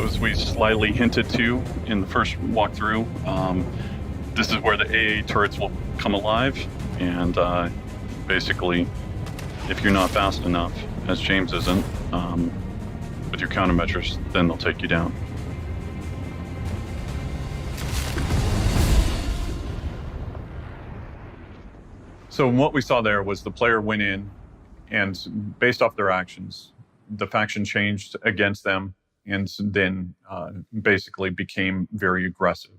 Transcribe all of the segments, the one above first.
So as we slightly hinted to in the first walkthrough, this is where the AA turrets will come alive, and basically, if you're not fast enough, as James isn't, with your countermeasures, then they'll take you down. So what we saw there was the player went in, and based off their actions, the faction changed against them, and then basically became very aggressive.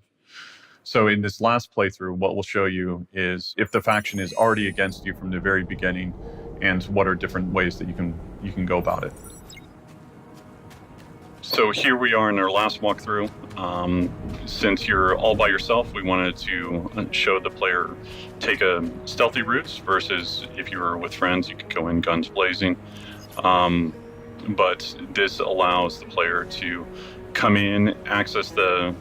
So in this last playthrough, what we'll show you is if the faction is already against you from the very beginning, and what are different ways that you can go about it. So here we are in our last walkthrough. Since you're all by yourself, we wanted to show the player take a stealthy routes versus if you were with friends, you could go in guns blazing. But this allows the player to come in, access the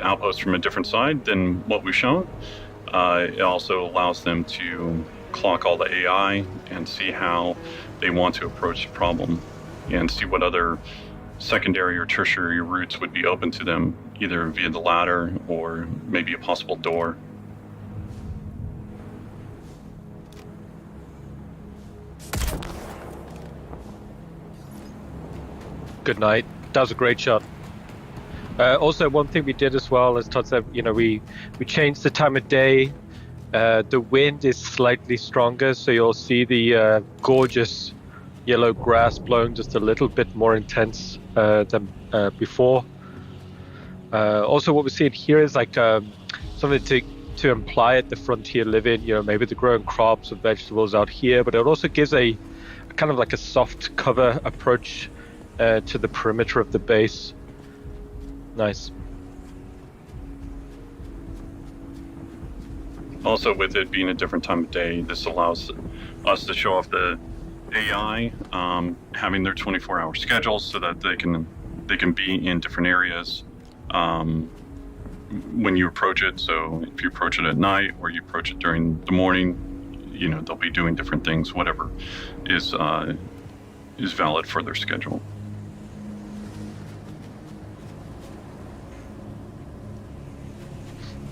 outpost from a different side than what we've shown. It also allows them to clock all the AI and see how they want to approach the problem and see what other secondary or tertiary routes would be open to them, either via the ladder or maybe a possible door. Good night. That was a great shot. Also, one thing we did as well, as Todd said, we changed the time of day. The wind is slightly stronger, so you'll see the gorgeous yellow grass blowing just a little bit more intense than before. Also, what we're seeing here is like something to imply at the frontier living. Maybe they're growing crops or vegetables out here, but it also gives a kind of like a soft cover approach to the perimeter of the base. Nice. Also, with it being a different time of day, this allows us to show off the AI having their 24-hour schedules so that they can be in different areas when you approach it. So if you approach it at night or you approach it during the morning, they'll be doing different things, whatever is valid for their schedule.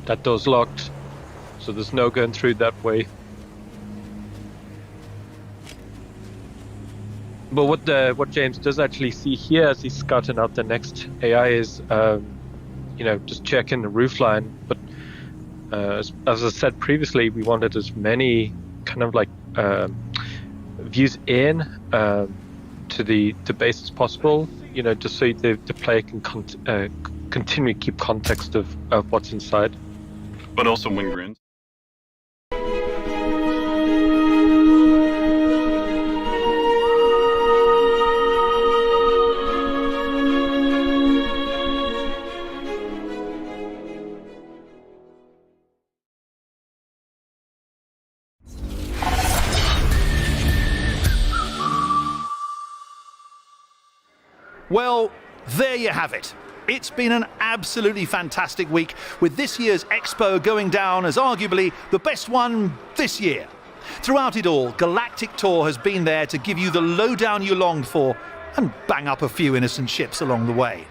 That door's locked, so there's no going through that way. But what James does actually see here as he's scouting out the next AI is, just checking the roofline. But as I said previously, we wanted as many kind of like views in to the base as possible. Just so the player can continue to keep context of what's inside. But also when you're in. Well, there you have it. It's been an absolutely fantastic week, with this year's Expo going down as arguably the best one this year. Throughout it all, Galactic Tour has been there to give you the lowdown you longed for and bang up a few innocent ships along the way.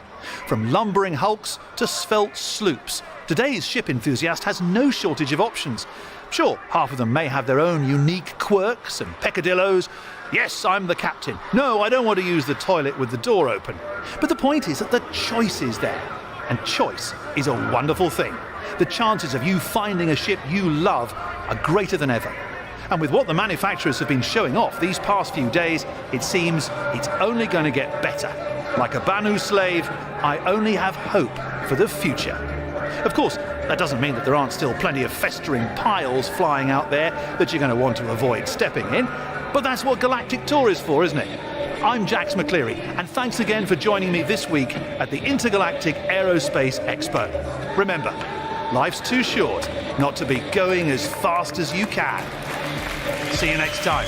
From lumbering hulks to svelte sloops, today's ship enthusiast has no shortage of options. Sure, half of them may have their own unique quirks and peccadillos. Yes, I'm the captain. No, I don't want to use the toilet with the door open. But the point is that the choice is there. And choice is a wonderful thing. The chances of you finding a ship you love are greater than ever. And with what the manufacturers have been showing off these past few days, it seems it's only going to get better. Like a Banu slave, I only have hope for the future. Of course, that doesn't mean that there aren't still plenty of festering piles flying out there that you're going to want to avoid stepping in. But that's what Galactic Tour is for, isn't it? I'm Jax McCleary, and thanks again for joining me this week at the Intergalactic Aerospace Expo. Remember, life's too short not to be going as fast as you can. See you next time.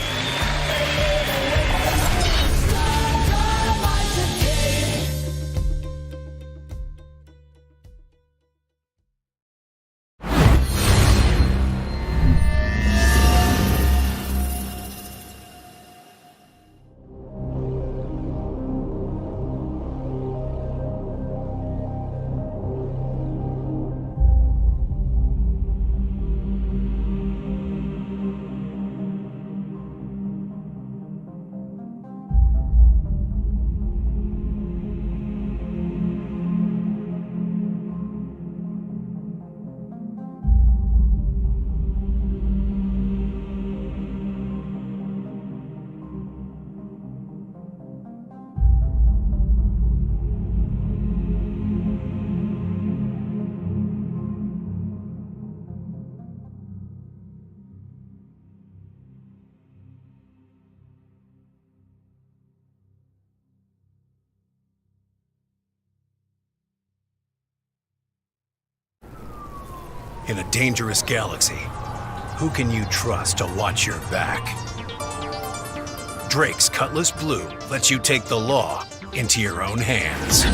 In a dangerous galaxy, who can you trust to watch your back? Drake's Cutlass Blue lets you take the law into your own hands.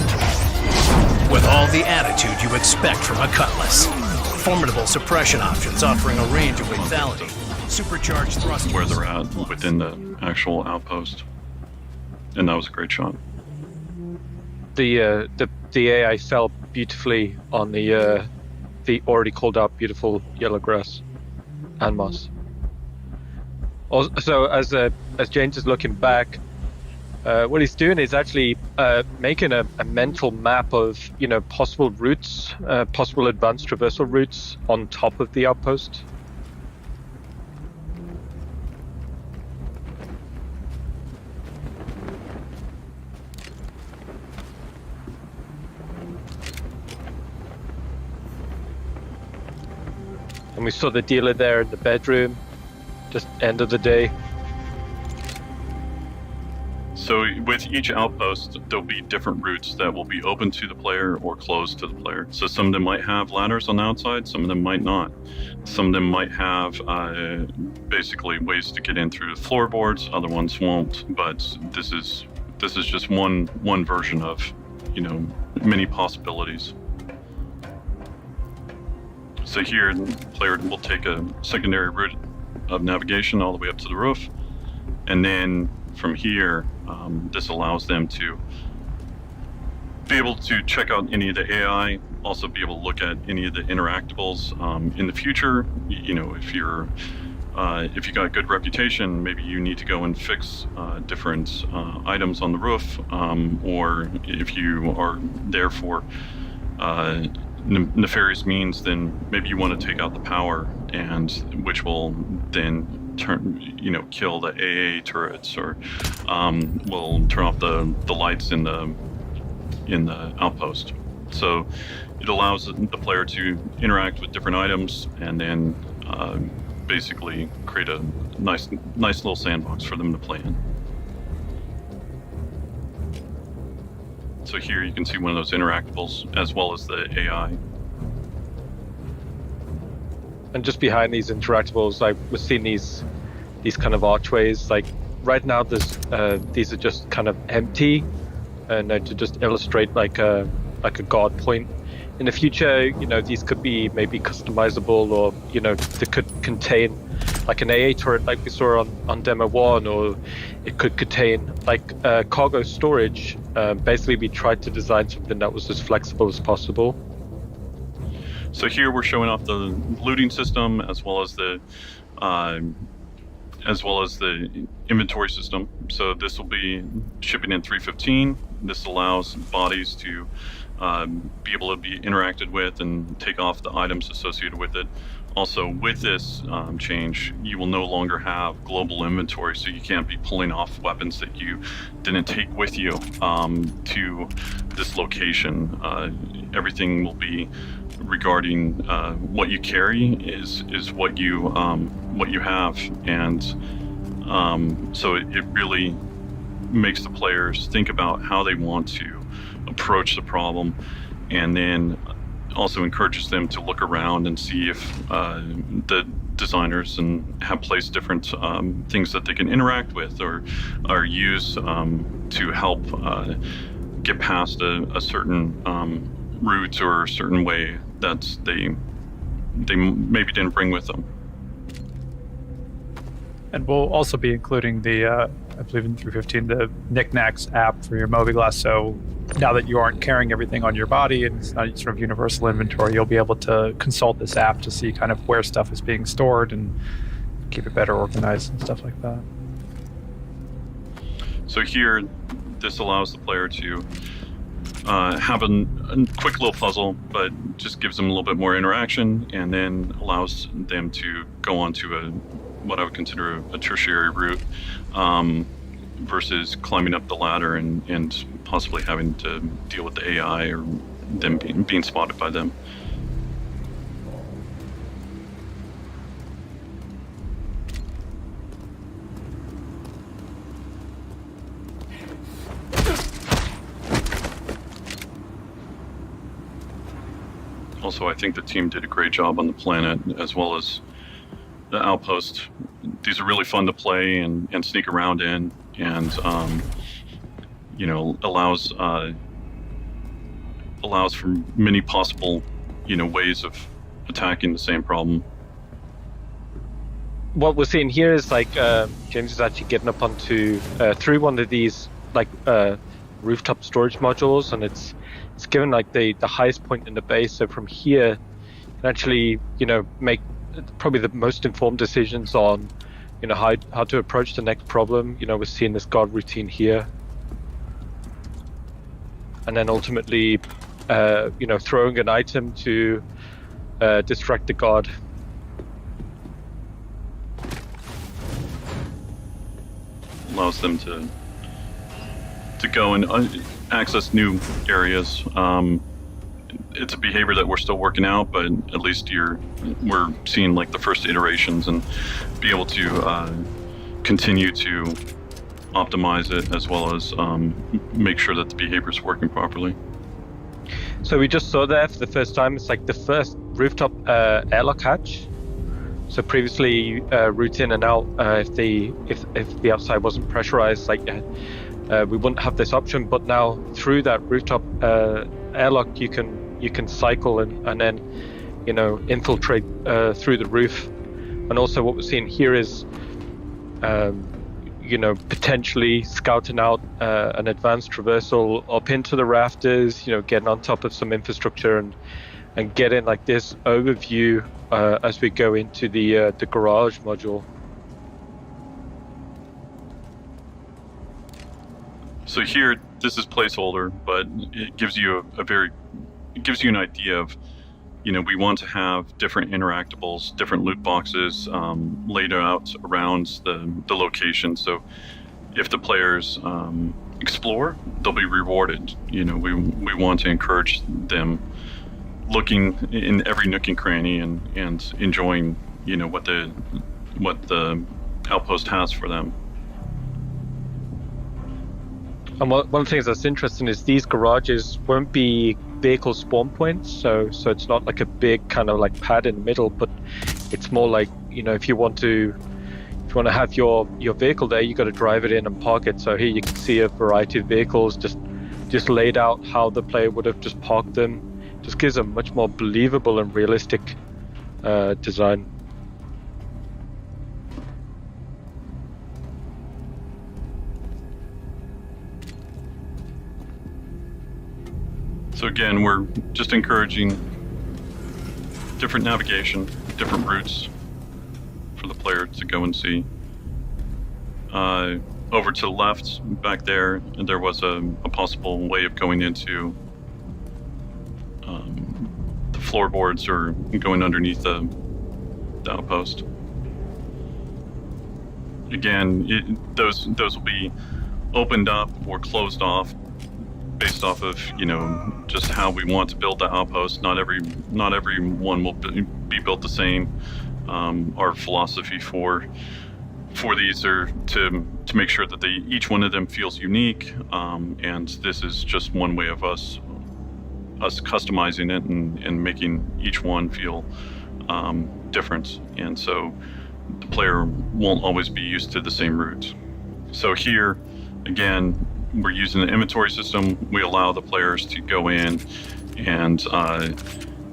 With all the attitude you expect from a Cutlass. Formidable suppression options offering a range of lethality. Supercharged thrusters. Where they're at within the actual outpost. And that was a great shot. The AI fell beautifully on the already called out beautiful yellow grass and moss. Also, as James is looking back, what he's doing is actually making a mental map of possible routes, possible advanced traversal routes on top of the outpost. And we saw the dealer there in the bedroom, just end of the day. So with each outpost, there'll be different routes that will be open to the player or closed to the player. So some of them might have ladders on the outside, some of them might not. Some of them might have basically ways to get in through the floorboards, other ones won't. But this is just one version of, many possibilities. So here, the player will take a secondary route of navigation all the way up to the roof, and then from here, this allows them to be able to check out any of the AI, also be able to look at any of the interactables in the future. If you got a good reputation, maybe you need to go and fix different items on the roof, or if you are there for nefarious means, then maybe you want to take out the power, and which will then kill the AA turrets, or will turn off the lights in the outpost. So it allows the player to interact with different items, and then basically create a nice little sandbox for them to play in. So here you can see one of those interactables as well as the AI. And just behind these interactables, we're seeing these kind of archways. Like right now, these are just kind of empty, and to just illustrate like a guard point. In the future, these could be maybe customizable, or they could contain like an AA turret, like we saw on demo 1, or it could contain like cargo storage. Basically, we tried to design something that was as flexible as possible. So here we're showing off the looting system as well as the inventory system. So this will be shipping in 315. This allows bodies to be able to be interacted with and take off the items associated with it. Also, with this change, you will no longer have global inventory, so you can't be pulling off weapons that you didn't take with you to this location. Everything will be regarding what you carry is what you have, and so it really makes the players think about how they want to approach the problem, and then also encourages them to look around and see if the designers have placed different things that they can interact with or use to help get past a certain route or a certain way that they maybe didn't bring with them. And we'll also be including the, I believe in 315, the Knickknacks app for your Mobiglass. So now that you aren't carrying everything on your body and it's not sort of universal inventory, you'll be able to consult this app to see kind of where stuff is being stored and keep it better organized and stuff like that. So here, this allows the player to have a quick little puzzle, but just gives them a little bit more interaction, and then allows them to go on to what I would consider a tertiary route, versus climbing up the ladder and possibly having to deal with the AI or them being spotted by them. Also, I think the team did a great job on the planet as well as the outpost. These are really fun to play and sneak around in, and allows for many possible ways of attacking the same problem. What we're seeing here is like James is actually getting up onto through one of these like rooftop storage modules, and it's given like the highest point in the base. So from here, you can actually make probably the most informed decisions on how to approach the next problem. We're seeing this guard routine here, and then ultimately throwing an item to distract the guard. Allows them to go and access new areas. It's a behavior that we're still working out, but at least we're seeing like the first iterations and be able to continue to optimize it as well as make sure that the behavior is working properly. So we just saw there for the first time. It's like the first rooftop airlock hatch. So previously, route in and out, if the outside wasn't pressurized, we wouldn't have this option. But now through that rooftop airlock, you can cycle and then infiltrate through the roof. And also, what we're seeing here is potentially scouting out an advanced traversal up into the rafters. Getting on top of some infrastructure and getting like this overview as we go into the garage module. So here, this is placeholder, but it gives you an idea of, we want to have different interactables, different loot boxes laid out around the location. So if the players explore, they'll be rewarded. We want to encourage them looking in every nook and cranny and enjoying, what the outpost has for them. And one of the things that's interesting is these garages won't be vehicle spawn points, so it's not like a big kind of like pad in the middle, but it's more like if you want to have your vehicle there, you got to drive it in and park it. So here you can see a variety of vehicles just laid out how the player would have just parked them. Just gives a much more believable and realistic design. So again, we're just encouraging different navigation, different routes for the player to go and see. Over to the left, back there, there was a possible way of going into the floorboards or going underneath the outpost. Again, those will be opened up or closed off based off of just how we want to build the outpost. Not every one will be built the same. Our philosophy for these are to make sure that each one of them feels unique, and this is just one way of us customizing it and making each one feel different. And so the player won't always be used to the same route. So here, again, we're using the inventory system. We allow the players to go in, and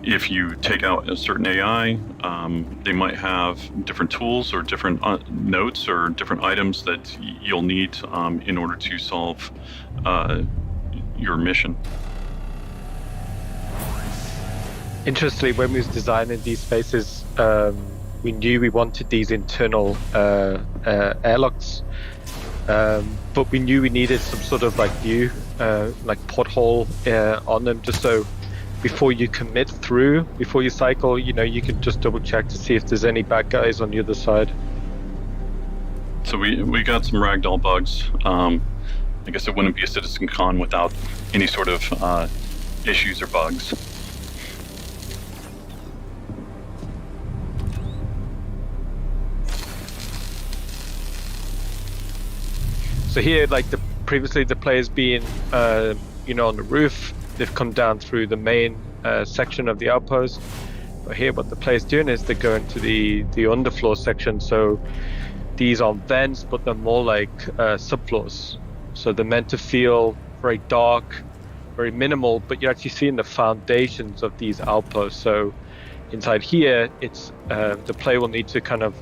if you take out a certain AI, they might have different tools or different notes or different items that you'll need in order to solve your mission. Interestingly, when we was designing these spaces, we knew we wanted these internal airlocks. But we knew we needed some sort of like view, like porthole on them, just so before you commit through, before you cycle, you can just double check to see if there's any bad guys on the other side. So we got some ragdoll bugs. I guess it wouldn't be a Citizen Con without any sort of issues or bugs. So here, like previously the players being, on the roof, they've come down through the main section of the outpost. But here what the player's doing is they're going to the underfloor section. So these are vents, but they're more like subfloors. So they're meant to feel very dark, very minimal, but you're actually seeing the foundations of these outposts. So inside here, it's the player will need to kind of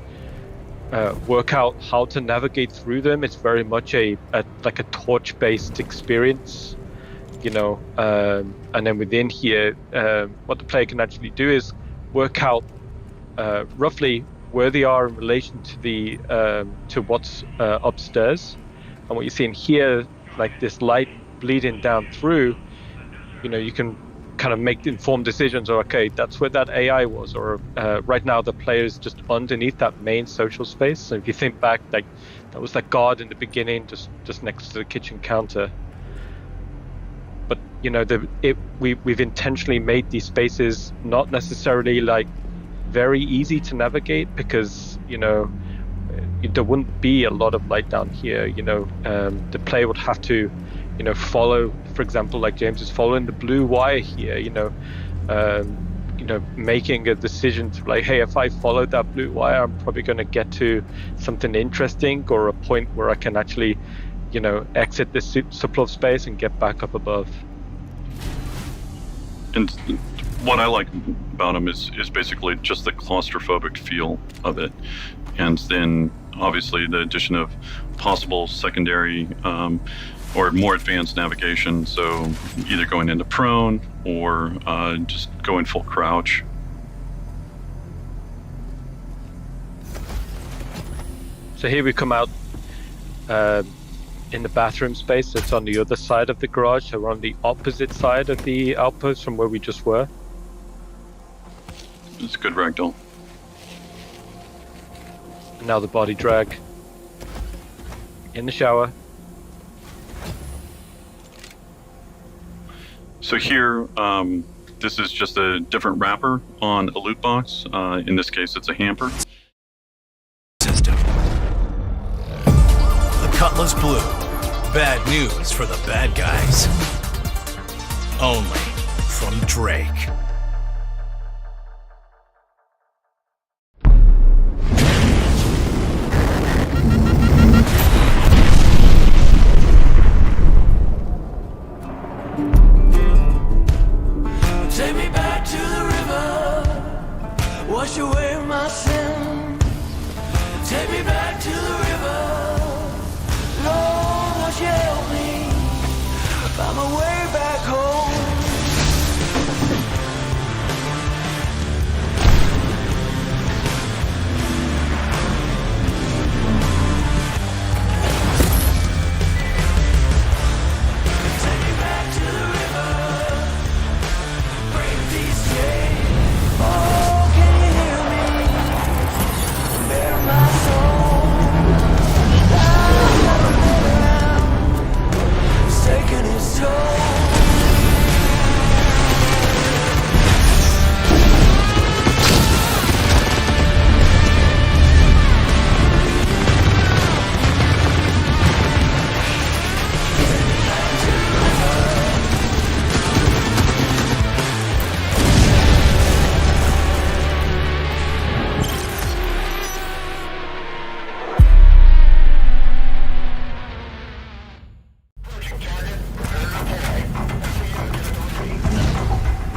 work out how to navigate through them. It's very much like a torch-based experience, you know. And then within here, what the player can actually do is work out roughly where they are in relation to the to what's upstairs. And what you're seeing here, like this light bleeding down through, you know, you can kind of make informed decisions. Or okay, that's where that AI was, or right now the player is just underneath that main social space. So if you think back, like that was that guard in the beginning, just next to the kitchen counter. But you know, we've intentionally made these spaces not necessarily like very easy to navigate, because you know there wouldn't be a lot of light down here. You know, the player would have to, you know, follow, for example, like James is following the blue wire here. You know, making a decision to like, hey, if I follow that blue wire, I'm probably going to get to something interesting, or a point where I can actually, you know, exit this subfloor space and get back up above. And what I like about them is basically just the claustrophobic feel of it, and then obviously the addition of possible secondary or more advanced navigation. So either going into prone or just going full crouch. So here we come out in the bathroom space that's on the other side of the garage. So we're on the opposite side of the outpost from where we just were. It's a good ragdoll. And now the body drag. In the shower. So here, this is just a different wrapper on a loot box. In this case, it's a hamper. System. The Cutlass Blue. Bad news for the bad guys. Only from Drake. Take me back to the river, wash away my sin. Take me back to the river, Lord, won't you help me find my way back home. Take me back to the river, break these chains. Oh, can you hear me? Bear my soul. It's taking its toll.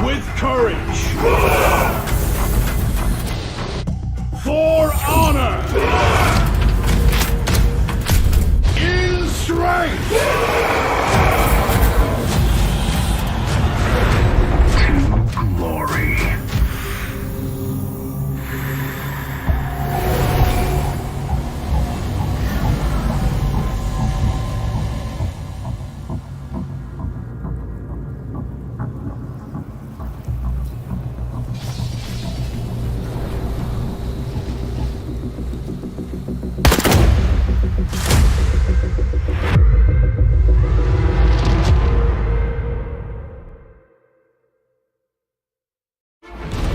With courage, for honor, in strength, to glory.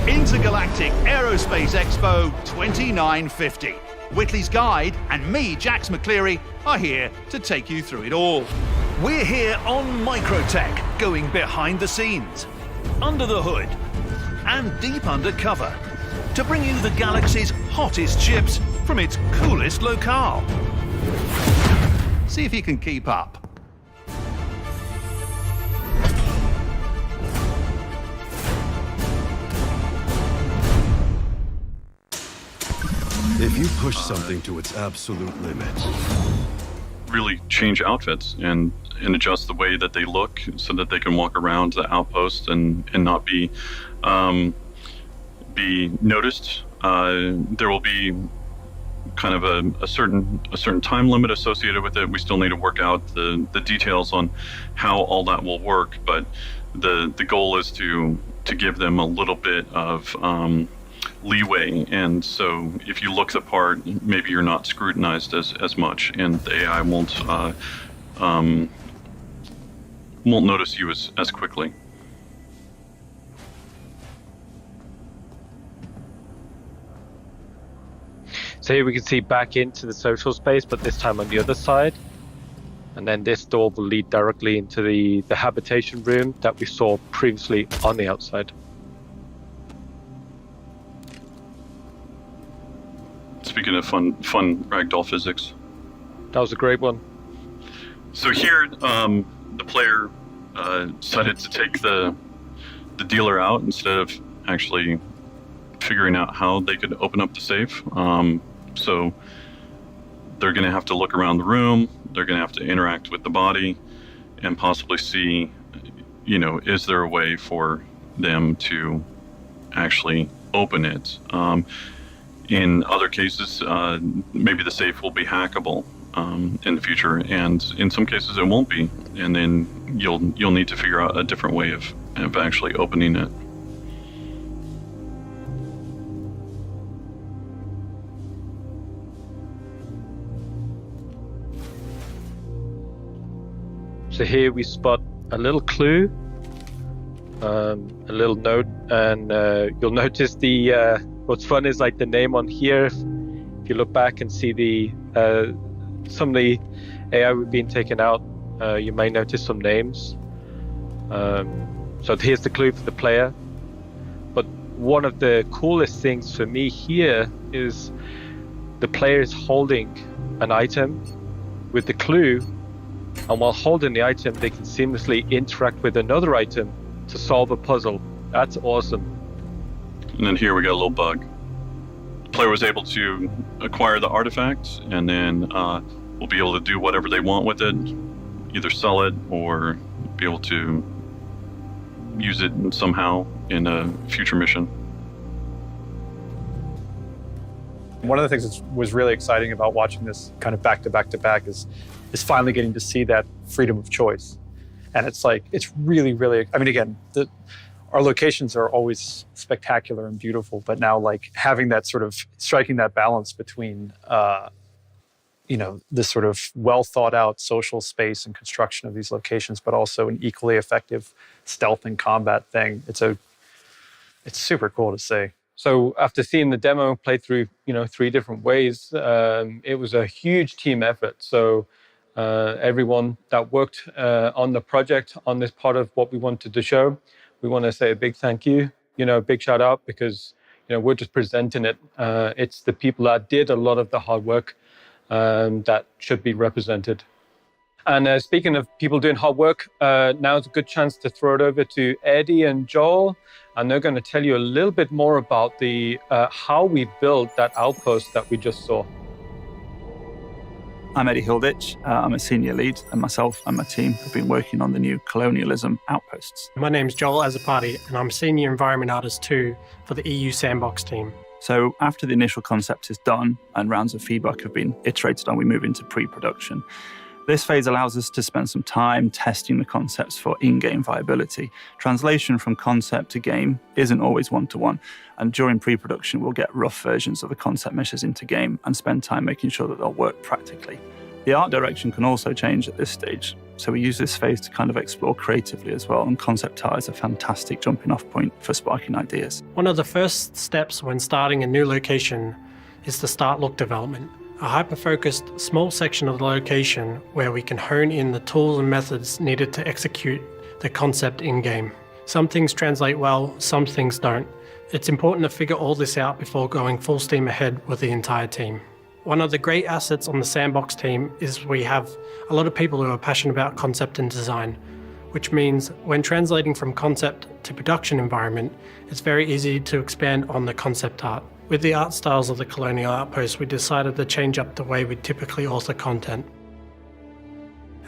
Intergalactic Aerospace Expo 2950. Whitley's Guide and me, Jax McCleary, are here to take you through it all. We're here on Microtech, going behind the scenes. under the hood, and deep undercover to bring you the galaxy's hottest ships from its coolest locale. See if you can keep up. If you push something to its absolute limit, really change outfits and adjust the way that they look so that they can walk around the outpost and not be noticed. There will be kind of a certain time limit associated with it. We still need to work out the details on how all that will work, but the goal is to give them a little bit of leeway, and so if you look the part, maybe you're not scrutinized as much, and the AI won't notice you as quickly. So here we can see back into the social space, but this time on the other side. And then this door will lead directly into the habitation room that we saw previously on the outside. Speaking of fun ragdoll physics. That was a great one. So here, the player decided to take the dealer out instead of actually figuring out how they could open up the safe. So they're going to have to look around the room. They're going to have to interact with the body and possibly see, is there a way for them to actually open it? In other cases, maybe the safe will be hackable in the future, and in some cases it won't be, and then you'll need to figure out a different way of actually opening it. So here we spot a little clue, a little note, and you'll notice what's fun is like the name on here. If you look back and see some of the AI we've been taken out, you may notice some names. So here's the clue for the player. But one of the coolest things for me here is the player is holding an item with the clue, and while holding the item, they can seamlessly interact with another item to solve a puzzle. That's awesome. And then here we got a little bug. The player was able to acquire the artifact, and then will be able to do whatever they want with it, either sell it or be able to use it somehow in a future mission. One of the things that was really exciting about watching this kind of back to back is finally getting to see that freedom of choice. And it's really, really, I mean, again, our locations are always spectacular and beautiful, but now having that sort of striking that balance between, this sort of well thought out social space and construction of these locations, but also an equally effective stealth and combat thing. It's super cool to see. So after seeing the demo played through, 3 different ways, it was a huge team effort. So everyone that worked on the project, on this part of what we wanted to show, we want to say a big thank you, a big shout out, because, we're just presenting it. It's the people that did a lot of the hard work that should be represented. And speaking of people doing hard work, now is a good chance to throw it over to Eddie and Joel, and they're going to tell you a little bit more about the how we built that outpost that we just saw. I'm Eddie Hilditch. I'm a senior lead, and myself and my team have been working on the new colonialism outposts. My name's Joel Azzopardi, and I'm senior environment artist too for the EU Sandbox team. So after the initial concept is done and rounds of feedback have been iterated on, we move into pre-production. This phase allows us to spend some time testing the concepts for in-game viability. Translation from concept to game isn't always one-to-one, and during pre-production we'll get rough versions of the concept meshes into game and spend time making sure that they'll work practically. The art direction can also change at this stage, so we use this phase to kind of explore creatively as well, and concept art is a fantastic jumping off point for sparking ideas. One of the first steps when starting a new location is to start look development. A hyper-focused small section of the location where we can hone in the tools and methods needed to execute the concept in-game. Some things translate well, some things don't. It's important to figure all this out before going full steam ahead with the entire team. One of the great assets on the Sandbox team is we have a lot of people who are passionate about concept and design, which means when translating from concept to production environment, it's very easy to expand on the concept art. With the art styles of the Colonial Outpost, we decided to change up the way we typically author content.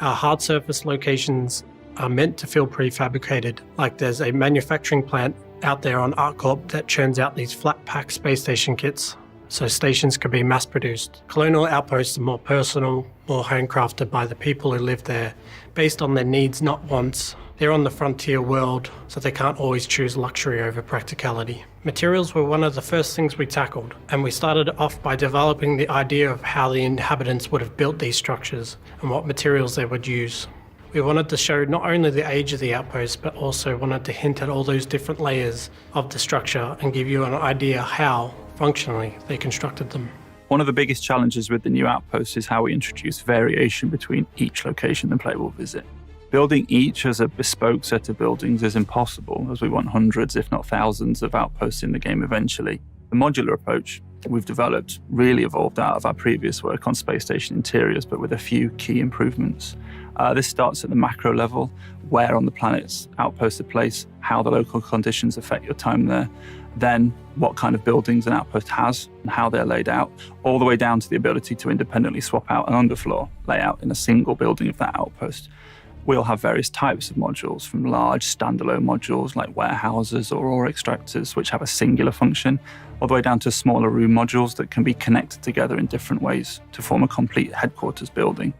Our hard surface locations are meant to feel prefabricated, like there's a manufacturing plant out there on ArcCorp that churns out these flat pack space station kits, so stations can be mass produced. Colonial Outposts are more personal, more handcrafted by the people who live there, based on their needs, not wants. They're on the frontier world, so they can't always choose luxury over practicality. Materials were one of the first things we tackled, and we started off by developing the idea of how the inhabitants would have built these structures and what materials they would use. We wanted to show not only the age of the outpost, but also wanted to hint at all those different layers of the structure and give you an idea how, functionally, they constructed them. One of the biggest challenges with the new outposts is how we introduce variation between each location the player will visit. Building each as a bespoke set of buildings is impossible, as we want hundreds, if not thousands, of outposts in the game eventually. The modular approach that we've developed really evolved out of our previous work on space station interiors, but with a few key improvements. This starts at the macro level, where on the planet's outposts are placed, how the local conditions affect your time there, then what kind of buildings an outpost has and how they're laid out, all the way down to the ability to independently swap out an underfloor layout in a single building of that outpost. We'll have various types of modules, from large standalone modules like warehouses or ore extractors, which have a singular function, all the way down to smaller room modules that can be connected together in different ways to form a complete headquarters building.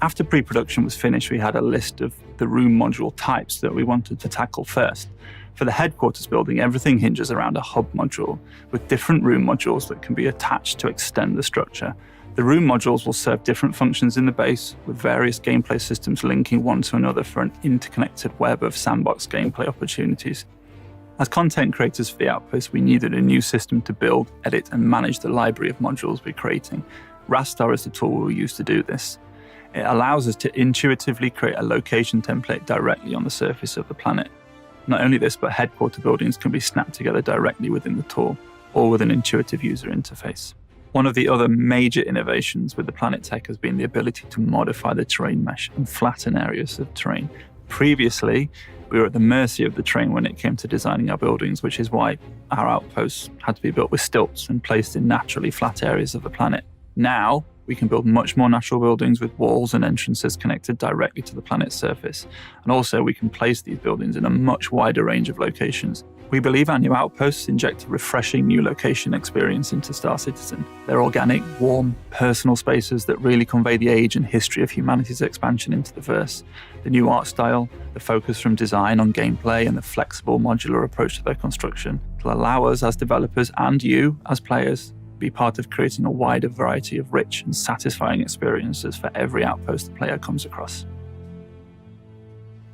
After pre-production was finished, we had a list of the room module types that we wanted to tackle first. For the headquarters building, everything hinges around a hub module with different room modules that can be attached to extend the structure. The room modules will serve different functions in the base, with various gameplay systems linking one to another for an interconnected web of sandbox gameplay opportunities. As content creators for the Outpost, we needed a new system to build, edit, and manage the library of modules we're creating. Rastar is the tool we use to do this. It allows us to intuitively create a location template directly on the surface of the planet. Not only this, but headquarter buildings can be snapped together directly within the tool, or with an intuitive user interface. One of the other major innovations with the Planet Tech has been the ability to modify the terrain mesh and flatten areas of terrain. Previously, we were at the mercy of the terrain when it came to designing our buildings, which is why our outposts had to be built with stilts and placed in naturally flat areas of the planet. Now, we can build much more natural buildings with walls and entrances connected directly to the planet's surface. And also, we can place these buildings in a much wider range of locations. We believe our new outposts inject a refreshing new location experience into Star Citizen. They're organic, warm, personal spaces that really convey the age and history of humanity's expansion into the verse. The new art style, the focus from design on gameplay, and the flexible modular approach to their construction will allow us as developers and you as players be part of creating a wider variety of rich and satisfying experiences for every outpost the player comes across.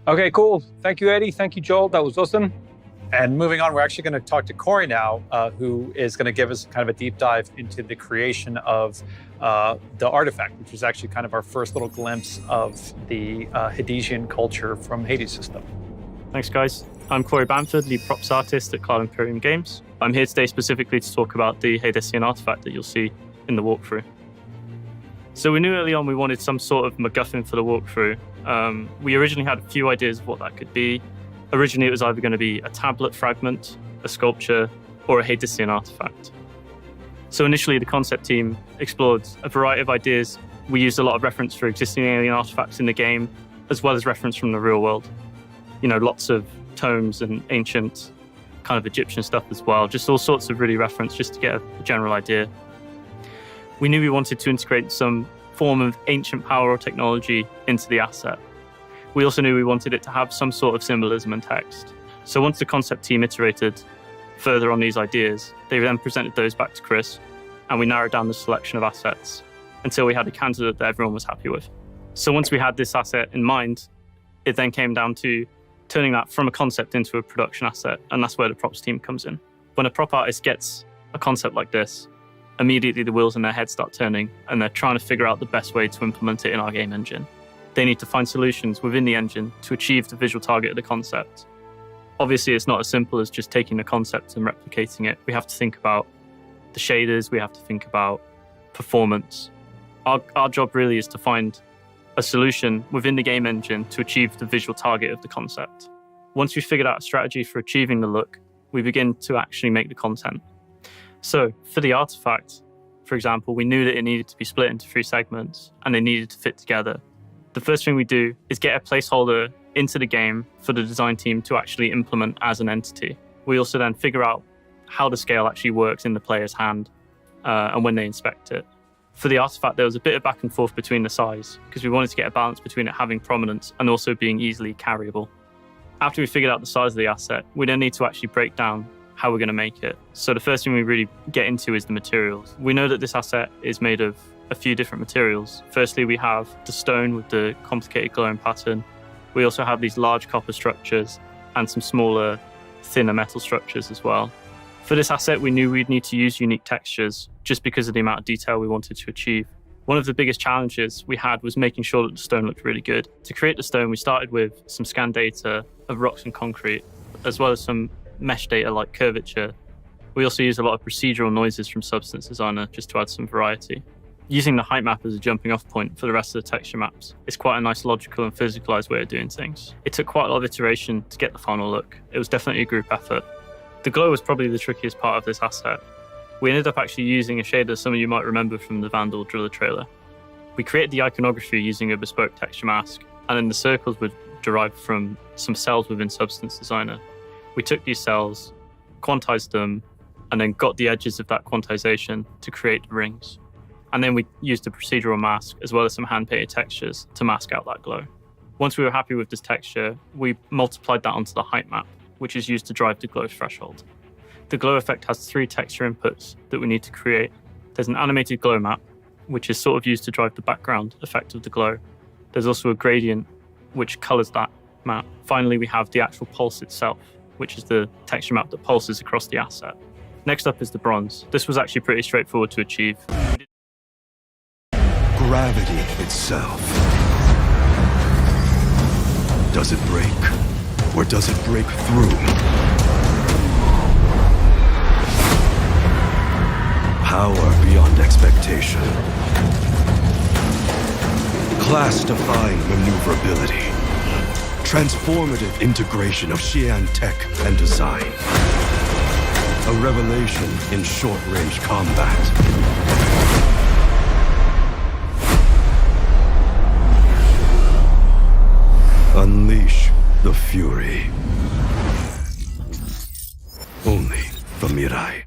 Okay, cool. Thank you, Eddie. Thank you, Joel. That was awesome. And moving on, we're actually going to talk to Corey now, who is going to give us kind of a deep dive into the creation of the artifact, which was actually kind of our first little glimpse of the Hadesian culture from Hades system. Thanks, guys. I'm Corey Bamford, lead props artist at Cloud Imperium Games. I'm here today specifically to talk about the Hadesian artifact that you'll see in the walkthrough. So we knew early on we wanted some sort of MacGuffin for the walkthrough. We originally had a few ideas of what that could be. Originally, it was either going to be a tablet fragment, a sculpture, or a Hadesian artifact. So initially, the concept team explored a variety of ideas. We used a lot of reference for existing alien artifacts in the game, as well as reference from the real world. You know, lots of tomes and ancient kind of Egyptian stuff as well, just all sorts of really reference just to get a general idea. We knew we wanted to integrate some form of ancient power or technology into the asset. We also knew we wanted it to have some sort of symbolism and text. So once the concept team iterated further on these ideas, they then presented those back to Chris, and we narrowed down the selection of assets until we had a candidate that everyone was happy with. So once we had this asset in mind, it then came down to turning that from a concept into a production asset, and that's where the props team comes in. When a prop artist gets a concept like this, immediately the wheels in their head start turning, and they're trying to figure out the best way to implement it in our game engine. They need to find solutions within the engine to achieve the visual target of the concept. Obviously, it's not as simple as just taking a concept and replicating it. We have to think about the shaders, we have to think about performance. Our job really is to find a solution within the game engine to achieve the visual target of the concept. Once we've figured out a strategy for achieving the look, we begin to actually make the content. So for the artifact, for example, we knew that it needed to be split into 3 segments and they needed to fit together. The first thing we do is get a placeholder into the game for the design team to actually implement as an entity. We also then figure out how the scale actually works in the player's hand and when they inspect it. For the artifact, there was a bit of back and forth between the size because we wanted to get a balance between it having prominence and also being easily carryable. After we figured out the size of the asset, we then need to actually break down how we're going to make it. So the first thing we really get into is the materials. We know that this asset is made of a few different materials. Firstly, we have the stone with the complicated glowing pattern. We also have these large copper structures and some smaller, thinner metal structures as well. For this asset, we knew we'd need to use unique textures just because of the amount of detail we wanted to achieve. One of the biggest challenges we had was making sure that the stone looked really good. To create the stone, we started with some scan data of rocks and concrete, as well as some mesh data like curvature. We also used a lot of procedural noises from Substance Designer just to add some variety. Using the height map as a jumping off point for the rest of the texture maps is quite a nice logical and physicalized way of doing things. It took quite a lot of iteration to get the final look. It was definitely a group effort. The glow was probably the trickiest part of this asset. We ended up actually using a shader some of you might remember from the Vandal Driller trailer. We created the iconography using a bespoke texture mask, and then the circles were derived from some cells within Substance Designer. We took these cells, quantized them, and then got the edges of that quantization to create rings. And then we used a procedural mask as well as some hand-painted textures to mask out that glow. Once we were happy with this texture, we multiplied that onto the height map, which is used to drive the glow threshold. The glow effect has 3 texture inputs that we need to create. There's an animated glow map, which is sort of used to drive the background effect of the glow. There's also a gradient, which colors that map. Finally, we have the actual pulse itself, which is the texture map that pulses across the asset. Next up is the bronze. This was actually pretty straightforward to achieve. Gravity itself. Does it break? Or does it break through? Power beyond expectation. Class-defying maneuverability. Transformative integration of Xi'an tech and design. A revelation in short-range combat. Unleash the fury. Only from Mirai.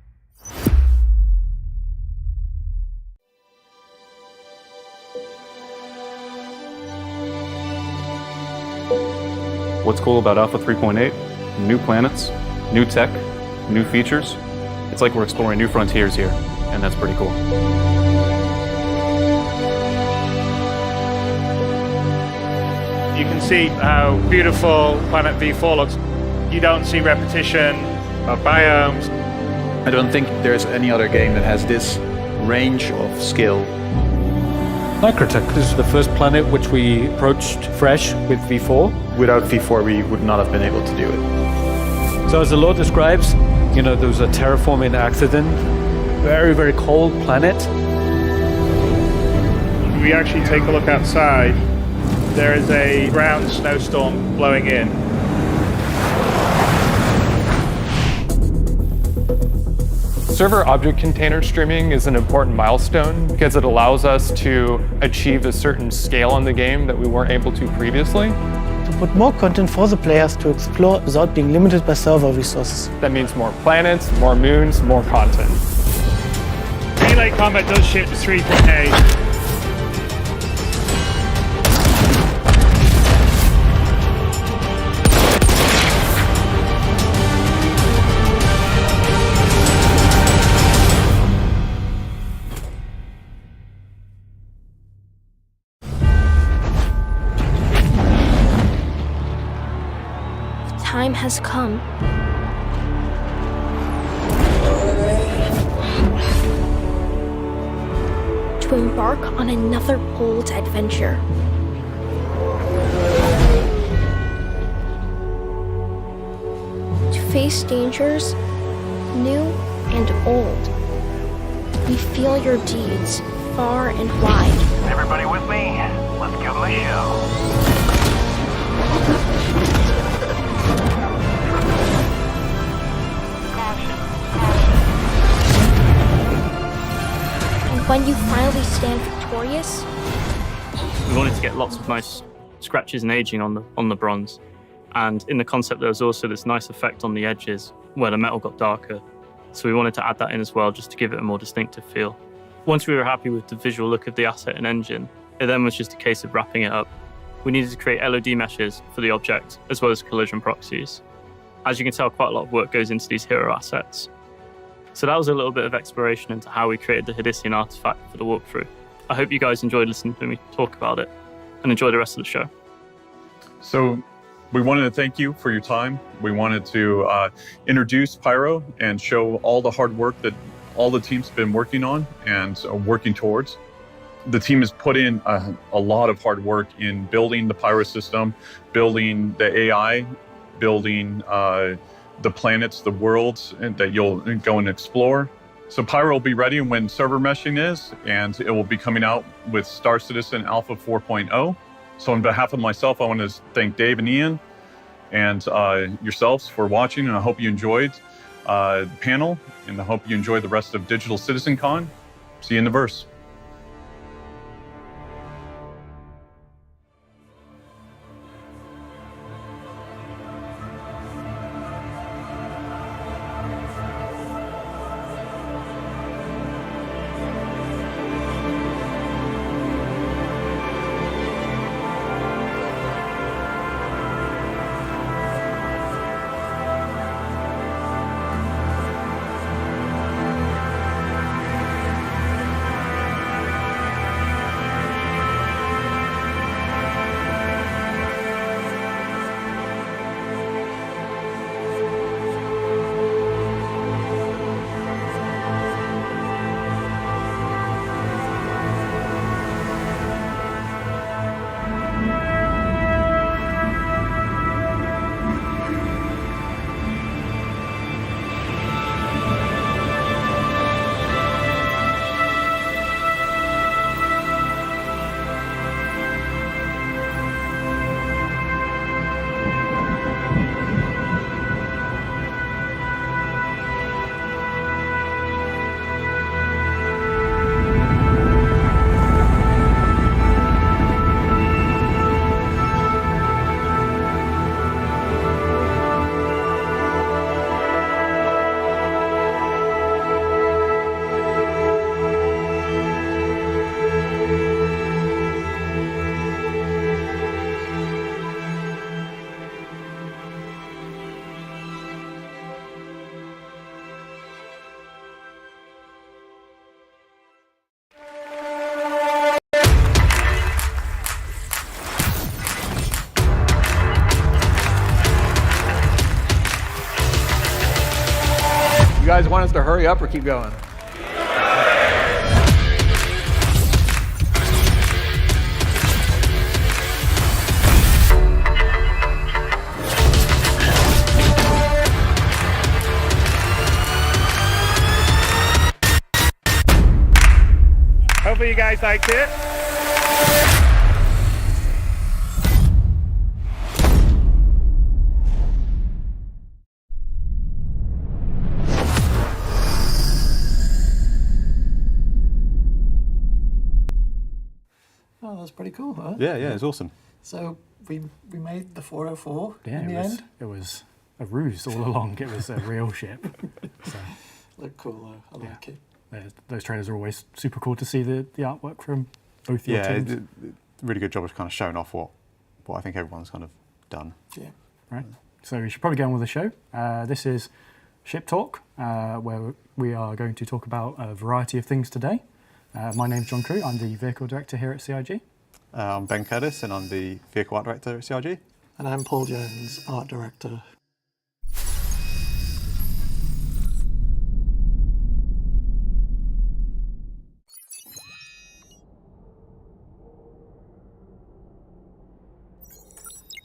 What's cool about Alpha 3.8? New planets, new tech, new features. It's like we're exploring new frontiers here, and that's pretty cool. You can see how beautiful Planet V4 looks. You don't see repetition of biomes. I don't think there's any other game that has this range of skill. Necrotech. This is the first planet which we approached fresh with V4. Without V4, we would not have been able to do it. So as the lore describes, there was a terraforming accident. Very, very cold planet. We actually take a look outside. There is a brown snowstorm blowing in. Server object container streaming is an important milestone because it allows us to achieve a certain scale in the game that we weren't able to previously. To put more content for the players to explore without being limited by server resources. That means more planets, more moons, more content. Melee combat does ship to 3.8. Time has come. To embark on another bold adventure. face dangers, new and old. We feel your deeds far and wide. Everybody with me? Let's give them a show. And when you finally stand victorious, We wanted to get lots of nice scratches and aging on the bronze. And in the concept, there was also this nice effect on the edges where the metal got darker. So we wanted to add that in as well, just to give it a more distinctive feel. Once we were happy with the visual look of the asset and engine, it then was just a case of wrapping it up. We needed to create LOD meshes for the object, as well as collision proxies. As you can tell, quite a lot of work goes into these hero assets. So that was a little bit of exploration into how we created the Hadesian artifact for the walkthrough. I hope you guys enjoyed listening to me talk about it, and enjoy the rest of the show. So we wanted to thank you for your time. We wanted to introduce Pyro and show all the hard work that all the team's been working on and working towards. The team has put in a lot of hard work in building the Pyro system, building the AI, building the planets, the worlds that you'll go and explore. So Pyro will be ready when server meshing is, and it will be coming out with Star Citizen Alpha 4.0. So on behalf of myself, I want to thank Dave and Ian and yourselves for watching, and I hope you enjoyed the panel, and I hope you enjoy the rest of Digital Citizen Con. See you in the verse. You guys want us to hurry up or keep going? Hopefully you guys liked it. Oh, that's pretty cool, huh? Yeah, it's awesome. So we made the 404 in the end. It was a ruse all along. It was a real ship. So, Look cool though. I like it. Those trailers are always super cool to see the artwork from both your teams. Really good job of kind of showing off what I think everyone's kind of done. Yeah. Right. So we should probably get on with the show. This is Ship Talk, where we are going to talk about a variety of things today. My name's John Crew. I'm the Vehicle Director here at CIG. I'm Ben Curtis, and I'm the Vehicle Art Director at CIG. And I'm Paul Jones, Art Director.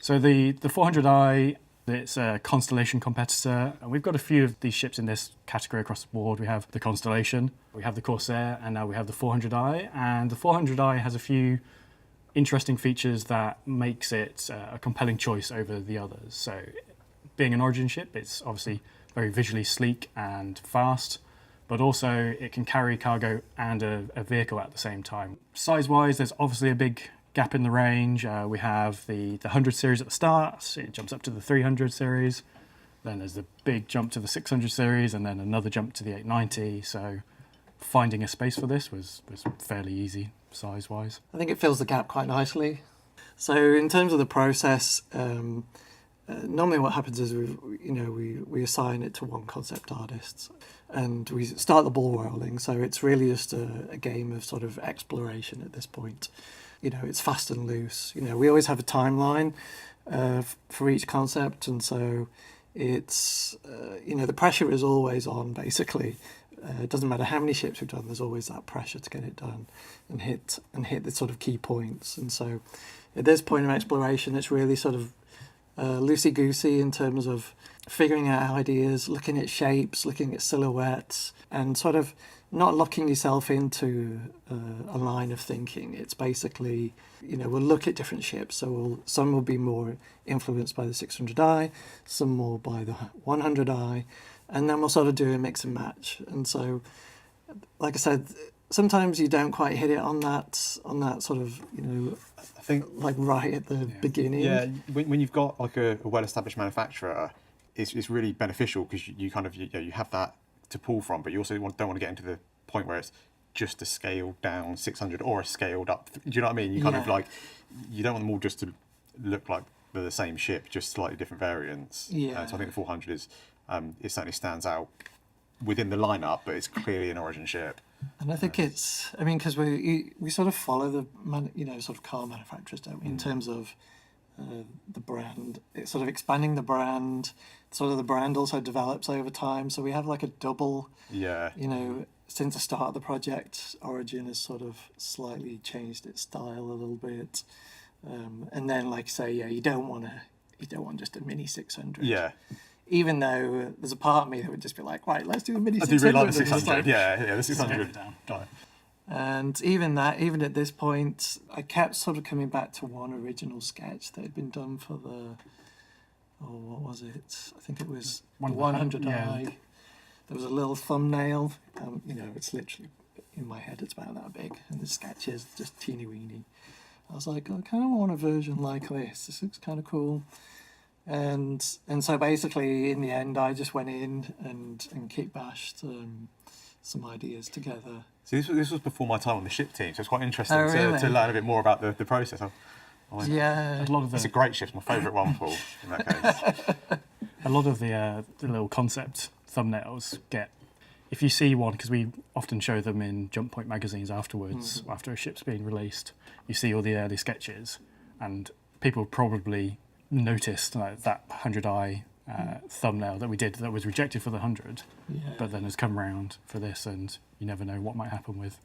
So the 400i It's a Constellation competitor, and we've got a few of these ships in this category across the board. We have the Constellation, we have the Corsair, and now we have the 400i. And the 400i has a few interesting features that makes it a compelling choice over the others. So, being an Origin ship, it's obviously very visually sleek and fast, but also it can carry cargo and a vehicle at the same time. Size-wise, there's obviously a big gap in the range. We have the 100 series at the start, it jumps up to the 300 series, then there's the big jump to the 600 series, and then another jump to the 890, so finding a space for this was fairly easy size-wise. I think it fills the gap quite nicely. So in terms of the process, normally what happens is we assign it to one concept artist and we start the ball rolling. So it's really just a game of sort of exploration at this point. It's fast and loose. We always have a timeline for each concept, and so it's the pressure is always on basically. It doesn't matter how many ships we've done, there's always that pressure to get it done and hit the sort of key points. And so at this point of exploration, it's really sort of loosey-goosey in terms of figuring out ideas, looking at shapes, looking at silhouettes, and sort of not locking yourself into a line of thinking. It's basically, we'll look at different ships. So some will be more influenced by the 600i, some more by the 100i, and then we'll sort of do a mix and match. And so, like I said, sometimes you don't quite hit it on that sort of, I think like right at the beginning. Yeah, when you've got like a well-established manufacturer, it's really beneficial because you kind of you have that to pull from, but you also don't want to get into the point where it's just a scaled down 600 or a scaled up. Do you know what I mean? You kind of like, you don't want them all just to look like they're the same ship, just slightly different variants. Yeah. So I think the 400 is it certainly stands out within the lineup, but it's clearly an Origin ship. And I think because we sort of follow the sort of car manufacturers, don't we, in terms of the brand. It's sort of expanding the brand. Sort of the brand also develops over time. So we have like a double. Yeah. Since the start of the project, Origin has sort of slightly changed its style a little bit. And then, like say, you don't want just a mini 600. Yeah. Even though there's a part of me that would just be like, right, let's do a mini 600. I do really like the 600. Yeah, the 600. And even at this point, I kept sort of coming back to one original sketch that had been done for what was it? I think it was 100i. Yeah. There was a little thumbnail. It's literally, in my head, it's about that big. And the sketch is just teeny weeny. I was like, I kind of want a version like this. This looks kind of cool. And so basically, in the end, I just went in and kick bashed some ideas together. So this was before my time on the ship team, so it's quite interesting really? to learn a bit more about the process. Yeah. It's a great ship. It's my favourite one, Paul, in that case. A lot of the little concept thumbnails get, if you see one, because we often show them in Jump Point magazines afterwards, after a ship's being released, you see all the early sketches, and people probably noticed that 100i thumbnail that we did that was rejected for the 100, but then has come around for this, and you never know what might happen with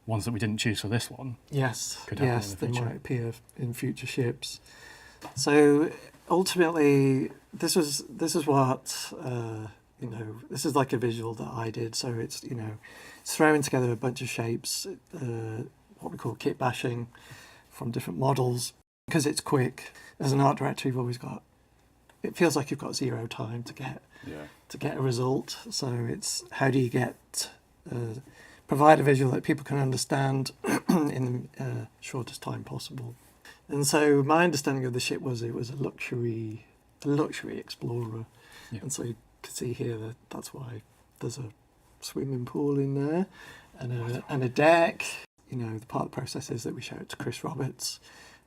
ones that we didn't choose for this one. Yes, Could happen in the they future. might appear in future ships. So ultimately, this is what this is like a visual that I did. So it's it's throwing together a bunch of shapes, what we call kit bashing from different models, because it's quick. As an art director, you've always got. It feels like you've got zero time to get a result. So it's how do you provide a visual that people can understand in the shortest time possible. And so my understanding of the ship was it was a luxury explorer. Yeah. And so you can see here that's why there's a swimming pool in there and a deck. The part of the process is that we show it to Chris Roberts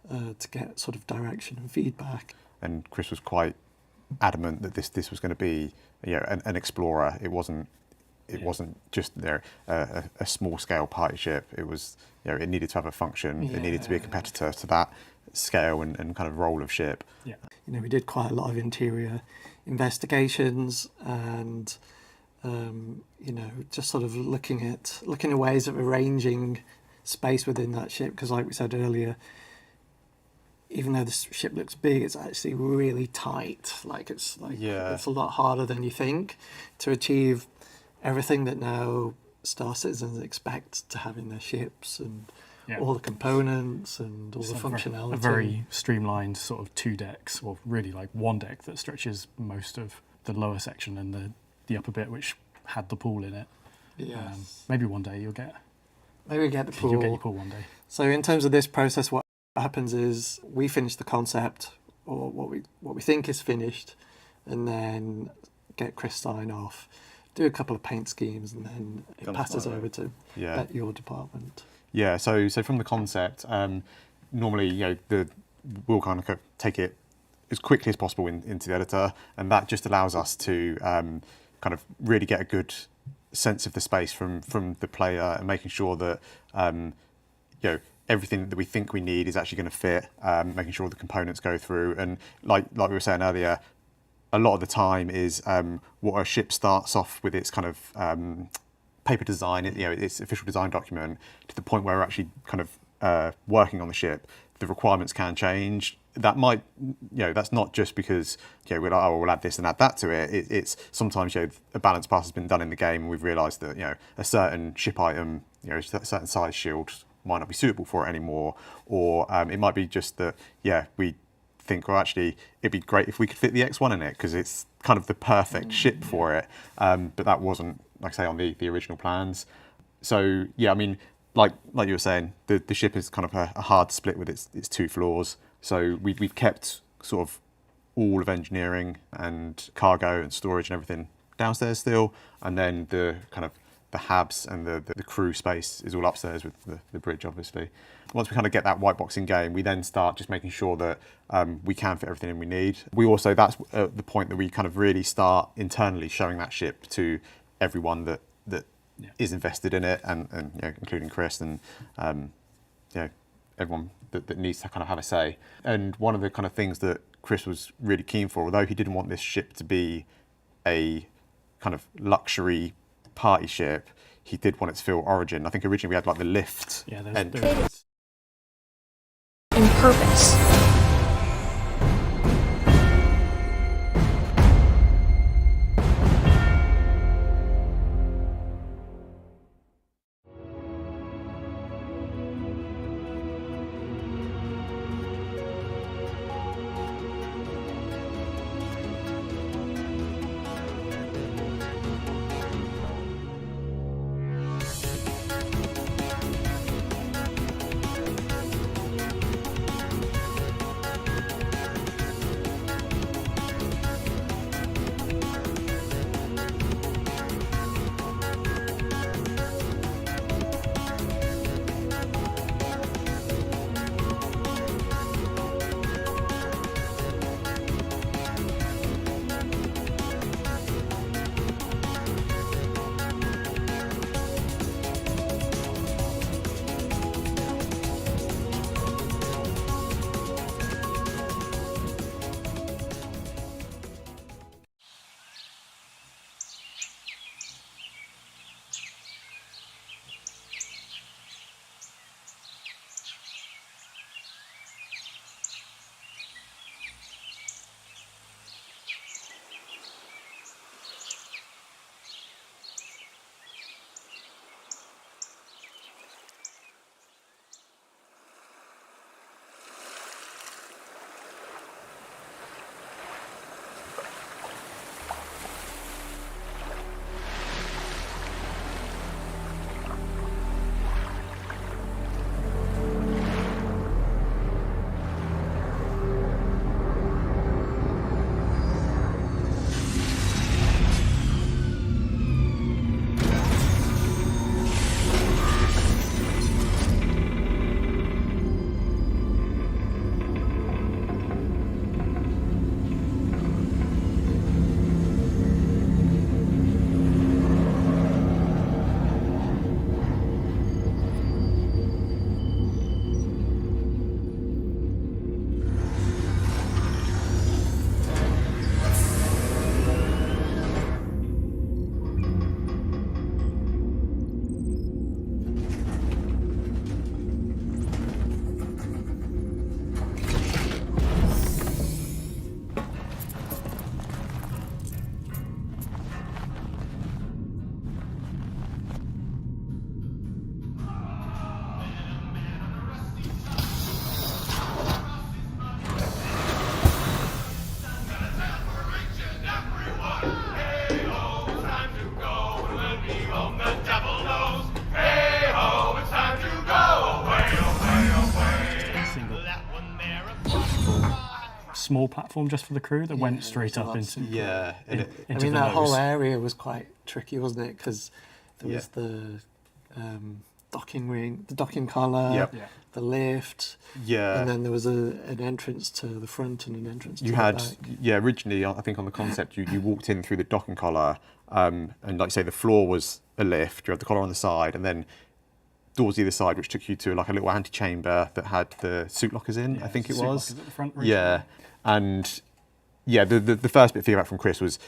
to get sort of direction and feedback. And Chris was quite adamant that this was going to be an explorer. It wasn't just a small scale party ship. It was it needed to have a function. It needed to be a competitor to that scale and kind of role of ship. Yeah. We did quite a lot of interior investigations and just sort of looking at ways of arranging space within that ship, because like we said earlier, even though the ship looks big, it's actually really tight. It's a lot harder than you think to achieve everything that now Star Citizens expect to have in their ships, and all the components and all the functionality. A very streamlined sort of 2 decks, or really like 1 deck that stretches most of the lower section and the upper bit, which had the pool in it. Yes. Maybe one day you'll get. Maybe get the pool. You'll get your pool one day. So in terms of this process, what happens is we finish the concept, or what we think is finished, and then get Chris sign off, do a couple of paint schemes, and then it passes over to your department. Yeah. So from the concept, normally we'll kind of take it as quickly as possible into the editor, and that just allows us to kind of really get a good sense of the space from the player, and making sure that everything that we think we need is actually going to fit, making sure the components go through. And like we were saying earlier, a lot of the time is what a ship starts off with its kind of paper design, its official design document, to the point where we're actually kind of working on the ship. The requirements can change. That might, that's not just because we'll add this and add that to it. It's sometimes a balance pass has been done in the game, and we've realised that a certain ship item, a certain size shield might not be suitable for it anymore, or it might be just that we think, well, actually it'd be great if we could fit the X1 in it because it's kind of the perfect ship for it, but that wasn't, like I say, on the original plans. So I mean, like you were saying, the ship is kind of a hard split with its 2 floors. So we've kept sort of all of engineering and cargo and storage and everything downstairs still, and then the kind of the habs and the crew space is all upstairs with the bridge, obviously. Once we kind of get that white box in game, we then start just making sure that we can fit everything in we need. We also, that's the point that we kind of really start internally showing that ship to everyone that is invested in it, and including Chris and everyone that needs to kind of have a say. And one of the kind of things that Chris was really keen for, although he didn't want this ship to be a kind of luxury party ship, he did want it to feel Origin. I think originally we had like the lift entrance. And purpose. small platform just for the crew that went straight up into I into mean, the that whole nose. area was quite tricky, wasn't it? Because there Yeah. was the docking ring, the docking collar, Yep. Yeah. the lift, Yeah. and then there was an entrance to the front and an entrance to You the had, back. originally, I think on the concept, you walked in through the docking collar, and like you say, the floor was a lift, you had the collar on the side, and then doors either side, which took you to like a little antechamber that had the suit lockers in, I think it suit was. lockers at the front, Yeah, and the first bit of feedback from Chris was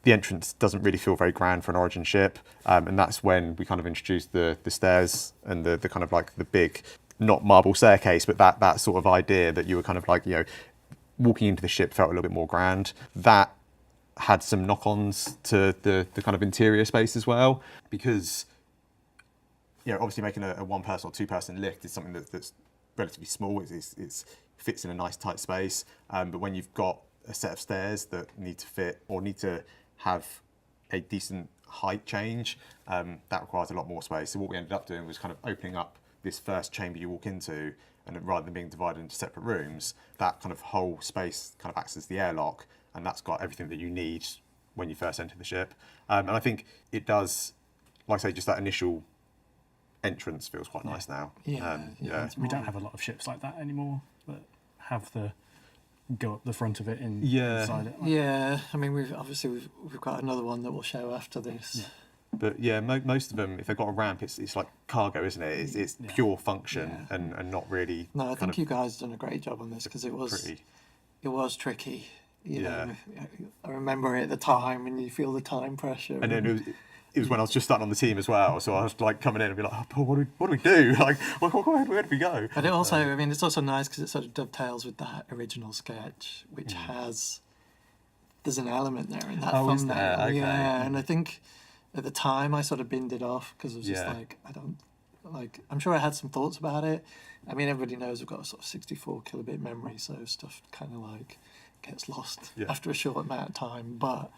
the entrance doesn't really feel very grand for an Origin ship, and that's when we kind of introduced the stairs and the kind of like the big, not marble staircase, but that sort of idea that you were kind of like, walking into the ship felt a little bit more grand. That had some knock-ons to the kind of interior space as well, because obviously making a one-person or two-person lift is something that's relatively small. It fits in a nice tight space, but when you've got a set of stairs that need to fit or need to have a decent height change, that requires a lot more space. So what we ended up doing was kind of opening up this first chamber you walk into, and then rather than being divided into separate rooms, that kind of whole space kind of acts as the airlock, and that's got everything that you need when you first enter the ship. And I think it does, like I say, just that initial entrance feels quite nice now. We don't have a lot of ships like that anymore that have the go up the front of it in inside it. Yeah, I mean, we've got another one that we'll show after this. But most of them, if they've got a ramp, it's like cargo, isn't it? It's pure function and not really. No, I think you guys done a great job on this because it was tricky. You know, I remember it at the time, and you feel the time pressure. And then it was when I was just starting on the team as well, so I was like coming in and be like, oh, Paul, what do we do? Like, where do we go? But it also, I mean, it's also nice because it sort of dovetails with that original sketch, which there's an element there in that thumbnail. Is there? Okay. Yeah, and I think at the time I sort of binned it off because I was just I'm sure I had some thoughts about it. I mean, everybody knows we've got a sort of 64 kilobit memory, so stuff kind of like gets lost after a short amount of time. But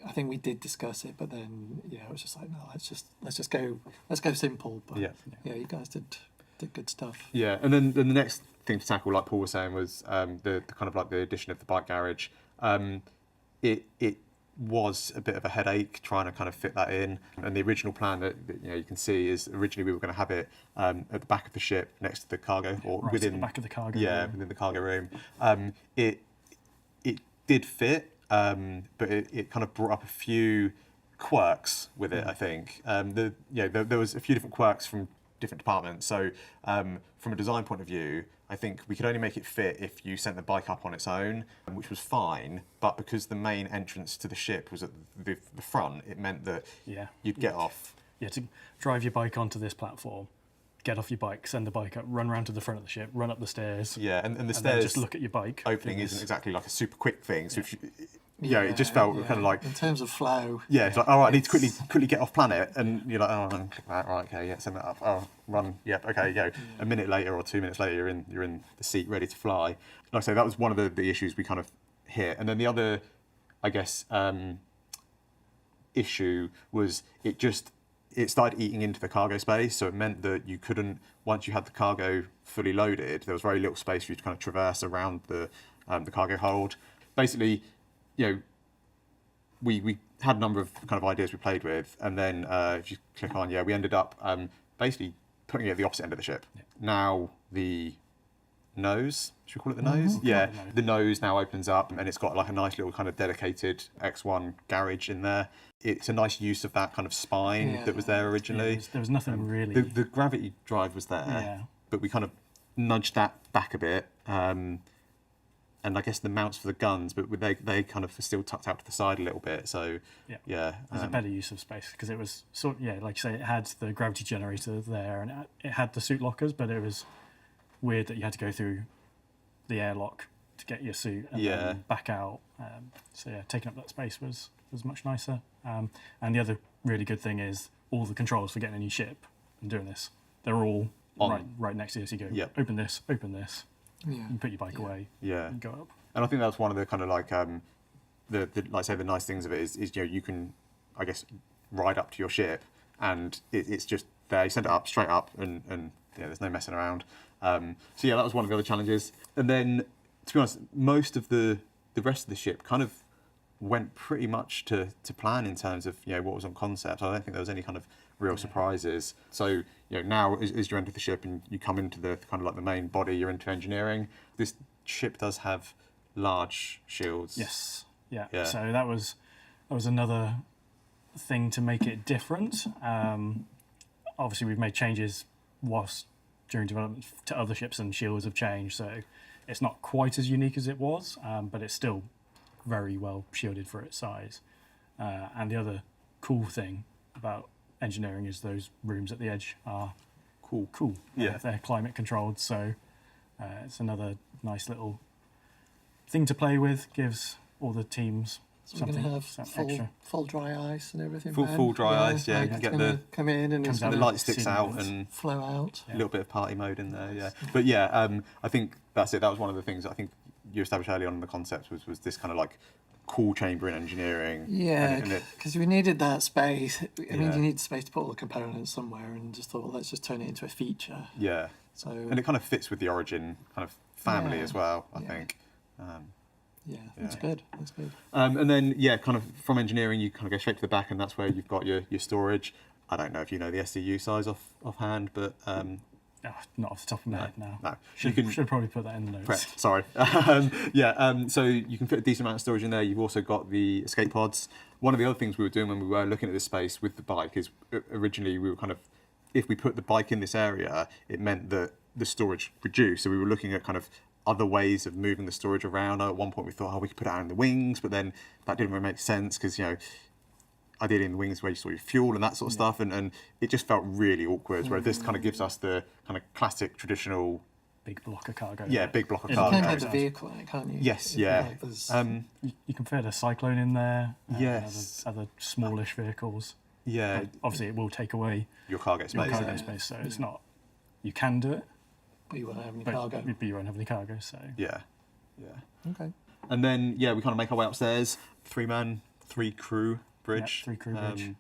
I think we did discuss it, but then it was just like, no, let's go simple. But you guys did good stuff. Yeah, and then the next thing to tackle, like Paul was saying, was the kind of like the addition of the bike garage. It was a bit of a headache trying to kind of fit that in, and the original plan that you can see is originally we were going to have it at the back of the ship next to the cargo, or right within at the back of the cargo room. within the cargo room. It did fit, but it kind of brought up a few quirks with it. I think there was a few different quirks from different departments. So from a design point of view, I think we could only make it fit if you sent the bike up on its own, which was fine. But because the main entrance to the ship was at the front, it meant that you'd get off. Yeah, to drive your bike onto this platform, get off your bike, send the bike up, run around to the front of the ship, run up the stairs. Yeah, and the then stairs just look at your bike. Opening isn't exactly like a super quick thing. So if it just felt kind of like, in terms of flow. Yeah, it's like, all right, I need to quickly get off planet, and you're like, oh, click that, right, okay, send that up, oh, run, yep, okay, go. A minute later or 2 minutes later, you're in the seat ready to fly. Like I say, that was one of the issues we kind of hit, and then the other, I guess, issue was it started eating into the cargo space, so it meant that you couldn't, once you had the cargo fully loaded, there was very little space for you to kind of traverse around the cargo hold. Basically, we had a number of kind of ideas we played with, and then if you click on, we ended up basically putting it at the opposite end of the ship. Yeah. Now the nose, should we call it the nose? Yeah, the nose now opens up, and it's got like a nice little kind of dedicated X1 garage in there. It's a nice use of that kind of spine that was there originally. There was nothing really. The gravity drive was there, but we kind of nudged that back a bit. And I guess the mounts for the guns, but they kind of still tucked out to the side a little bit. So it was a better use of space because it was like you say, it had the gravity generator there, and it had the suit lockers, but it was weird that you had to go through the airlock to get your suit and then back out. Taking up that space was much nicer. And the other really good thing is all the controls for getting a new ship and doing this, they're all right next to you. So you go, open this. You put your bike away. And go up. And I think that's one of the kind of like the like I say, the nice things of it is you can, I guess, ride up to your ship, and it's just there. You send it up straight up, and there's no messing around. So yeah, that was one of the other challenges. And then, to be honest, most of the rest of the ship kind of went pretty much to plan in terms of what was on concept. I don't think there was any kind of real surprises. So now as you enter the ship and you come into the kind of like the main body, you're into engineering. This ship does have large shields. Yes. Yeah. So that was another thing to make it different. Obviously, we've made changes during development to other ships, and shields have changed. So it's not quite as unique as it was, but it's still very well shielded for its size. And the other cool thing about engineering is those rooms at the edge are cool. Yeah. They're climate controlled, so it's another nice little thing to play with. Gives all the teams So we're something going to have extra. full dry ice and everything. Full dry ice, yeah. You can get the come in and it's the light sticks out and flow out. A little bit of party mode in there, yeah. But yeah, I think that's it. That was one of the things I think you established early on in the concept was this kind of like cool chamber in engineering. Yeah, and because we needed that space. I mean, Yeah. you need space to put all the components somewhere, and just thought, well, let's just turn it into a feature. Yeah. So and it kind of fits with the Origin kind of family Yeah. as well, I Yeah. think. Yeah, that's good. That's good. And then, kind of from engineering, you kind of go straight to the back, and that's where you've got your storage. I don't know if you know the SCU size offhand, but not off the top of my head now. No, Should probably put that in the notes. Correct. Sorry. So you can fit a decent amount of storage in there. You've also got the escape pods. One of the other things we were doing when we were looking at this space with the bike is originally we were kind of, if we put the bike in this area, it meant that the storage reduced. So we were looking at kind of other ways of moving the storage around. At one point we thought, we could put it out in the wings, but then that didn't really make sense because, ideally in the wings where you store your fuel and that sort of stuff, and it just felt really awkward, where this kind of gives us the kind of classic traditional big block of cargo. Yeah, big block of You cargo. can have the vehicle, can't you? Yes, If, yeah. like, there's- You can fit a Cyclone in there. Yes. Other smallish vehicles. Yeah. But obviously, it will take away your cargo space. So it's not. You can do it. But you won't have any cargo. But you won't have any cargo. So Yeah. Okay. And then, we kind of make our way upstairs. 3-man, 3-crew bridge. Yeah, 3-crew bridge.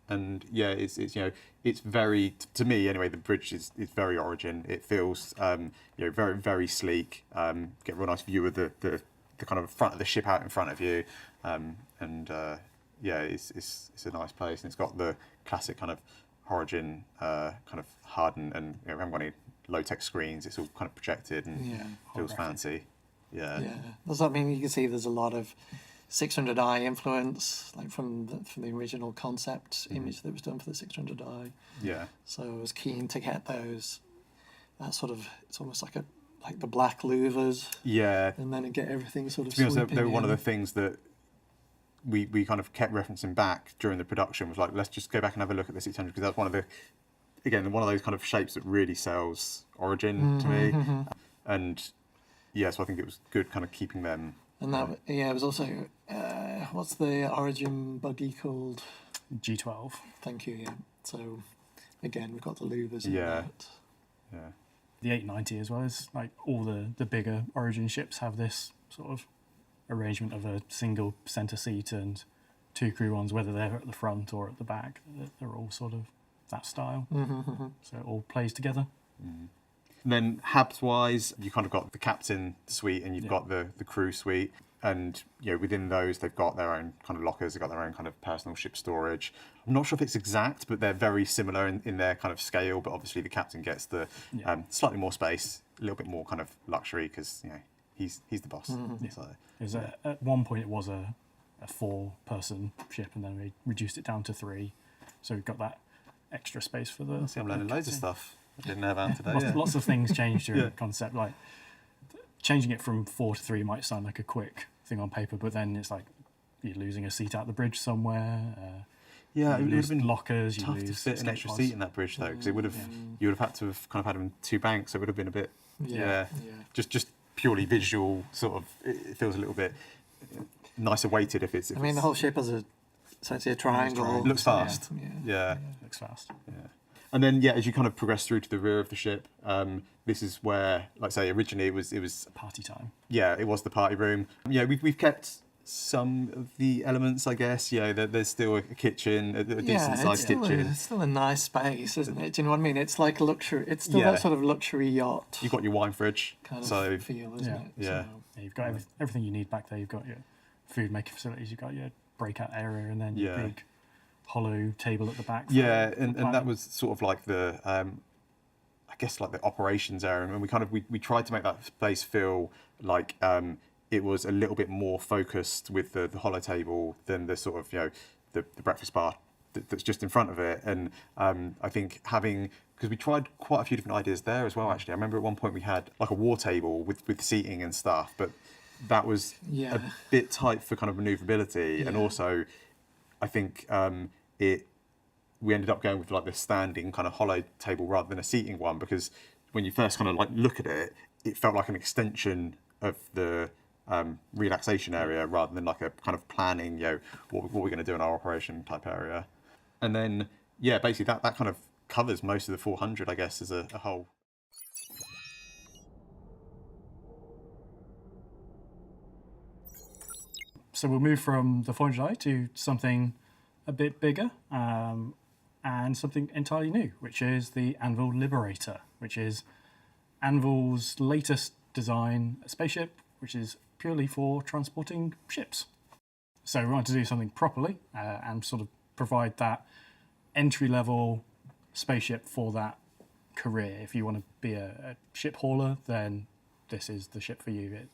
And it's it's very, to me anyway, the bridge is very Origin. It feels very, very sleek. Get a real nice view of the kind of front of the ship out in front of you. It's a nice place, and it's got the classic kind of Origin kind of hardened, and we haven't got any low-tech screens. It's all kind of projected and feels fancy. Yeah. Does that mean you can see there's a lot of 600i influence, like from the original concept image that was done for the 600i? Yeah. So I was keen to get that sort of, it's almost like the black louvers. Yeah. And then get everything sort of. To be honest, sweeping they were one of the in. things that we kind of kept referencing back during the production. Was like, let's just go back and have a look at the 600, because that's one of those kind of shapes that really sells Origin to me. And so I think it was good kind of keeping them. And that, it was also, what's the Origin buggy called? G12. Thank you, yeah. So, again, we've got the louvers in Yeah. that. Yeah. the 890 as well as like all the bigger Origin ships have this sort of arrangement of a single center seat and 2 crew ones, whether they're at the front or at the back. They're all sort of that style. So it all plays together. And then HABs-wise, you kind of got the captain suite and you've got the crew suite. And within those, they've got their own kind of lockers. They've got their own kind of personal ship storage. I'm not sure if it's exact, but they're very similar in their kind of scale. But obviously, the captain gets the slightly more space, a little bit more kind of luxury because he's the boss. So, At one point, it was a 4-person ship, and then we reduced it down to 3. So we've got that extra space for the. I'm learning loads of stuff I didn't have out today. Lots of things changed during the concept. Like changing it from 4 to 3 might sound like a quick thing on paper, but then it's like you're losing a seat out the bridge somewhere. It would lose have been lockers. tough to fit an extra seat in that bridge though, because it would have you would have had to have kind of had them 2 banks. So it would have been a bit just purely visual sort of. It feels a little bit nicer weighted if it's. I mean, the whole ship has essentially a triangle. Looks fast. Yeah. Looks fast. Yeah. And then as you kind of progress through to the rear of the ship, this is where, like I say, originally it was party time. Yeah, it was the party room. Yeah, we've kept some of the elements, I guess. There's still a kitchen, a decent sized kitchen. It's still a nice space, isn't it? Do you know what I mean? It's like a luxury. It's still that sort of luxury yacht. You've got your wine fridge, kind of feel, isn't it? Yeah. So, You've got everything you need back there. You've got your food making facilities. You've got your breakout area, and then your big hollow table at the back. And that was sort of like the, I guess like the operations area, and we tried to make that place feel like it was a little bit more focused with the hollow table than the sort of the breakfast bar that's just in front of it. And I think because we tried quite a few different ideas there as well. Actually, I remember at one point we had like a war table with seating and stuff, but that was a bit tight for kind of maneuverability, and also I think we ended up going with like the standing kind of hollow table rather than a seating one, because when you first kind of like look at it, it felt like an extension of the relaxation area rather than like a kind of planning, what we're going to do in our operation type area. And then basically that kind of covers most of the 400, I guess, as a whole. So we'll move from the 400i to something a bit bigger and something entirely new, which is the Anvil Liberator, which is Anvil's latest design spaceship, which is purely for transporting ships. So we wanted to do something properly and sort of provide that entry-level spaceship for that career. If you want to be a ship hauler, then this is the ship for you. It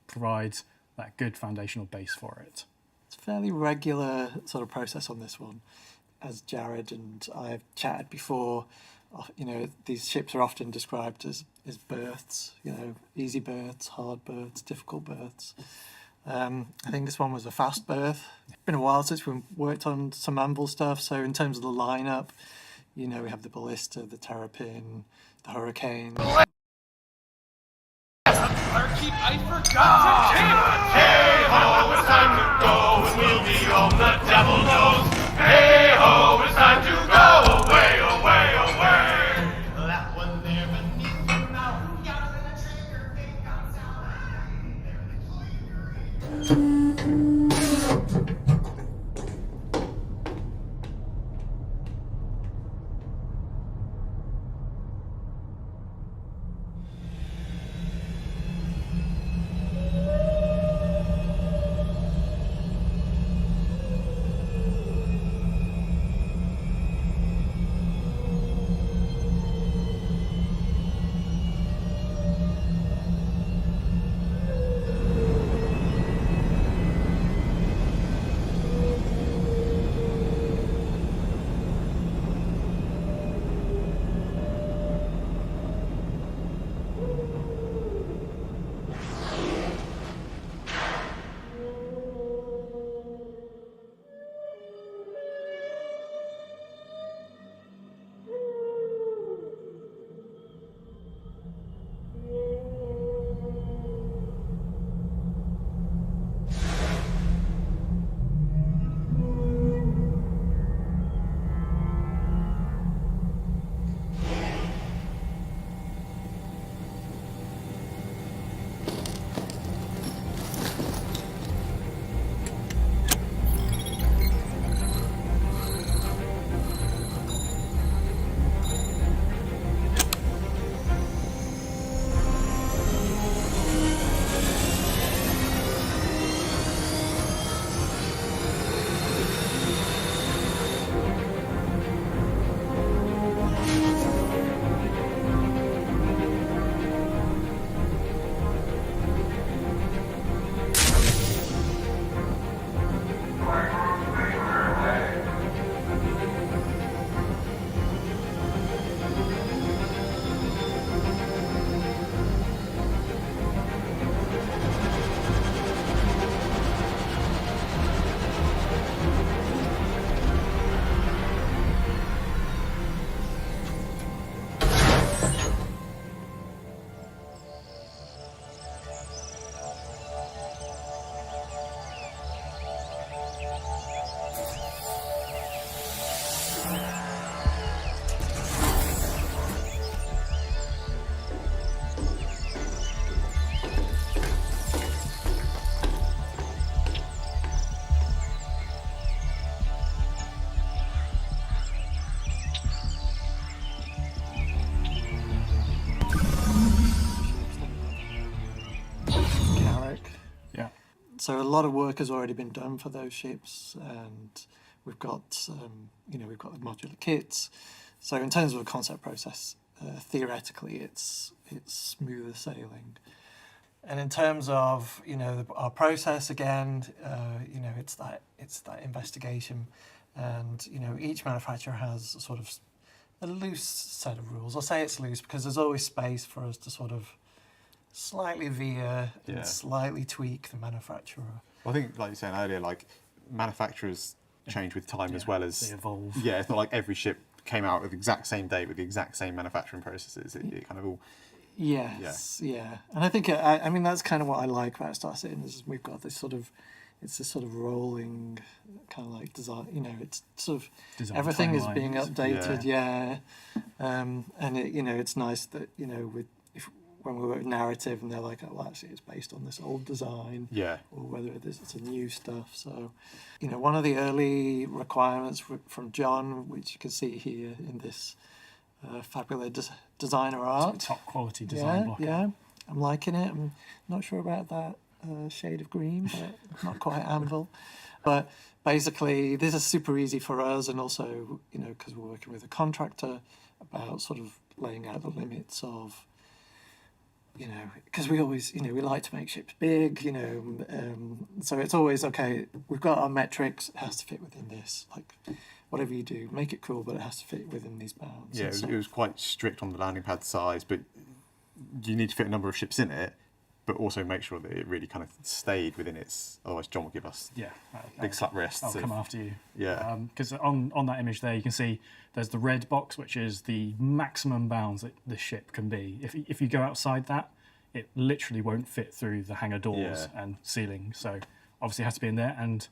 provides that good foundational base for it. It's a fairly regular sort of process on this one. As Jared and I have chatted before, these ships are often described as berths, easy berths, hard berths, difficult berths. I think this one was a fast berth. It's been a while since we've worked on some Anvil stuff, so in terms of the lineup, we have the Ballista, the Terrapin, the Hurricane. I forgot Hey-ho, it's time to go, and we'll be on the devil knows. Hey-ho, it's time to go, away, away, away. That one there beneath you now, younger than a trigger, think So a lot of work has already been done for those ships, and we've got we've got the modular kits. So in terms of a concept process, theoretically it's smoother sailing. And in terms of our process, again, it's that investigation, and each manufacturer has sort of a loose set of rules. I'll say it's loose because there's always space for us to sort of slightly veer and slightly tweak the manufacturer. Well, I think, like you were saying earlier, like manufacturers change with time as well as they evolve. Yeah, it's not like every ship came out with the exact same date with the exact same manufacturing processes. It kind of all. Yes, yeah. And I think, I mean, that's kind of what I like about Star Citizen is we've got this sort of, it's this sort of rolling kind of like design, it's sort of, Design everything is timelines. being updated, and it's nice that, when we work with narrative and they're like, oh, well, actually it's based on this old design, or whether it's a new stuff. So, one of the early requirements from John, which you can see here in this fabulous designer art. Top quality design block. Yeah, I'm liking it. I'm not sure about that shade of green, but not quite anvil. But basically, this is super easy for us, and also, because we're working with a contractor, about sort of laying out the limits of, because we always, we like to make ships big, so it's always, okay, we've got our metrics, it has to fit within this, like, whatever you do, make it cool, but it has to fit within these bounds. Yeah, it was quite strict on the landing pad size, but you need to fit a number of ships in it, but also make sure that it really kind of stayed within its. Otherwise, John will give us big slap wrists. I'll come after you. Yeah. Because on that image there, you can see there's the red box, which is the maximum bounds that the ship can be. If you go outside that, it literally won't fit through the hangar doors and ceiling. So obviously it has to be in there, and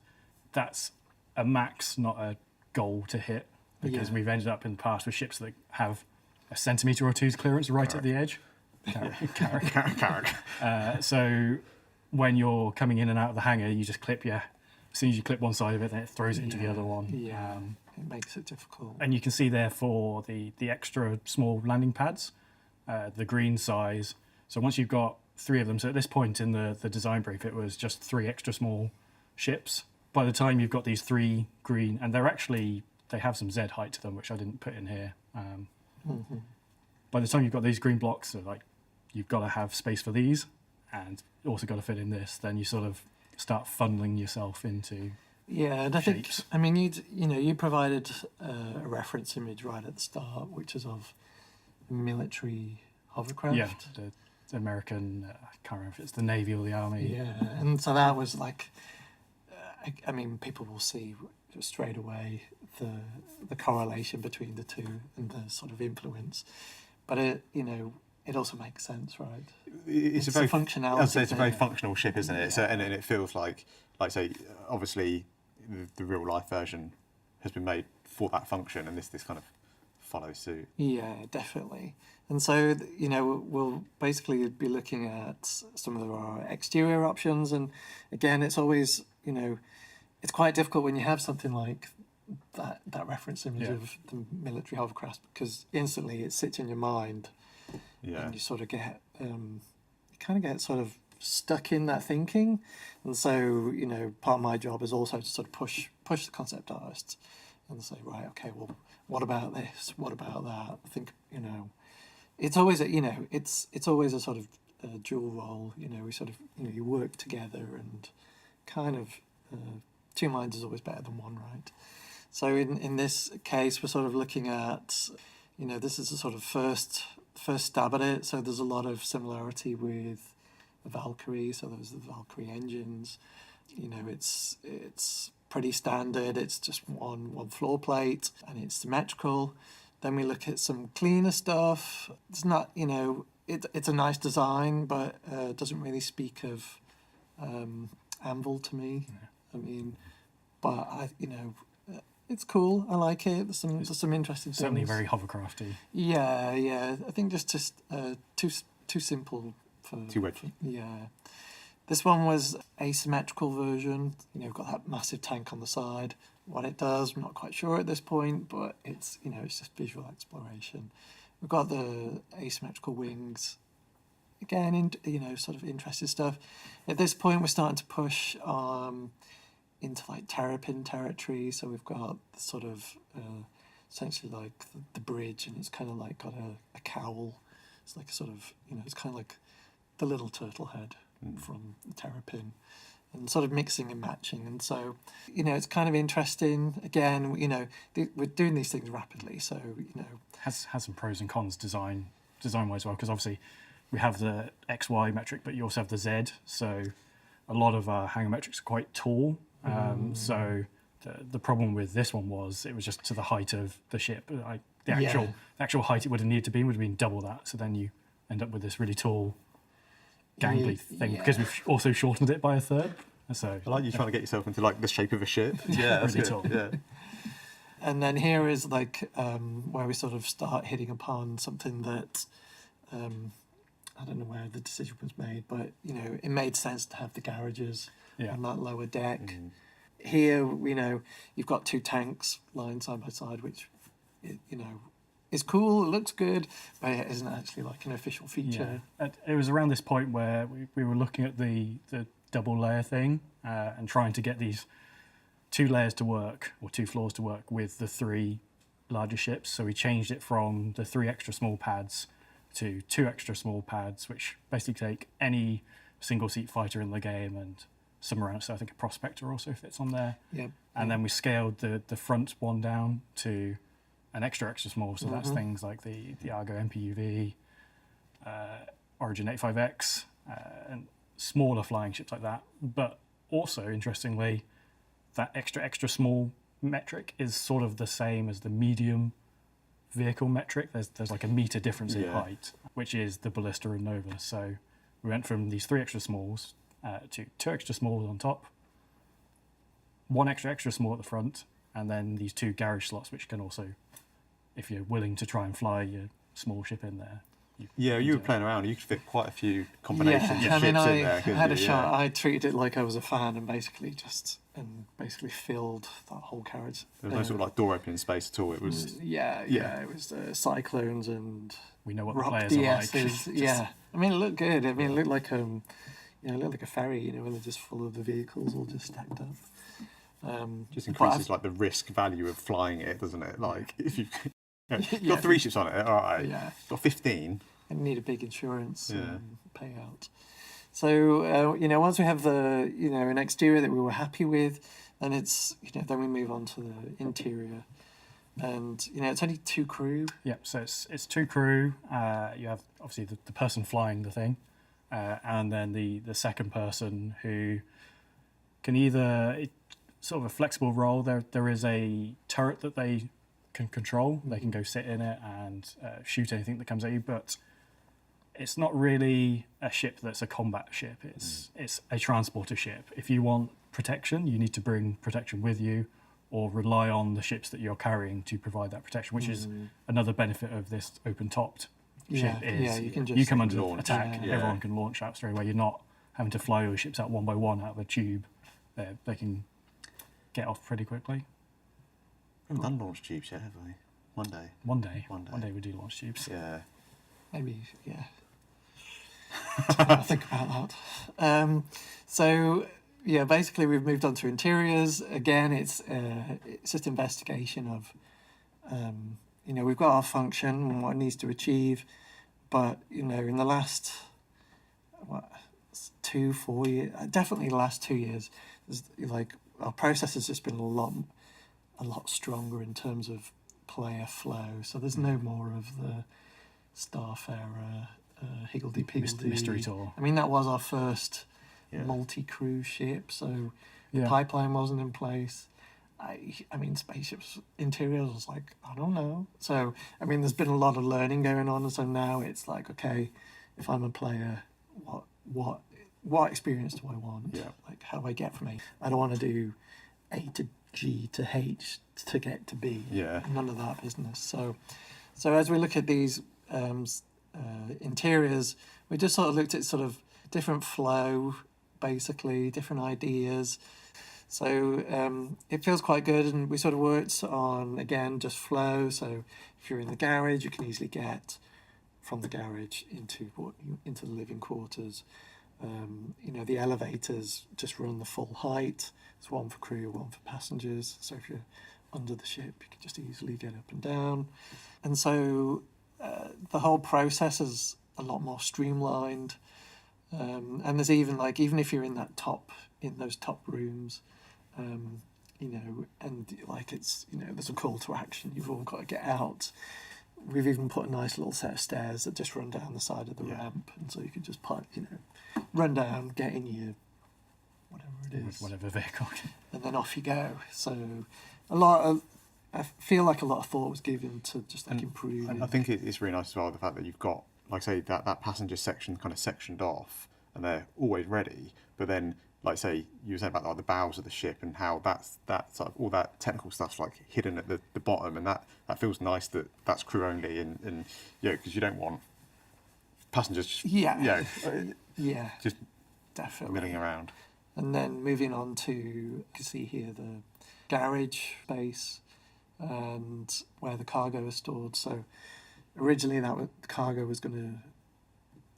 that's a max, not a goal to hit, because we've ended up in the past with ships that have a centimetre or two's clearance right at the edge. Carrick. So when you're coming in and out of the hangar, you just clip as soon as you clip one side of it, then it throws it into the other one. Yeah, it makes it difficult. And you can see there for the extra small landing pads, the green size. So once you've got 3 of them, so at this point in the design brief, it was just 3 extra small ships. By the time you've got these 3 green, and they have some Z height to them, which I didn't put in here. By the time you've got these green blocks, so like you've got to have space for these, and also got to fit in this. Then you sort of start funneling yourself into and I think, shapes. I mean, you provided a reference image right at the start, which is of military hovercraft. Yeah, the American, I can't remember if it's the Navy or the Army. Yeah, and so that was like, I mean, people will see straight away the correlation between the two and the sort of influence, but it also makes sense, right? It's a very functionality. I'd say it's a very functional ship, isn't it? So, and it feels like say, obviously, the real life version has been made for that function, and this kind of follows suit. Yeah, definitely. And so, we'll basically be looking at some of our exterior options, and again, it's always, it's quite difficult when you have something like that reference image of the military hovercraft, because instantly it sits in your mind, and you sort of get, sort of stuck in that thinking. And so, part of my job is also to sort of push the concept artists and say, right, okay, well, what about this? What about that? I think, it's always it's always a sort of dual role. We sort of, you work together, and kind of 2 minds is always better than one, right? So in this case, we're sort of looking at, this is a sort of first stab at it. So there's a lot of similarity with the Valkyrie. So there's the Valkyrie engines. It's pretty standard. It's just one floor plate, and it's symmetrical. Then we look at some cleaner stuff. It's not, it's a nice design, but it doesn't really speak of Anvil to me. I mean, but it's cool. I like it. There's some interesting things. Certainly very hovercrafty. Yeah. I think just too simple for too wedgy. Yeah. This one was asymmetrical version. We've got that massive tank on the side. What it does, I'm not quite sure at this point, but it's it's just visual exploration. We've got the asymmetrical wings again, sort of interesting stuff. At this point, we're starting to push into like terrapin territory. So we've got sort of essentially like the bridge, and it's kind of like got a cowl. It's like a sort of, it's kind of like the little turtle head from the terrapin, and sort of mixing and matching. And so, it's kind of interesting. Again, we're doing these things rapidly. So, has some pros and cons design-wise, well, because obviously we have the XY metric, but you also have the Z. So a lot of our hangar metrics are quite tall. So the problem with this one was it was just to the height of the ship. Like the actual height it would have needed to be would have been double that. So then you end up with this really tall gangly thing because we've also shortened it by a third. So I like you trying to get yourself into like the shape of a ship. Yeah, that's really good. tall. Yeah. And then here is like where we sort of start hitting upon something that I don't know where the decision was made, but it made sense to have the garages on that lower deck. Here, you've got two tanks lying side by side, which is cool. It looks good, but it isn't actually like an official feature. Yeah. It was around this point where we were looking at the double layer thing and trying to get these 2 layers to work, or 2 floors to work with the 3 larger ships. So we changed it from the 3 extra small pads to 2 extra small pads, which basically take any single seat fighter in the game and some around. So I think a Prospector also fits on there. Yep. And then we scaled the front one down to an extra small. So that's things like the Argo MPUV, Origin 85X, and smaller flying ships like that. But also, interestingly, that extra small metric is sort of the same as the medium vehicle metric. There's like a meter difference in height, which is the Ballista and Nova. So we went from these 3 extra smalls to 2 extra smalls on top, 1 extra small at the front, and then these 2 garage slots, which can also, if you're willing to try and fly your small ship in there. You were playing around. You could fit quite a few combinations of ships in there. I had a shot. I treated it like I was a fan and basically filled that whole carriage. There was no sort of like door opening space at all. It was it was Cyclones and we know what Rock the players DSs. are like. I mean, it looked good. I mean, it looked like it looked like a ferry. When they're just full of the vehicles all just stacked up. Just increases like the risk value of flying it, doesn't it? Like if you've got 3 ships on it, all right. Yeah. Got 15. And need a big insurance payout. So once we have the an exterior that we were happy with, then it's then we move on to the interior, and it's only 2 crew. Yeah, so it's 2 crew. You have obviously the person flying the thing, and then the second person who can either sort of a flexible role. There is a turret that they can control. They can go sit in it and shoot anything that comes at you, but it's not really a ship that's a combat ship. It's a transporter ship. If you want protection, you need to bring protection with you or rely on the ships that you're carrying to provide that protection, which is another benefit of this open-topped ship. You come under attack, everyone can launch out straight away. You're not having to fly your ships out one by one out of a tube. They can get off pretty quickly. We haven't done launch tubes yet, have we? One day we do launch tubes. Yeah. Maybe, yeah. I'll think about that. So, basically we've moved on to interiors. Again, it's just investigation of, we've got our function and what it needs to achieve, but, in the last, 2-4 years, definitely the last 2 years, like our process has just been a lot stronger in terms of player flow. So there's no more of the Starfarer, higgledy-piggledy mystery tour. I mean, that was our first multi-crew ship, so the pipeline wasn't in place. I mean, spaceships interiors was like, I don't know. So I mean, there's been a lot of learning going on, and so now it's like, okay, if I'm a player, what experience do I want? Like, how do I get from A? I don't want to do A to G to H to get to B. None of that business. So as we look at these interiors, we just sort of looked at sort of different flow, basically different ideas. So it feels quite good, and we sort of worked on, again, just flow. So if you're in the garage, you can easily get from the garage into the living quarters. The elevators just run the full height. There's one for crew, one for passengers. So if you're under the ship, you can just easily get up and down. And so the whole process is a lot more streamlined. And there's even if you're in those top rooms, and there's a call to action. You've all got to get out. We've even put a nice little set of stairs that just run down the side of the ramp, and so you can just run down, get in your whatever vehicle, and then off you go. So I feel like a lot of thought was given to just improving. And I think it's really nice as well the fact that you've got, like say, that passenger section kind of sectioned off, and they're always ready. But then, like say, you were saying about the bows of the ship and how that's sort of all that technical stuff's like hidden at the bottom, and that feels nice that that's crew only, and because you don't want passengers just just definitely milling around. And then moving on to, you can see here the garage space and where the cargo is stored. So originally the cargo was going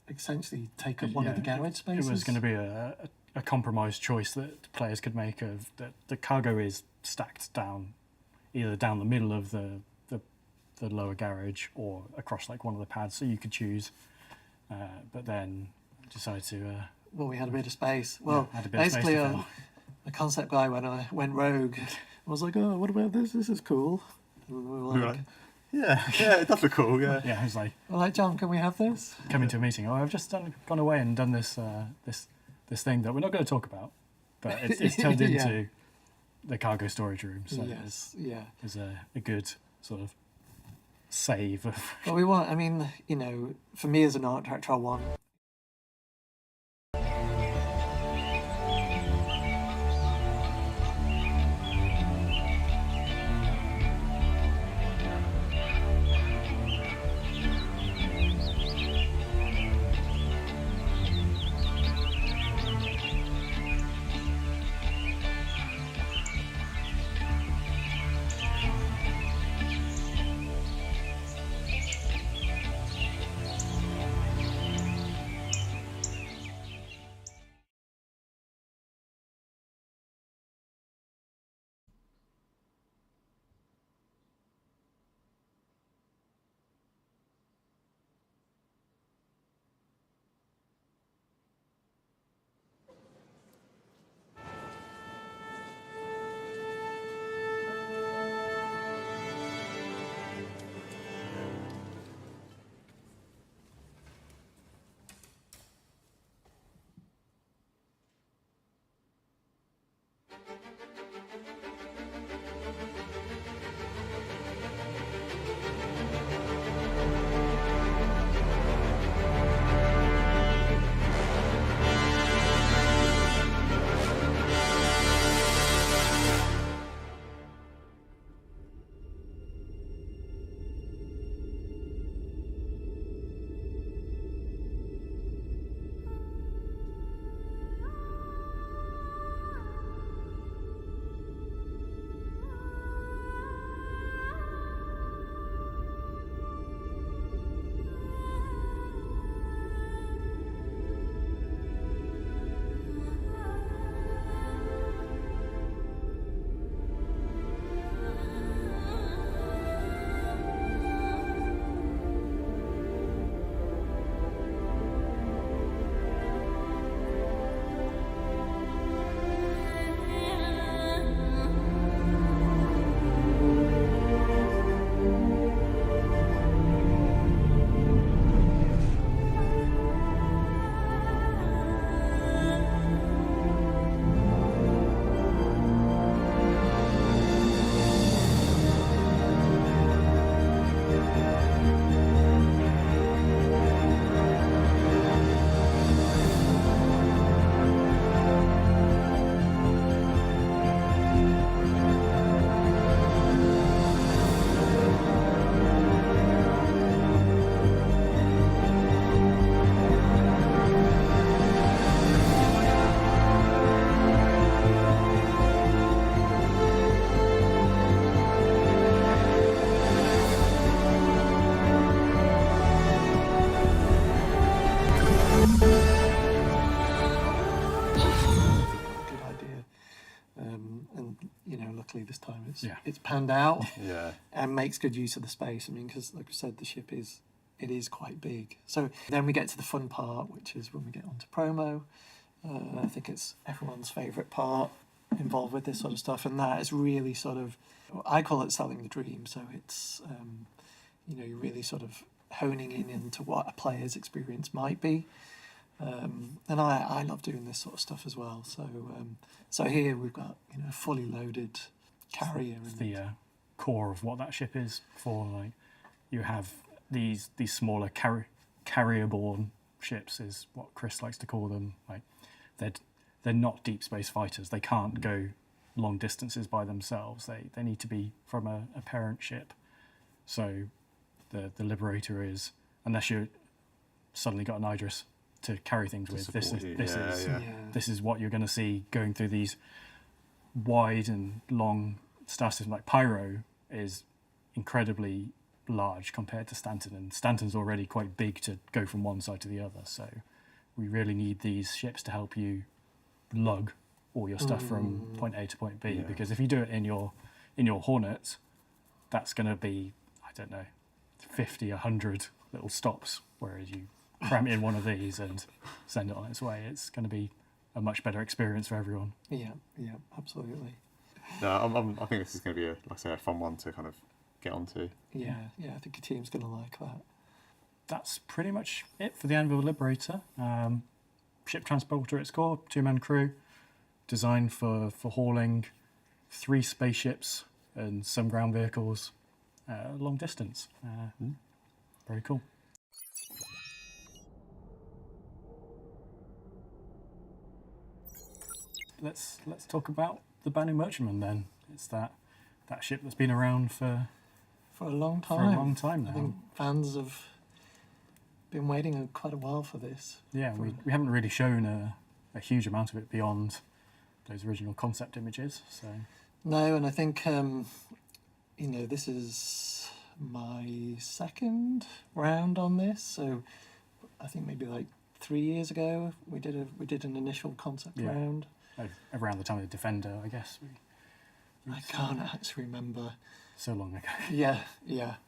to essentially take up one of the garage spaces. It was going to be a compromise choice that players could make of that the cargo is stacked down, either down the middle of the lower garage or across one of the pads, so you could choose. But then decided to. We had a bit of space. Well, basically, the concept guy, when I went rogue, was like, "Oh, what about this? This is cool." And we were like, "Yeah, it does look cool." Yeah, I was like, "John, can we have this?" Coming to a meeting. I've just gone away and done this this thing that we're not going to talk about, but it's turned into the cargo storage room. So it's a good sort of save. Well, we want. I mean, for me as an art director, I want. and luckily this time it's Yeah. panned out. Yeah. And makes good use of the space. I mean, because like I said, the ship is quite big. So then we get to the fun part, which is when we get onto promo. I think it's everyone's favourite part involved with this sort of stuff, and that is really sort of, I call it selling the dream. So it's you're really sort of honing in into what a player's experience might be. And I love doing this sort of stuff as well. So here we've got a fully loaded carrier. It's the core of what that ship is for. Like, you have these smaller carrier-borne ships, is what Chris likes to call them. Like, they're not deep space fighters. They can't go long distances by themselves. They need to be from a parent ship. So the Liberator is, unless you suddenly got an Idris to carry things with, this is what you're going to see going through these wide and long star systems. Like Pyro is incredibly large compared to Stanton, and Stanton's already quite big to go from one side to the other. So we really need these ships to help you lug all your stuff from point A to point B. Because if you do it in your Hornet, that's going to be, I don't know, 50, 100 little stops. Whereas you cram it in one of these and send it on its way, it's going to be a much better experience for everyone. Yeah, absolutely. No, I think this is going to be a fun one to kind of get onto. Yeah, I think your team's going to like that. That's pretty much it for the Anvil Liberator. Ship transporter at its core, 2-man crew, designed for hauling 3 spaceships and some ground vehicles long distance. Very cool. Let's talk about the Banu Merchantman then. It's that ship that's been around for a long time. For a long time now. I think fans have been waiting quite a while for this. Yeah, we haven't really shown a huge amount of it beyond those original concept images. So no, and I think this is my second round on this. So I think maybe like 3 years ago we did an initial concept round. Around the time of the Defender, I guess. I can't actually remember. So long ago. Yeah.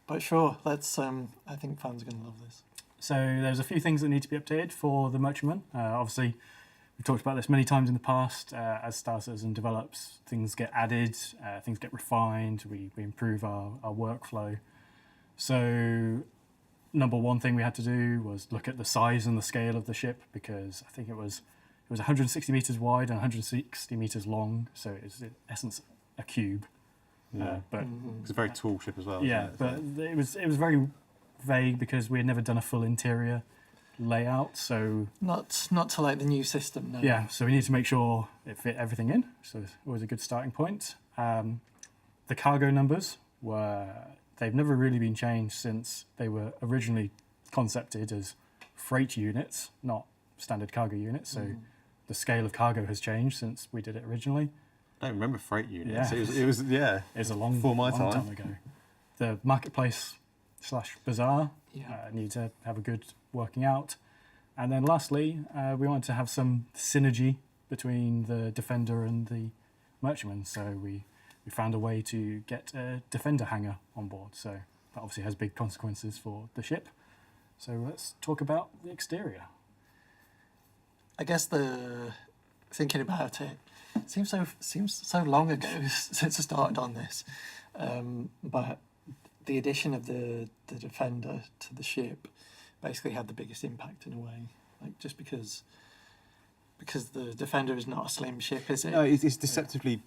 But sure, let's. I think fans are going to love this. So there's a few things that need to be updated for the Merchantman. Obviously, we've talked about this many times in the past. As Star Citizen develops, things get added, things get refined. We improve our workflow. So number one thing we had to do was look at the size and the scale of the ship, because I think it was 160 meters wide and 160 meters long. So it's in essence a cube. Yeah, but it's a very tall ship as well. Yeah, but it was very vague because we had never done a full interior layout. So not to like the new system. No. Yeah, so we need to make sure it fit everything in. So it's always a good starting point. The cargo numbers they've never really been changed since they were originally concepted as freight units, not standard cargo units. So the scale of cargo has changed since we did it originally. I don't remember freight units. Yeah. It was It's a long time ago. The marketplace / bazaar need to have a good working out. And then lastly, we wanted to have some synergy between the Defender and the Merchantman. So we found a way to get a Defender hangar on board. So that obviously has big consequences for the ship. So let's talk about the exterior. I guess thinking about it seems so long ago since I started on this, but the addition of the Defender to the ship basically had the biggest impact in a way. Like just because the Defender is not a slim ship, is it? No, it's deceptively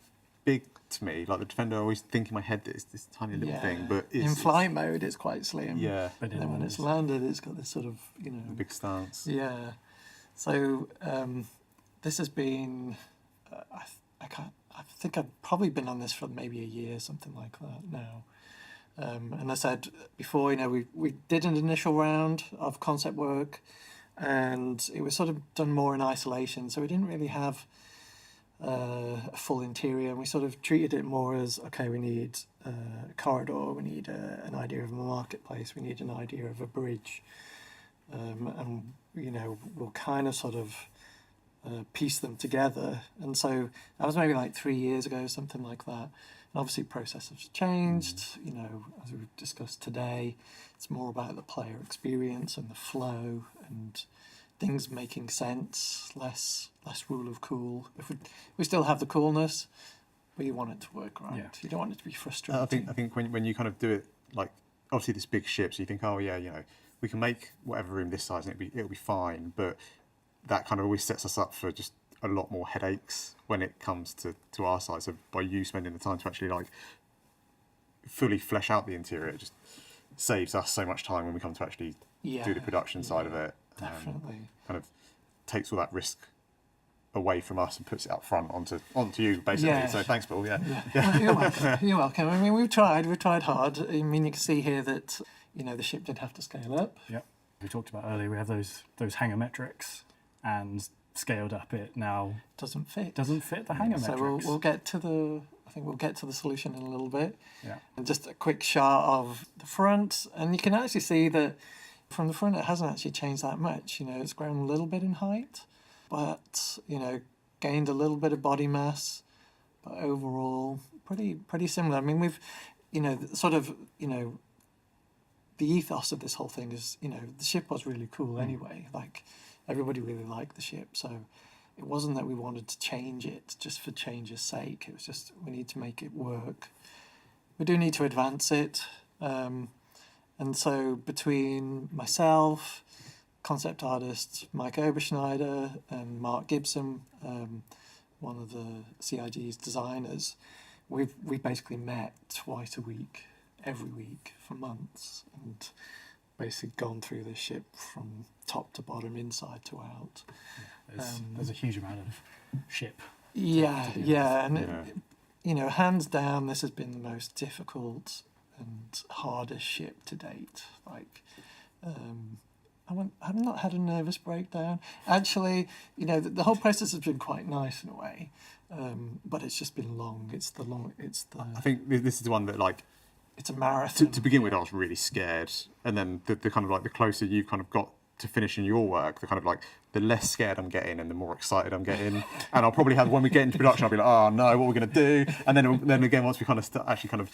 big to me. Like the Defender, I always think in my head that it's this tiny little thing, but in flight mode it's quite slim. Yeah, but then when it's landed, it's got this sort of big stance. Yeah. So this has been. I think I've probably been on this for maybe a year, something like that now. And I said before, we did an initial round of concept work, and it was sort of done more in isolation. So we didn't really have a full interior, and we sort of treated it more as, okay, we need a corridor, we need an idea of a marketplace, we need an idea of a bridge, and we'll kind of sort of piece them together. And so that was maybe like 3 years ago, something like that. And obviously processes have changed, you know, as we've discussed today. It's more about the player experience and the flow and things making sense, less rule of cool. If we still have the coolness, but you want it to work right. Yeah. You don't want it to be frustrating. I think when you kind of do it, like obviously this big ship, so you think, oh yeah, you know, we can make whatever room this size and it'll be fine, but that kind of always sets us up for just a lot more headaches when it comes to our side. So by you spending the time to actually like fully flesh out the interior, it just saves us so much time when we come to actually do the production side of it. Definitely. Kind of takes all that risk away from us and puts it up front onto you basically. Yeah. So thanks, Paul. Yeah. Well, you're welcome. You're welcome. I mean, we've tried hard. I mean, you can see here that, you know, the ship did have to scale up. Yep. We talked about earlier, we have those hanger metrics, and scaled up it now doesn't fit the hanger so metrics. we'll get to the solution in a little bit. Yeah. And just a quick shot of the front, and you can actually see that from the front it hasn't actually changed that much. You know, it's grown a little bit in height, but you know, gained a little bit of body mass, but overall pretty similar. I mean, we've, you know, sort of, you know, the ethos of this whole thing is, you know, the ship was really cool anyway. Like, everybody really liked the ship, so it wasn't that we wanted to change it just for change's sake. It was just we need to make it work. We do need to advance it, and so between myself, concept artist Mike Oberschneider, and Mark Gibson, one of the CIG's designers, we basically met twice a week, every week for months, and basically gone through this ship from top to bottom, inside to out. There's a huge amount of ship. Yeah, and you know, hands down, this has been the most difficult and hardest ship to date. Like, I've not had a nervous breakdown. Actually, you know, the whole process has been quite nice in a way, but it's just been long. I think this is the one that, like, it's a marathon. To begin with, I was really scared, and then the kind of like the closer you've kind of got to finishing your work, the kind of like the less scared I'm getting and the more excited I'm getting. And I'll probably have, when we get into production, I'll be like, oh no, what are we going to do? And then again, once we kind of actually kind of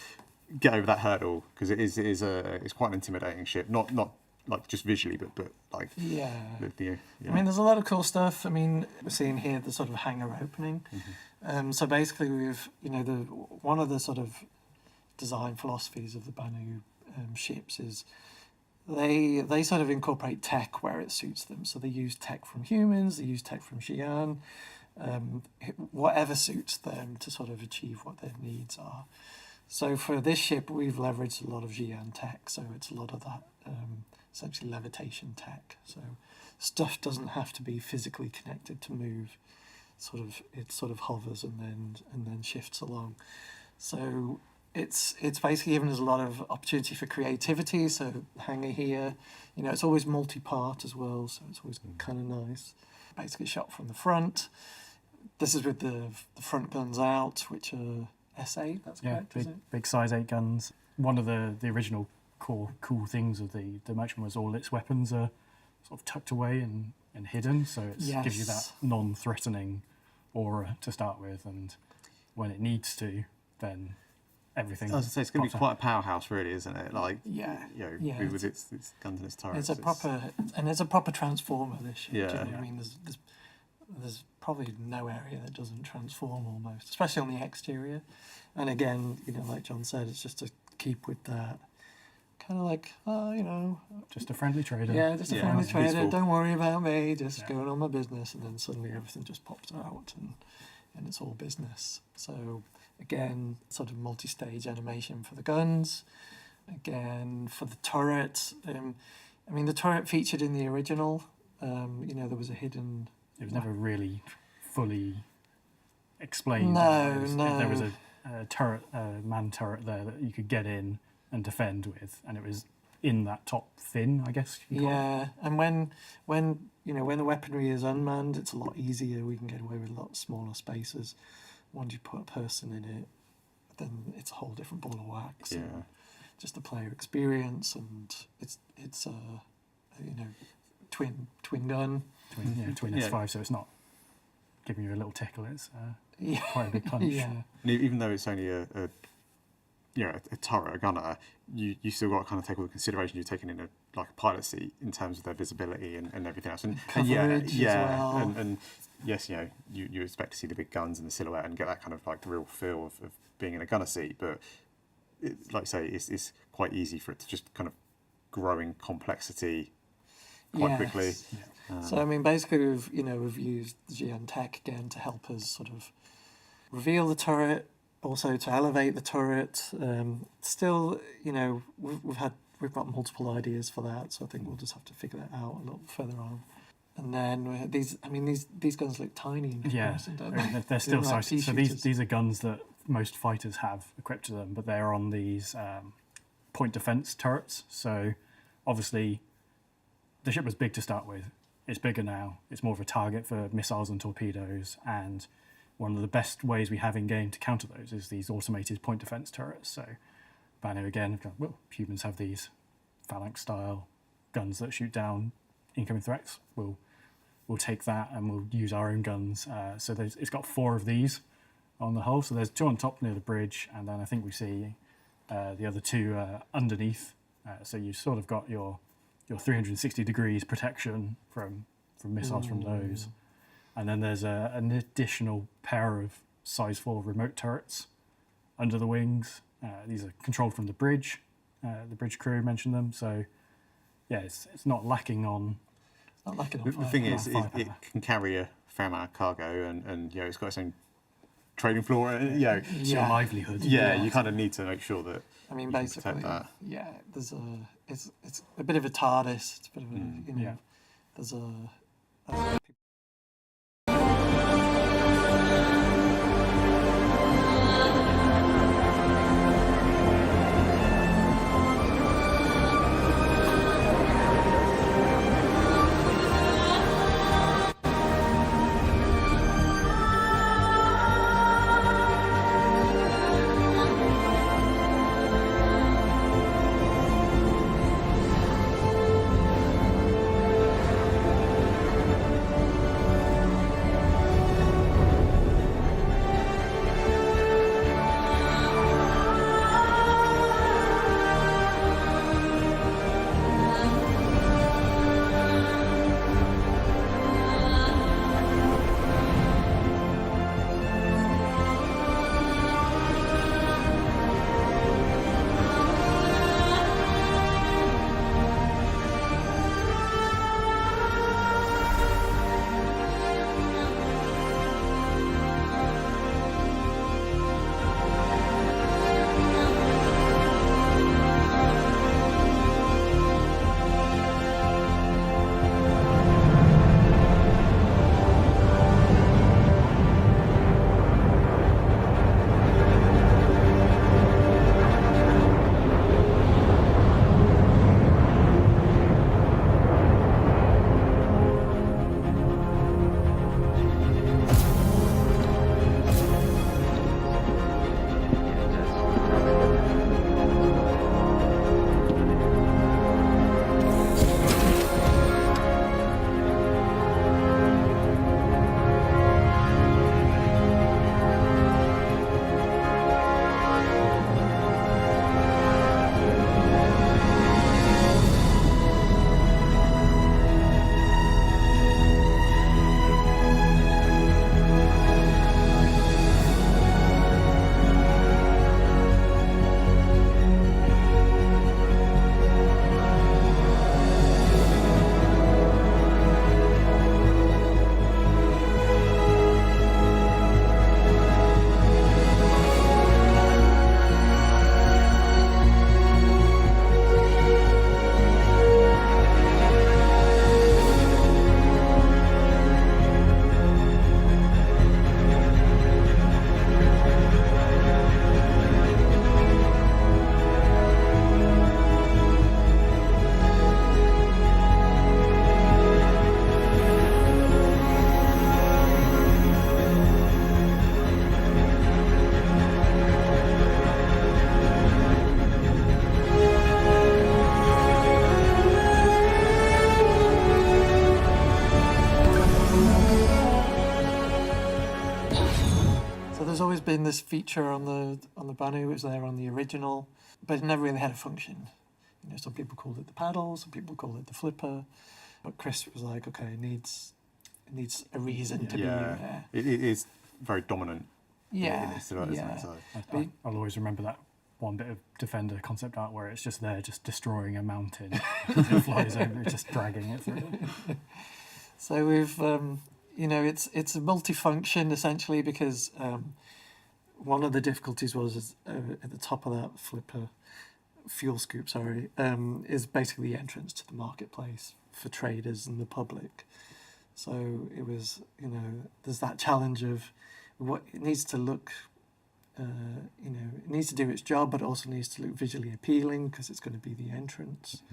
get over that hurdle, because it's quite an intimidating ship, not like just visually, but like yeah. Yeah. I mean, there's a lot of cool stuff. I mean, we're seeing here the sort of hangar opening. So basically, we've, you know, one of the sort of design philosophies of the Banu ships is they sort of incorporate tech where it suits them. So they use tech from humans, they use tech from Xi'an, whatever suits them to sort of achieve what their needs are. So for this ship, we've leveraged a lot of Xi'an tech. So it's a lot of that essentially levitation tech. So stuff doesn't have to be physically connected to move. It sort of hovers and then shifts along. So it's basically given us a lot of opportunity for creativity. So hangar here, you know, it's always multi-part as well, so it's always kind of nice. Basically shot from the front. This is with the front guns out, which are S8. That's correct, is it? Big size 8 guns. One of the original core cool things of the Merchantman was all its weapons are sort of tucked away and hidden, so it gives you that non-threatening aura to start with, and when it needs to, then everything. I was going to say, it's going to be quite a powerhouse, really, isn't it? Like, with its guns and its turrets. It's a proper transformer, this ship. Yeah. Do you know what I mean? There's probably no area that doesn't transform almost, especially on the exterior. And again, you know, like John said, it's just to keep with that kind of like, you know, just a friendly trader. Yeah, just a friendly trader. Peaceful. Don't worry about me. Just going on my business, and then suddenly everything just pops out, and it's all business. So again, sort of multi-stage animation for the guns. Again, for the turret. I mean, the turret featured in the original. You know, there was a hidden. It was never really fully explained. No. There was a turret, a man turret there that you could get in and defend with, and it was in that top fin, I guess. And when you know, when the weaponry is unmanned, it's a lot easier. We can get away with a lot smaller spaces. Once you put a person in it, then it's a whole different ball of wax. Yeah. And just the player experience, and it's you know, twin gun. Twin S5, so it's not giving you a little tickle. It's Yeah. quite a big punch. Yeah. And even though it's only a turret, a gunner, you still got to kind of take all the consideration you're taking in a pilot seat in terms of their visibility and everything else. And Coverage as well. and yes, you expect to see the big guns and the silhouette and get that kind of the real feel of being in a gunner seat, but like I say, it's quite easy for it to just kind of grow in complexity quite quickly. So I mean, basically, we've used the GN tech again to help us sort of reveal the turret, also to elevate the turret. Still, we've got multiple ideas for that, so I think we'll just have to figure that out a little further on. And then these guns look tiny in comparison, don't they? They're still like sighted. So pea-shooters. these are guns that most fighters have equipped to them, but they're on these point defense turrets. So obviously, the ship was big to start with. It's bigger now. It's more of a target for missiles and torpedoes. And one of the best ways we have in game to counter those is these automated point defense turrets. So Banner again, humans have these phalanx style guns that shoot down incoming threats. We'll take that and we'll use our own guns. So it's got 4 of these on the hull. So there's 2 on top near the bridge, and then I think we see the other 2 underneath. So you sort of got your 360 degrees protection from missiles from those. And then there's an additional pair of size 4 remote turrets under the wings. These are controlled from the bridge. The bridge crew mentioned them. So yeah, it's not lacking on. The thing is, it can carry a fair amount of cargo, and it's got its own trading floor. It's your livelihood. Yeah, you kind of need to make sure that. I mean, you can basically, protect that. yeah. It's a bit of a TARDIS. It's a bit of a there's a So there's always been this feature on the Banu. It was there on the original, but it never really had a function. You know, some people called it the paddle, some people called it the flipper, but Chris was like, okay, it needs a reason to be there. It is very dominant. Yeah, in its development. So. I'll always remember that one bit of Defender concept art where it's just there, just destroying a mountain. It flies over, just dragging it through. So we've, you know, it's a multifunction essentially because one of the difficulties was at the top of that flipper, fuel scoop, sorry, is basically the entrance to the marketplace for traders and the public. So it was, you know, there's that challenge of what it needs to look, you know, it needs to do its job, but it also needs to look visually appealing because it's going to be the entrance.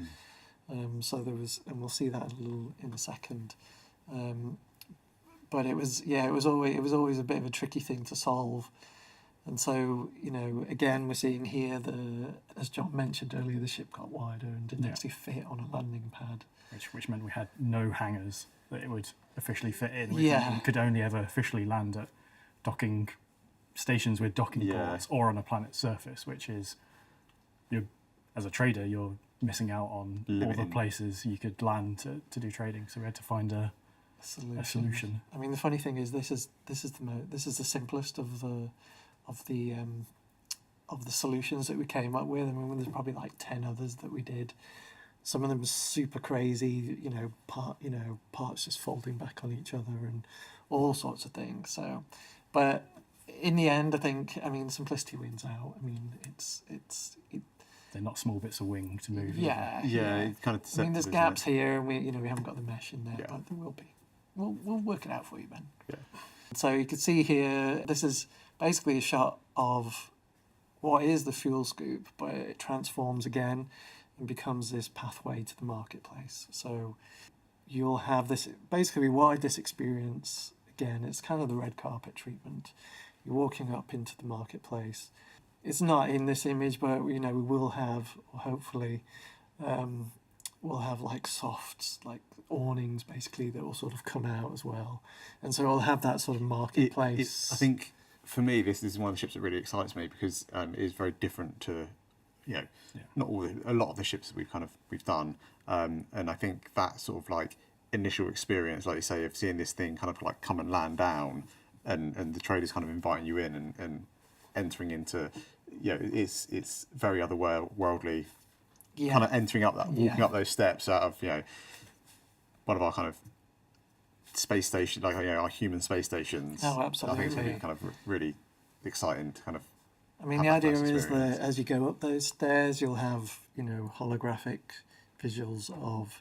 So there was, and we'll see that a little in a second. But it was always a bit of a tricky thing to solve. And so, you know, again, we're seeing here as John mentioned earlier, the ship got wider and didn't actually fit on a landing pad. Which meant we had no hangars that it would officially fit in. Yeah. We could only ever officially land at docking stations with docking ports or on a planet's surface, which is, as a trader, you're missing out on all the places you could land to do trading. So we had to find a solution. I mean, the funny thing is, this is the simplest of the solutions that we came up with. I mean, there's probably like 10 others that we did. Some of them were super crazy, parts just folding back on each other and all sorts of things. So, but in the end, I think, simplicity wins out. I mean, they're not small bits of wing to move. Yeah, it's kind of deceptive. I mean, there's gaps here, and we haven't got the mesh in there, but there will be. We'll work it out for you, Ben. Yeah. So you can see here, this is basically a shot of what is the fuel scoop, but it transforms again and becomes this pathway to the marketplace. So you'll have this, basically we wanted this experience, again, it's kind of the red carpet treatment. You're walking up into the marketplace. It's not in this image, but we will have, or hopefully, we'll have like softs, like awnings basically, that will sort of come out as well. And so we'll have that sort of marketplace. I think for me, this is one of the ships that really excites me because it is very different to, not a lot of the ships that we've done. And I think that sort of like initial experience, like you say, of seeing this thing kind of like come and land down and the traders kind of inviting you in and entering into, it's very otherworldly. Yeah. Kind of entering up that, walking up those steps out of, one of our kind of space station, like our human space stations. Oh, absolutely. I think it's going to be kind of really exciting to kind of. I mean, the idea is that as you go up those stairs, you'll have holographic visuals of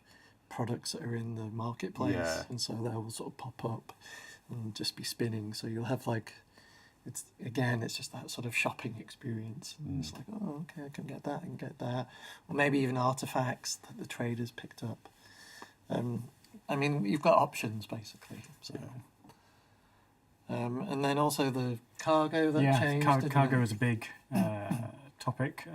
products that are in the marketplace, and so they will sort of pop up and just be spinning. So you'll have like. It's just that sort of shopping experience. And it's like, oh, okay, I can get that and get that. Or maybe even artifacts that the traders picked up. I mean, you've got options, basically. So. And then also the cargo that changed. Cargo is a big topic. It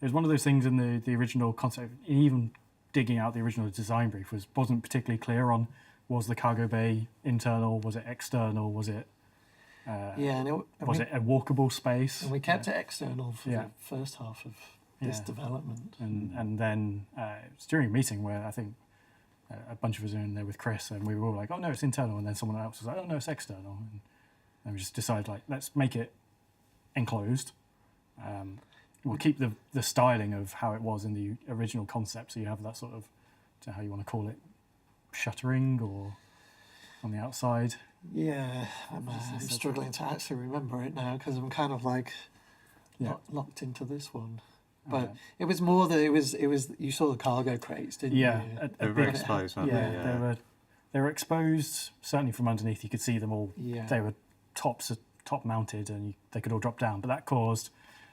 was one of those things in the original concept, even digging out the original design brief, wasn't particularly clear on, was the cargo bay internal, was it external, was it... was it a walkable space? And we kept it external for the first half of this development. And then it was during a meeting where I think a bunch of us were in there with Chris, and we were all like, oh no, it's internal. And then someone else was like, oh no, it's external. And we just decided, like, let's make it enclosed. We'll keep the styling of how it was in the original concept. So you have that sort of, I don't know how you want to call it, shuttering or on the outside. Yeah, I'm struggling to actually remember it now because I'm kind of like locked into this one. But it was more that it was you saw the cargo crates, didn't you? They were very exposed, weren't they? They were exposed certainly from underneath. You could see them all. Yeah. They were top mounted and they could all drop down. But that caused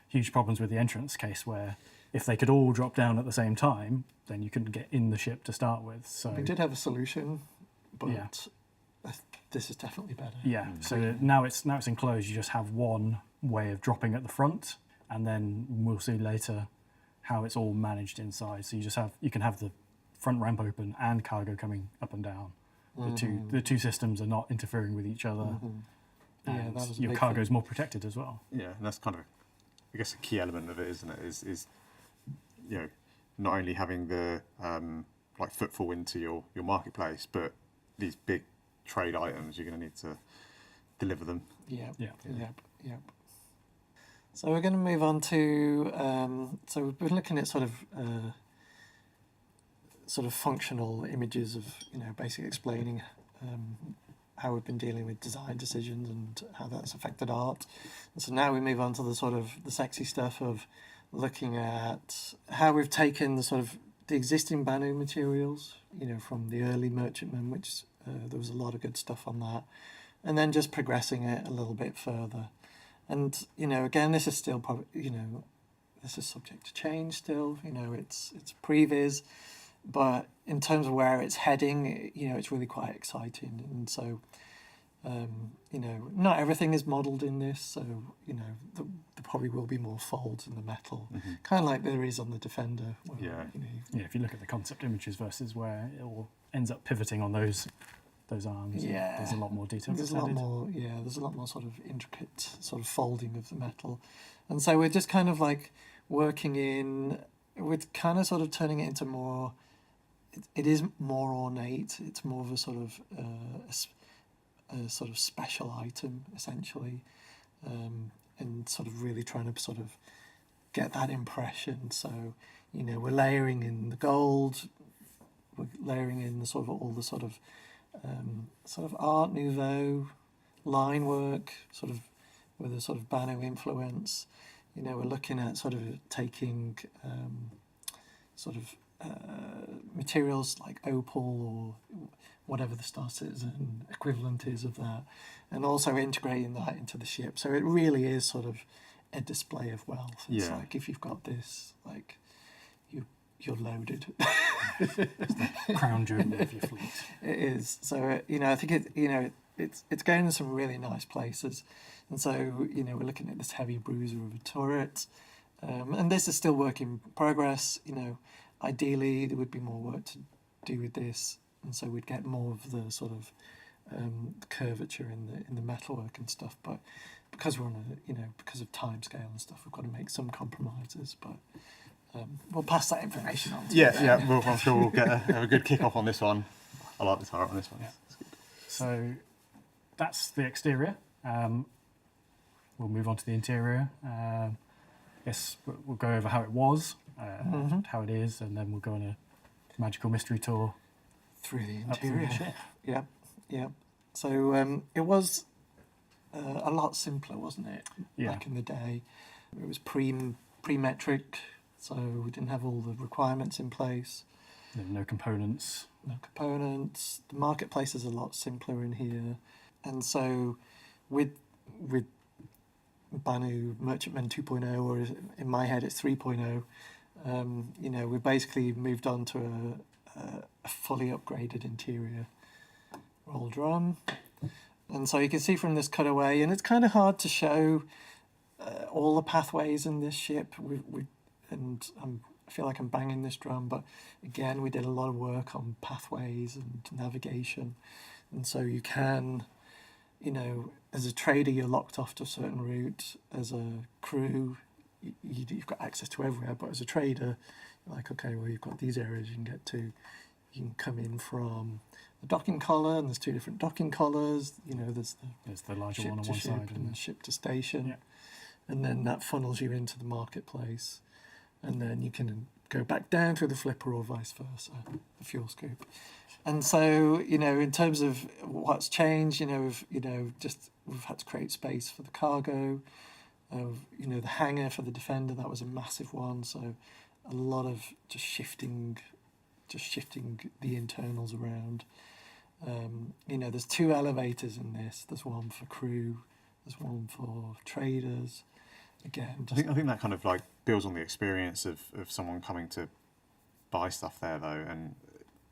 huge problems with the entrance case where if they could all drop down at the same time, then you couldn't get in the ship to start with. So we did have a solution, but this is definitely better. Yeah. So now it's enclosed. You just have one way of dropping at the front, and then we'll see later how it's all managed inside. So you can have the front ramp open and cargo coming up and down. The two systems are not interfering with each other. that was a your big cargo thing. is more protected as well. Yeah, and that's kind of, I guess, a key element of it, isn't it? Is not only having the like footfall into your marketplace, but these big trade items, you're going to need to deliver them. Yep. So we're going to move on to. So we've been looking at sort of functional images of basically explaining how we've been dealing with design decisions and how that's affected art. And so now we move on to the sort of the sexy stuff of looking at how we've taken the existing Banu materials, from the early Merchantman, which there was a lot of good stuff on that, and then just progressing it a little bit further. And again, this is still probably this is subject to change still. It's previs, but in terms of where it's heading, it's really quite exciting. And so not everything is modelled in this, so there probably will be more folds in the metal, kind of like there is on the Defender. Where, If you look at the concept images versus where it all ends up pivoting on those arms, there's a lot more detail. There's a lot more, there's a lot more sort of intricate sort of folding of the metal, and so we're just kind of like working in, we're kind of sort of turning it into more. It is more ornate. It's more of a sort of a sort of special item essentially, and sort of really trying to sort of get that impression. So we're layering in the gold, we're layering in the sort of all the sort of Art Nouveau line work, sort of with a sort of Banu influence. We're looking at sort of taking materials like opal or whatever the star citizen equivalent is of that, and also integrating that into the ship. So it really is sort of a display of wealth. It's like if you've got this, like you're loaded. It's the crown jewel of your fleet. It is. So I think it's going in some really nice places, and so we're looking at this heavy bruiser of a turret, and this is still work in progress. Ideally there would be more work to do with this, and so we'd get more of the sort of curvature in the metalwork and stuff. But because we're on because of time scale and stuff, we've got to make some compromises. But we'll pass that information on. I'm sure we'll get a good kick-off on this one. I like the turret on this one. Yeah. So that's the exterior. We'll move on to the interior. Yes, we'll go over how it was, how it is, and then we'll go on a magical mystery tour through the up through interior. the ship. Yeah. So it was a lot simpler, wasn't it? Back in the day, it was pre-metric, so we didn't have all the requirements in place. No components. The marketplace is a lot simpler in here, and so with Banu Merchantman 2.0, or in my head it's 3.0, we basically moved on to a fully upgraded interior roll drum. And so you can see from this cutaway, and it's kind of hard to show all the pathways in this ship. I feel like I'm banging this drum, but again, we did a lot of work on pathways and navigation. And so you can, as a trader, you're locked off to a certain route. As a crew, you've got access to everywhere. But as a trader, you're like, okay, well, you've got these areas you can get to. You can come in from the docking collar, and there's two different docking collars. There's the larger ship one on to one ship side and the ship to station. And then that funnels you into the marketplace. And then you can go back down through the flipper or vice versa, the fuel scoop. And so, in terms of what's changed, we've had to create space for the cargo. The hangar for the Defender, that was a massive one. So a lot of just shifting the internals around. There's two elevators in this. There's one for crew, there's one for traders. Again, I think that kind of like builds on the experience of someone coming to buy stuff there, though, and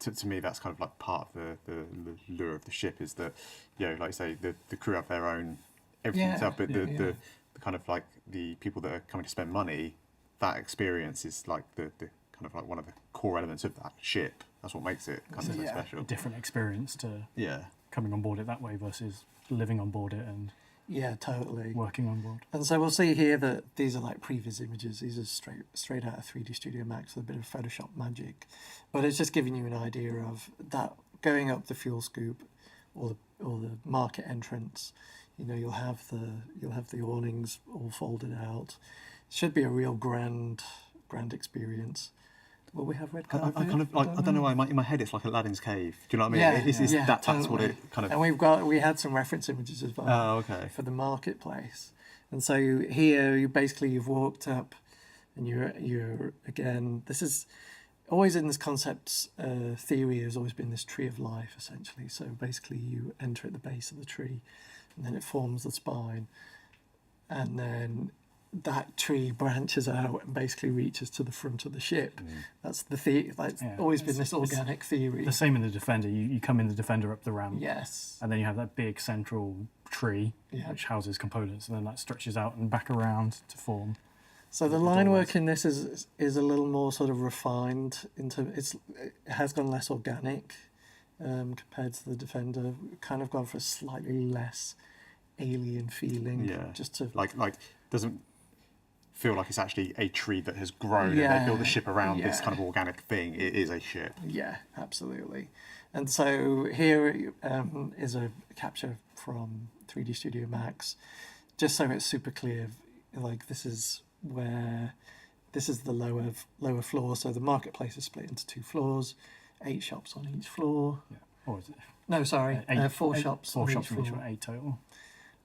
to me that's kind of like part of the lure of the ship is that, like you say, the crew have their own everything itself, but the kind of like the people that are coming to spend money, that experience is like the kind of like one of the core elements of that ship. That's what makes it kind of so special. A different experience to Yeah. coming on board it that way versus living on board it and Yeah, totally. Working on world. And so we'll see here that these are like previs images. These are straight out of 3D Studio Max with a bit of Photoshop magic. But it's just giving you an idea of that going up the fuel scoop or the market entrance. You know, you'll have the awnings all folded out. It should be a real grand experience. Will we have red carpet? I kind of like, I don't know why in my head it's like Aladdin's cave. Do you know what I mean? Yeah, That's totally. what it kind of. And we had some reference images as well. Oh, okay. For the marketplace, and so here you've walked up, and you're again. This is always in this concept theory has always been this tree of life essentially. So basically you enter at the base of the tree, and then it forms the spine, and then that tree branches out and basically reaches to the front of the ship. That's the theory. That's always been this organic theory. The same in the Defender. You come in the Defender up the ramp. Yes. And then you have that big central tree which houses components, and then that stretches out and back around to form. So the line work in this is a little more sort of refined. It has gone less organic compared to the Defender. We've kind of gone for a slightly less alien feeling. Yeah. Just to like doesn't feel like it's actually a tree that has grown and they build a ship around this kind of organic thing. It is a ship. Yeah, absolutely. And so here is a capture from 3D Studio Max, just so it's super clear. Like this is the lower floor. So the marketplace is split into 2 floors, 8 shops on each floor. Yeah. Or is it? No, sorry, 4 shops. 4 on shops each on each floor. one, 8 total.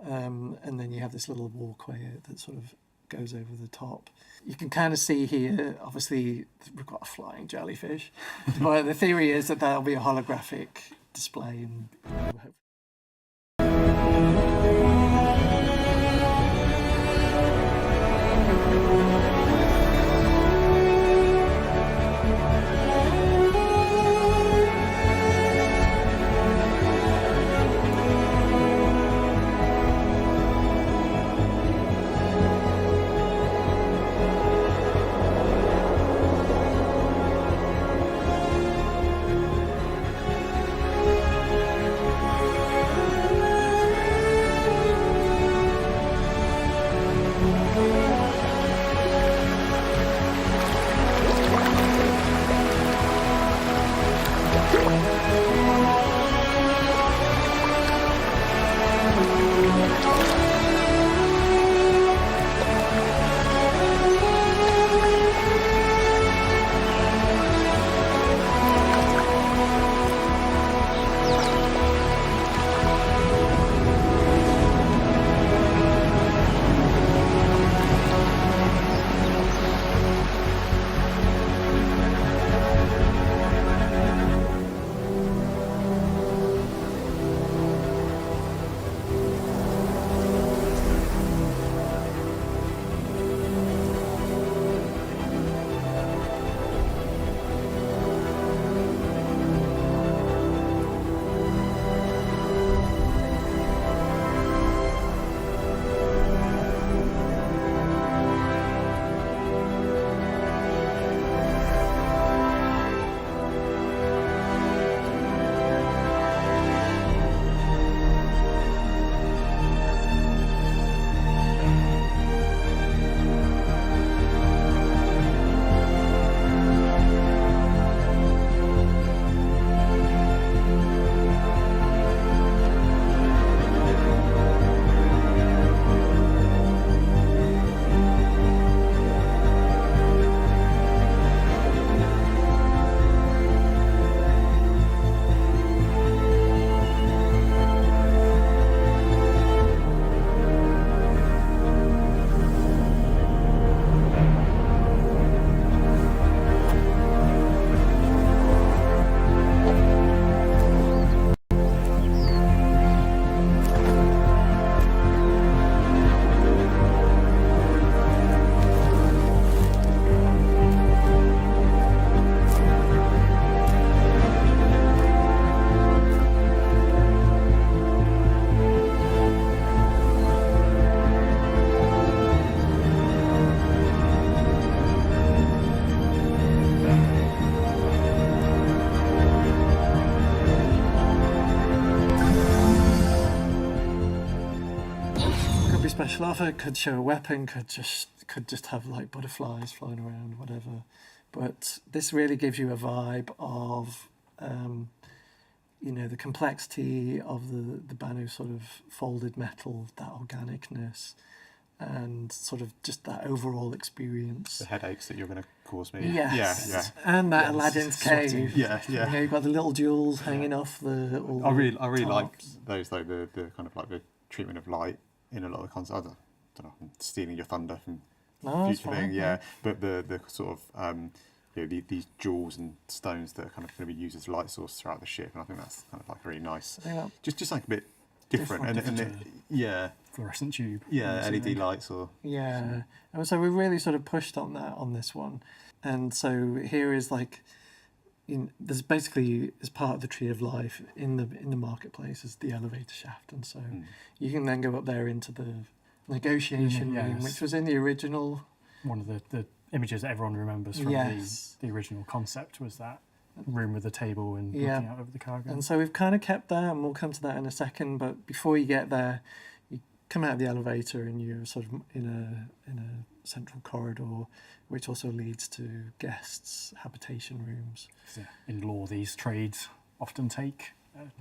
And then you have this little walkway that sort of goes over the top. You can kind of see here, obviously, we've got a flying jellyfish. But the theory is that that'll be a holographic display. And, special offer, could show a weapon, could just have like butterflies flying around, whatever. But this really gives you a vibe of, the complexity of the Banu sort of folded metal, that organicness, and sort of just that overall experience. The headaches that you're going to cause me. Yes. Yeah. And that Aladdin's cave. Yeah. You've got the little jewels hanging off the. I really like those, like the kind of like the treatment of light in a lot of the concepts. I don't know, I'm stealing your thunder from future thing. Yeah, but the sort of these jewels and stones that are kind of going to be used as light source throughout the ship, and I think that's kind of like really nice. Just like a bit different. Fluorescent tube. Yeah, LED lights or. Yeah, and so we really sort of pushed on that on this one, and so here is like. There's basically, as part of the Tree of Life in the marketplace, is the elevator shaft, and so you can then go up there into the negotiation room, which was in the original. One of the images that everyone remembers from the original concept was that room with the table and looking out over the cargo. And so we've kind of kept that, and we'll come to that in a second. But before you get there, you come out of the elevator and you're sort of in a central corridor, which also leads to guests' habitation rooms. In law, these trades often take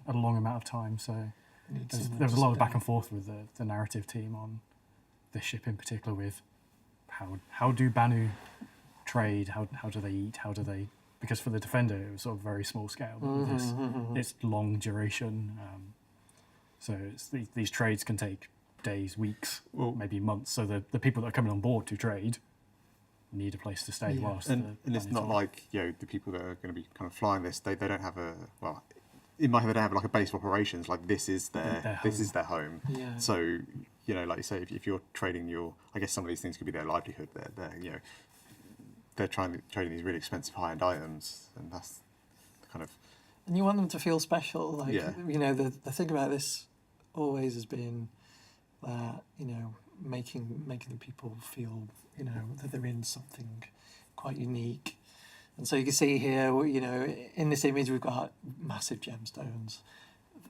a long amount of time, so there's a lot of back and forth with the narrative team on this ship in particular, with how do Banu trade, how do they eat, how do they... Because for the Defender, it was sort of very small scale, but it's long duration, so these trades can take days, weeks, maybe months, so the people that are coming on board to trade need a place to stay whilst and it's not like the people that are going to be kind of flying this, they don't have in my head they don't have like a base of operations, like this is their home. So like you say, if you're trading I guess some of these things could be their livelihood. They're trading these really expensive high-end items, and that's kind of. And you want them to feel special, like the thing about this always has been that making the people feel that they're in something quite unique. And so you can see here, in this image we've got massive gemstones.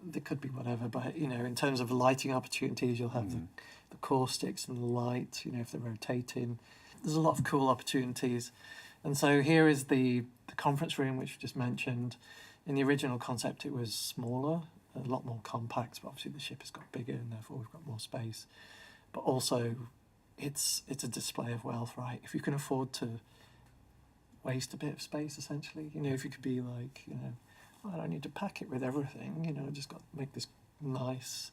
There could be whatever, but in terms of lighting opportunities, you'll have the core sticks and the light. If they're rotating, there's a lot of cool opportunities. And so here is the conference room, which we just mentioned. In the original concept, it was smaller, a lot more compact, but obviously the ship has got bigger and therefore we've got more space. But also, it's a display of wealth, right? If you can afford to waste a bit of space, essentially, if you could be like, I don't need to pack it with everything, I just got to make this nice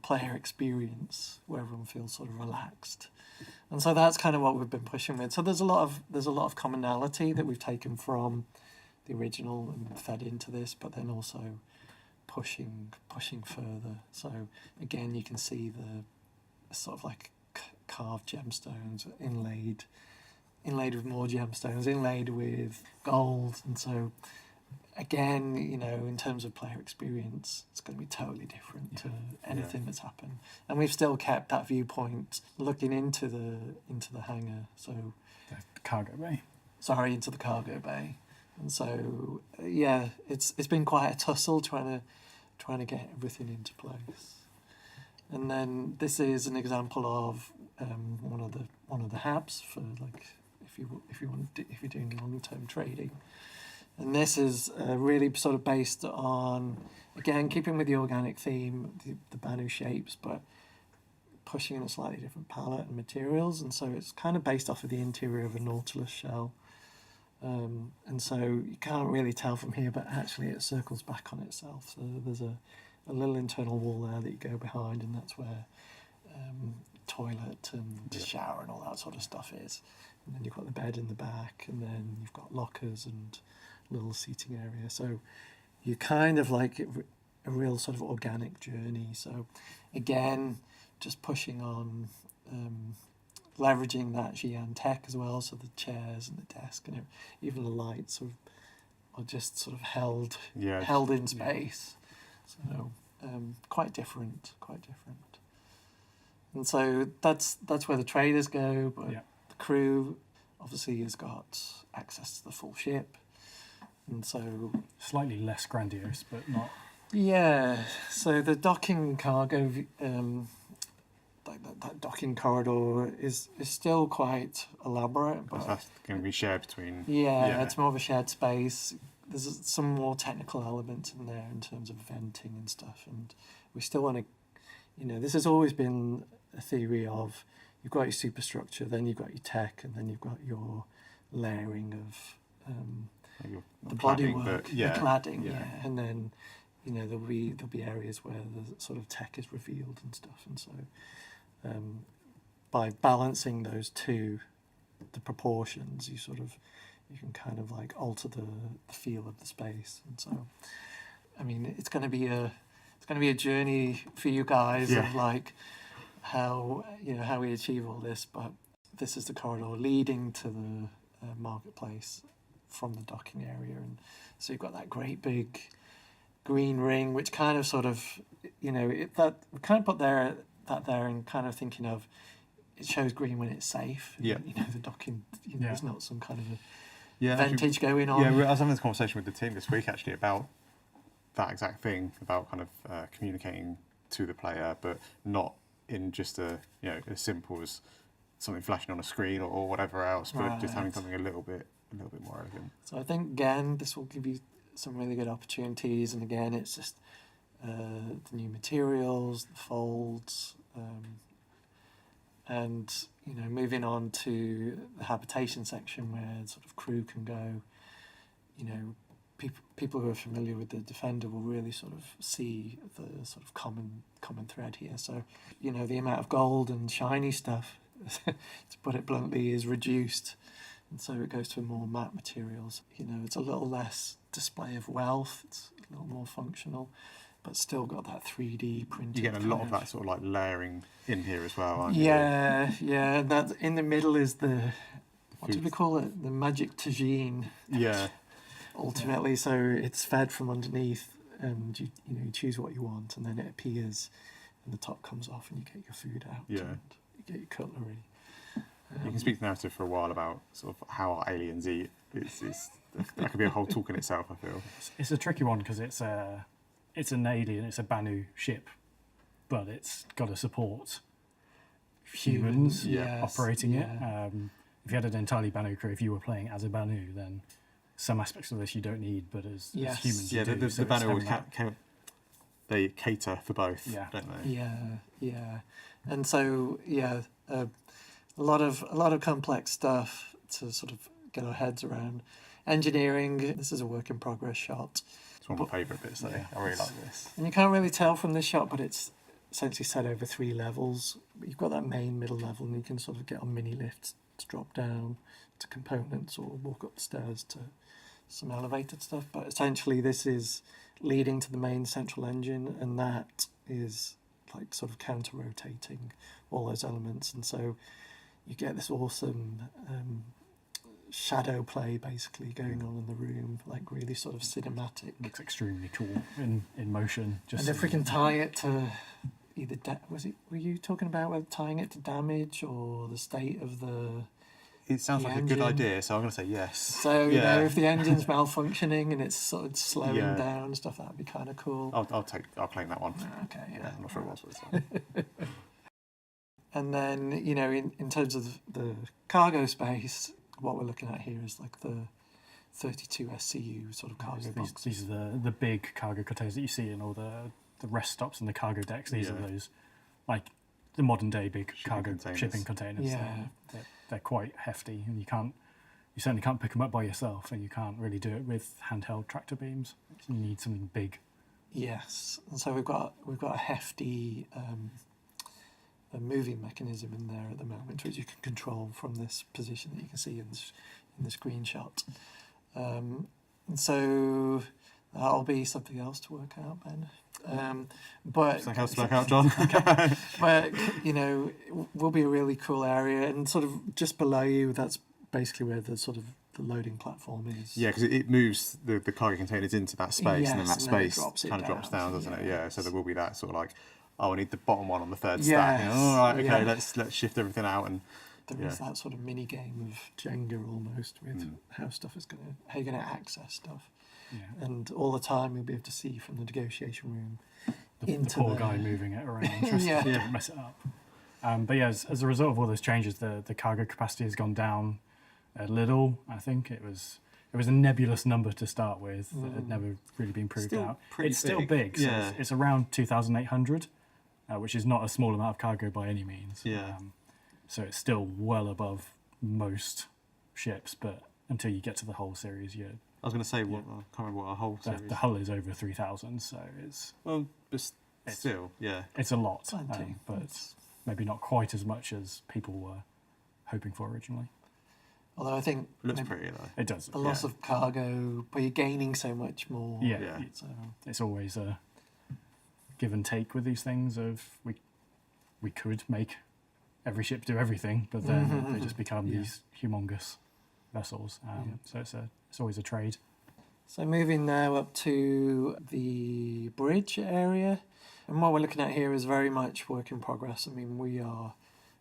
player experience where everyone feels sort of relaxed. And so that's kind of what we've been pushing with. So there's a lot of commonality that we've taken from the original and fed into this, but then also pushing further. So again, you can see the sort of like carved gemstones inlaid with more gemstones, inlaid with gold. And so again, in terms of player experience, it's going to be totally different to anything that's happened. And we've still kept that viewpoint looking into the hangar. So the cargo bay. Sorry, into the cargo bay. And so it's been quite a tussle trying to get everything into place. And then this is an example of one of the hubs for like if you're doing long-term trading. And this is really sort of based on, again, keeping with the organic theme, the Banu shapes, but pushing in a slightly different palette and materials. And so it's kind of based off of the interior of a Nautilus shell. And so you can't really tell from here, but actually it circles back on itself. So there's a little internal wall there that you go behind, and that's where toilet and shower and all that sort of stuff is. And then you've got the bed in the back, and then you've got lockers and little seating area. So you kind of like a real sort of organic journey. So again, just pushing on leveraging that Xi'an tech as well. So the chairs and the desk and even the lights are just sort of held in space. So quite different. And so that's where the traders go, but the crew obviously has got access to the full ship. And so slightly less grandiose, but not. Yeah. So the docking cargo, like that docking corridor is still quite elaborate. But that's going to be shared between. Yeah, it's more of a shared space. There's some more technical elements in there in terms of venting and stuff, and we still want to, this has always been a theory of you've got your superstructure, then you've got your tech, and then you've got your layering of the bodywork, the cladding, and then there'll be areas where the sort of tech is revealed and stuff, and so by balancing those two, the proportions, you can kind of like alter the feel of the space, and so I mean it's going to be a journey for you guys of like how we achieve all this, but this is the corridor leading to the marketplace from the docking area, and so you've got that great big green ring, which kind of sort of that we kind of put that there and kind of thinking of it shows green when it's safe. The docking, there's not some kind of ventage going on. Yeah, I was having this conversation with the team this week actually about that exact thing, about kind of communicating to the player, but not in just as simple as something flashing on a screen or whatever else, but just having something a little bit more elegant. So I think again this will give you some really good opportunities, and again it's just the new materials, the folds, and moving on to the habitation section where sort of crew can go. People who are familiar with the Defender will really sort of see the sort of common thread here. So the amount of gold and shiny stuff, to put it bluntly, is reduced, and so it goes to more matte materials. It's a little less display of wealth. It's a little more functional, but still got that 3D printing. You get a lot of that sort of like layering in here as well, aren't you? Yeah. That in the middle is what do we call it? The magic tagine. Yeah. Ultimately, so it's fed from underneath, and you choose what you want, and then it appears, and the top comes off, and you get your food out. Yeah. And you get your cutlery. You can speak to the narrative for a while about sort of how our aliens eat. That could be a whole talk in itself, I feel. It's a tricky one because it's an alien, it's a Banu ship, but it's got to support humans operating it. If you had an entirely Banu crew, if you were playing as a Banu, then some aspects of this you don't need, but as humans you do. The Banu always they cater for both, don't they? Yeah. And so a lot of complex stuff to sort of get our heads around. Engineering, this is a work in progress shot. It's one of my favourite bits, though. I really like this. And you can't really tell from this shot, but it's essentially set over 3 levels. You've got that main middle level, and you can sort of get on mini lifts to drop down to components or walk up the stairs to some elevated stuff. But essentially this is leading to the main central engine, and that is like sort of counter-rotating all those elements, and so you get this awesome shadow play basically going on in the room, like really sort of cinematic. Looks extremely cool in motion. And if we can tie it to either were you talking about whether tying it to damage or the state of the It sounds like engine. a good idea, so I'm going to say yes. So if the engine's malfunctioning and it's sort of slowing down and stuff, that'd be kind of cool. I'll claim that one. Okay, I'm not sure it was. And then in terms of the cargo space, what we're looking at here is like the 32 SCU sort of cargo boxes. These are the big cargo containers that you see in all the rest stops and the cargo decks. These are those, like the modern day big shipping containers. Yeah. They're quite hefty, and you certainly can't pick them up by yourself, and you can't really do it with handheld tractor beams. You need something big. Yes, and so we've got a hefty a moving mechanism in there at the moment, which you can control from this position that you can see in the screenshot. And so that'll be something else to work out, Ben. But something else to work out, John. But will be a really cool area, and sort of just below you, that's basically where the sort of the loading platform is. Yeah, because it moves the cargo containers into that space, and then that space kind of drops down, doesn't it? Yeah, so there will be that sort of like, I need the bottom one on the third stack. All right, okay, let's shift everything out. And there is that sort of mini game of Jenga almost with how you're gonna access stuff. Yeah. And all the time you'll be able to see from the negotiation room the poor guy moving it around, just to mess it up. But yeah, as a result of all those changes, the cargo capacity has gone down a little. I think it was a nebulous number to start with that had never really been proved Still out. pretty It's still big. big. So Yeah. it's around 2,800, which is not a small amount of cargo by any means. Yeah. So it's still well above most ships, but until you get to the hull series, I was going to say, I can't remember what our whole series. the hull is over 3,000, so it's still, yeah. it's a lot, Plenty. but maybe not quite as much as people were hoping for originally. Although I think Looks pretty though. It does. a loss of cargo, but you're gaining so much more. Yeah. So, It's always a give and take with these things. Of we could make every ship do everything, but then they just become these humongous vessels. So it's always a trade. So moving now up to the bridge area, and what we're looking at here is very much work in progress. I mean, we are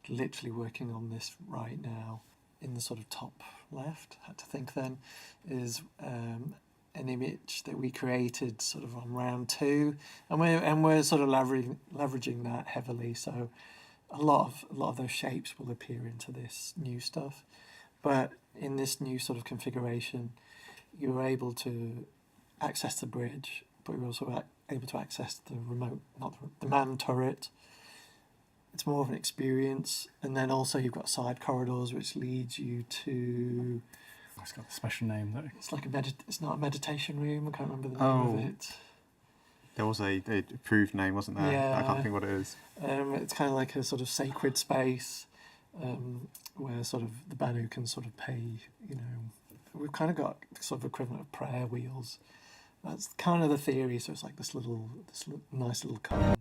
literally working on this right now. In the sort of top left, had to think then, is an image that we created sort of on round 2, and we're sort of leveraging that heavily. So a lot of those shapes will appear into this new stuff, but in this new sort of configuration, you're able to access the bridge, but you're also able to access the remote, not the manned turret. It's more of an experience, and then also you've got side corridors which leads you to. It's got a special name though. It's like it's not a meditation room. I can't remember the name of it. There was a approved name, wasn't there? Yeah. I can't think what it is. It's kind of like a sort of sacred space where sort of the Banu can sort of pay. We've kind of got sort of equivalent of prayer wheels. That's kind of the theory. So it's like this nice little columns.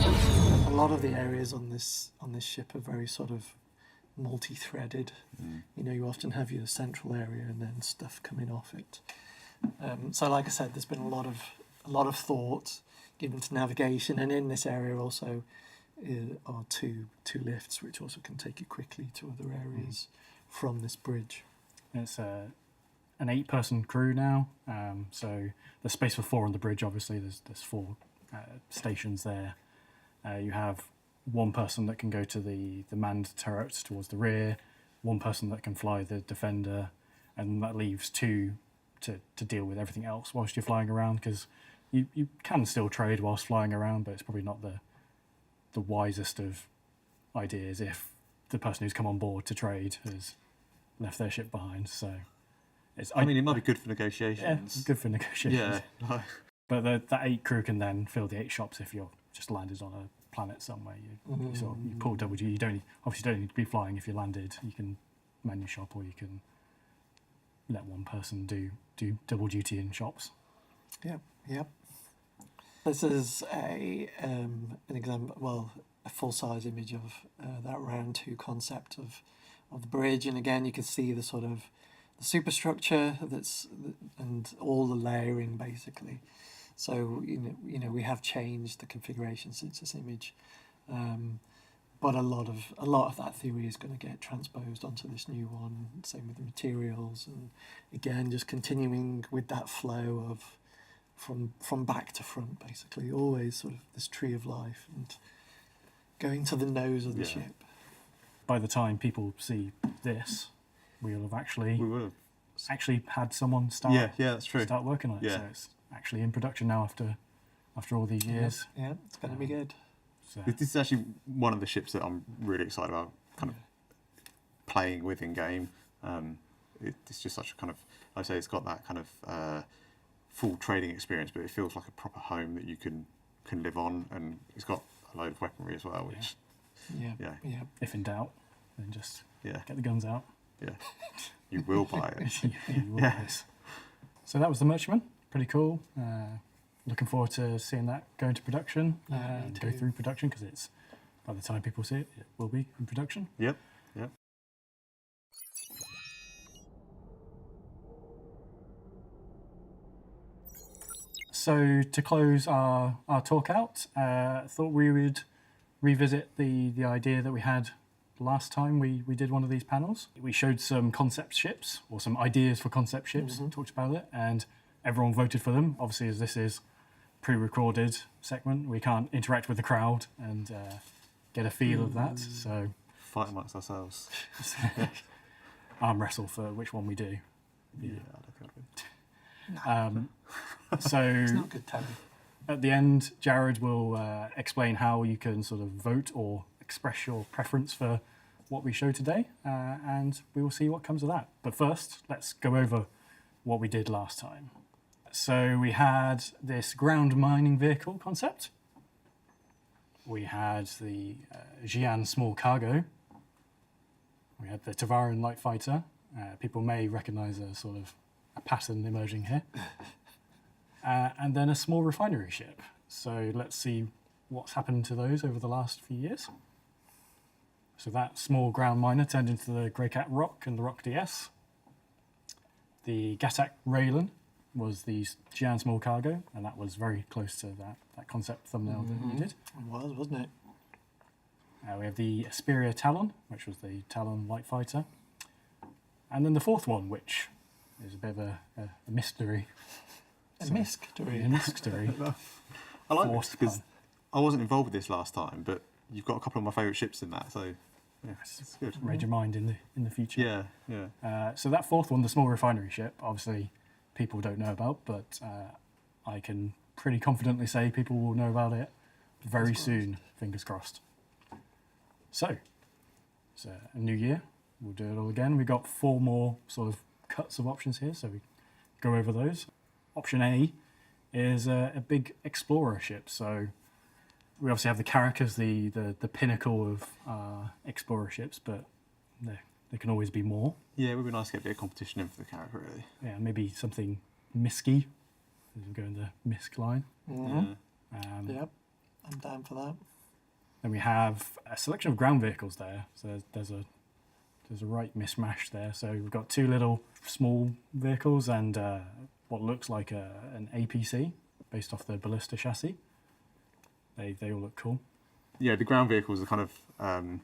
A lot of the areas on this ship are very sort of multi-threaded. You know, you often have your central area and then stuff coming off it. So, like I said, there's been a lot of thought given to navigation, and in this area also are two lifts which also can take you quickly to other areas from this bridge. It's an 8-person crew now, so there's space for 4 on the bridge. Obviously, there's 4 stations there. You have 1 person that can go to the manned turrets towards the rear, 1 person that can fly the defender, and that leaves 2 to deal with everything else whilst you're flying around, because you can still trade whilst flying around, but it's probably not the wisest of ideas if the person who's come on board to trade has left their ship behind. So I mean, it might be good for negotiations. Yeah, good for negotiations. Yeah. But that 8 crew can then fill the 8 shops if you're just landed on a planet somewhere. You pull double duty. You don't need to be flying if you landed. You can man your shop, or you can let 1 person do double duty in shops. Yep. This is an example, well, a full-size image of that round 2 concept of the bridge, and again you can see the sort of the superstructure and all the layering basically. So you know we have changed the configuration since this image, but a lot of that theory is going to get transposed onto this new one. Same with the materials, and again just continuing with that flow of from back to front, basically, always sort of this tree of life and going to the nose of the ship. By the time people see this, we'll have actually had someone start that's true. Start working on it. So it's actually in production now after all these years. Yeah, it's going to be good. So. This is actually one of the ships that I'm really excited about kind of playing with in game. It's just such a kind of, I say it's got that kind of full trading experience, but it feels like a proper home that you can live on, and it's got a load of weaponry as well, which if in doubt, then just get the guns out. You will buy it. You will buy it. So that was the Merchantman. Pretty cool. Looking forward to seeing that go into production and go through production, because it's, by the time people see it, it will be in production. Yep. So to close our talk out, thought we would revisit the idea that we had last time we did one of these panels. We showed some concept ships, or some ideas for concept ships, talked about it, and everyone voted for them. Obviously, as this is pre-recorded segment, we can't interact with the crowd and get a feel of that. So fight amongst ourselves. Arm wrestle for which one we do. I don't think so it's not good telly. At the end, Jared will explain how you can sort of vote or express your preference for what we show today, and we will see what comes of that. But first, let's go over what we did last time. So we had this ground mining vehicle concept. We had the Xi'an small cargo. We had the Tavaran light fighter. People may recognise a sort of a pattern emerging here. And then a small refinery ship. So let's see what's happened to those over the last few years. So that small ground miner turned into the Greycat Rock and the Rock DS. The Gatak Raylan was the Xi'an small cargo, and that was very close to that concept thumbnail that we did. It was, wasn't it? We have the Asperia Talon, which was the Talon light fighter. And then the fourth one, which is a bit of a mystery. A mystery. A mystery. I like this because I wasn't involved with this last time, but you've got a couple of my favourite ships in that, so yeah, it's good. Read your mind in the future. Yeah. So that fourth one, the small refinery ship, obviously people don't know about, but I can pretty confidently say people will know about it very soon, fingers crossed. So, it's a new year, we'll do it all again. We've got 4 more sort of cuts of options here, so we go over those. Option A is a big explorer ship, so we obviously have the Carrack as the pinnacle of explorer ships, but there can always be more. Yeah, it would be nice to get a bit of competition in for the Carrack, really. Yeah, maybe something Misky. Go in the Misk line. Mm-hmm. Yep. I'm down for that. Then we have a selection of ground vehicles there. So there's a right mismatch there. So we've got two little small vehicles and what looks like an APC based off the ballista chassis. They all look cool. Yeah, the ground vehicles are kind of,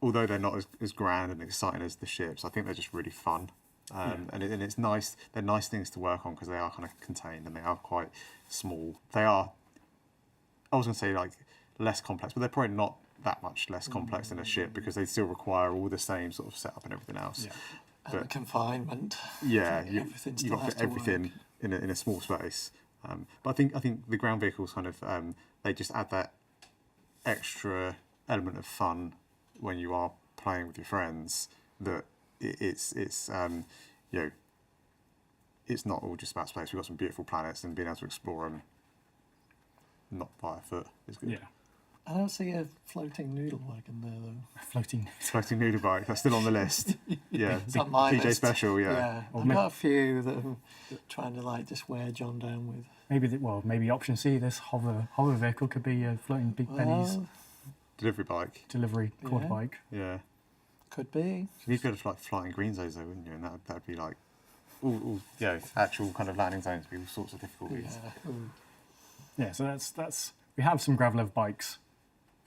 although they're not as grand and exciting as the ships, I think they're just really fun. And it's nice. They're nice things to work on because they are kind of contained and they are quite small. They are, I was going to say like less complex, but they're probably not that much less complex than a ship because they still require all the same sort of setup and everything else. Yeah. And the confinement. Yeah, you've got to fit everything in a small space. But I think the ground vehicles kind of they just add that extra element of fun when you are playing with your friends. That it's you know, it's not all just about space. We've got some beautiful planets and being able to explore them not by a foot is good. Yeah. I don't see a floating noodle wagon there though. Floating noodle bike. That's still on the list. Yeah, It's on my PJ list. Special. Yeah. Yeah, I've got a few that I'm trying to like just wear John down with. Maybe option C. This hover vehicle could be a floating Big Benny's Delivery bike. Delivery quad Yeah. bike. Yeah. Could be. You need to go to like flying green zones though, wouldn't you? And that'd be like, all actual kind of landing zones would be all sorts of difficulties. Yeah, so that's we have some Gravlev bikes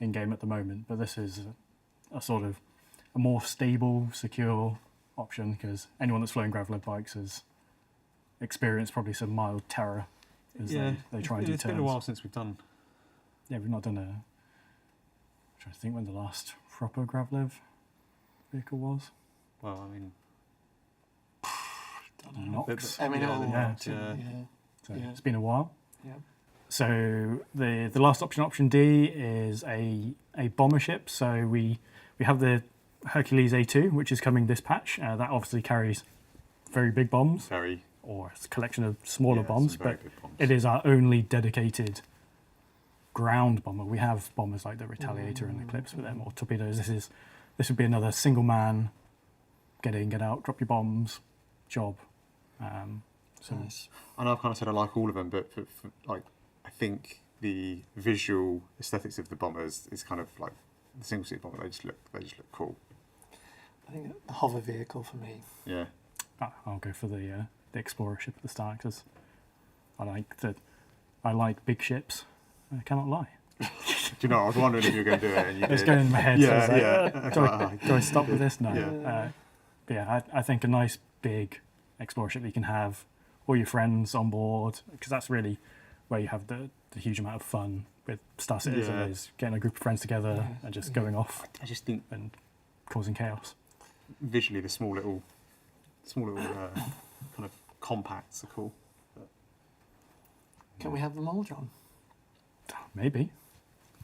in game at the moment, but this is a sort of a more stable, secure option because anyone that's flown Gravlev bikes has experienced probably some mild terror as they try and do It's turns. been a while since we've done. Yeah, we've not done I'm trying to think when the last proper Gravlev vehicle was. Well, I mean, Nox. Yeah. So it's been a while. Yeah. So the last option D, is a bomber ship. So we have the Hercules A2, which is coming this patch. That obviously carries very big bombs. Or it's a collection of smaller bombs, some very but big bombs. it is our only dedicated ground bomber. We have bombers like the Retaliator and Eclipse with them, or torpedoes. This would be another single man, get in, get out, drop your bombs, job. Nice. I know I've kind of said I like all of them, but for like I think the visual aesthetics of the bombers is kind of like the single seat bomber. They just look cool. I think the hover vehicle for me. Yeah. I'll go for the Explorer ship at the start because I like big ships. I cannot lie. Do you know? I was wondering if you were going to do it. And you It was did. going in my head. Yeah, so I was like, do I stop with this? No. Yeah. But yeah, I think a nice big Explorer ship that you can have all your friends on board because that's really where you have the huge amount of fun with Star Citizen is getting a group of friends together and just going off. I just think and causing chaos. Visually, the small little kind of compacts are cool. Can we have them all, John? Maybe.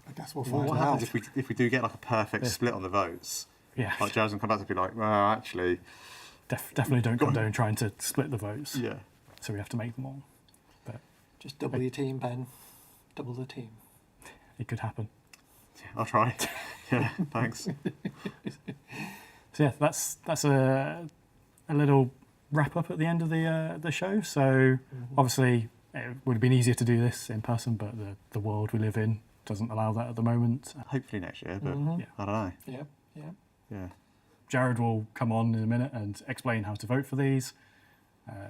I guess we'll Well, find what out. happens if we do get like a perfect split on the votes? Yeah. Like Jazz and come back to be like, well, actually, Definitely don't come down trying to split the votes. Yeah. So we have to make them all. But Just double your team, Ben. Double the team. it could happen. I'll try. Yeah, thanks. So yeah, that's a little wrap up at the end of the show. So obviously it would have been easier to do this in person, but the world we live in doesn't allow that at the moment. Hopefully next year, but Yeah. I don't know. Yeah. Jared will come on in a minute and explain how to vote for these.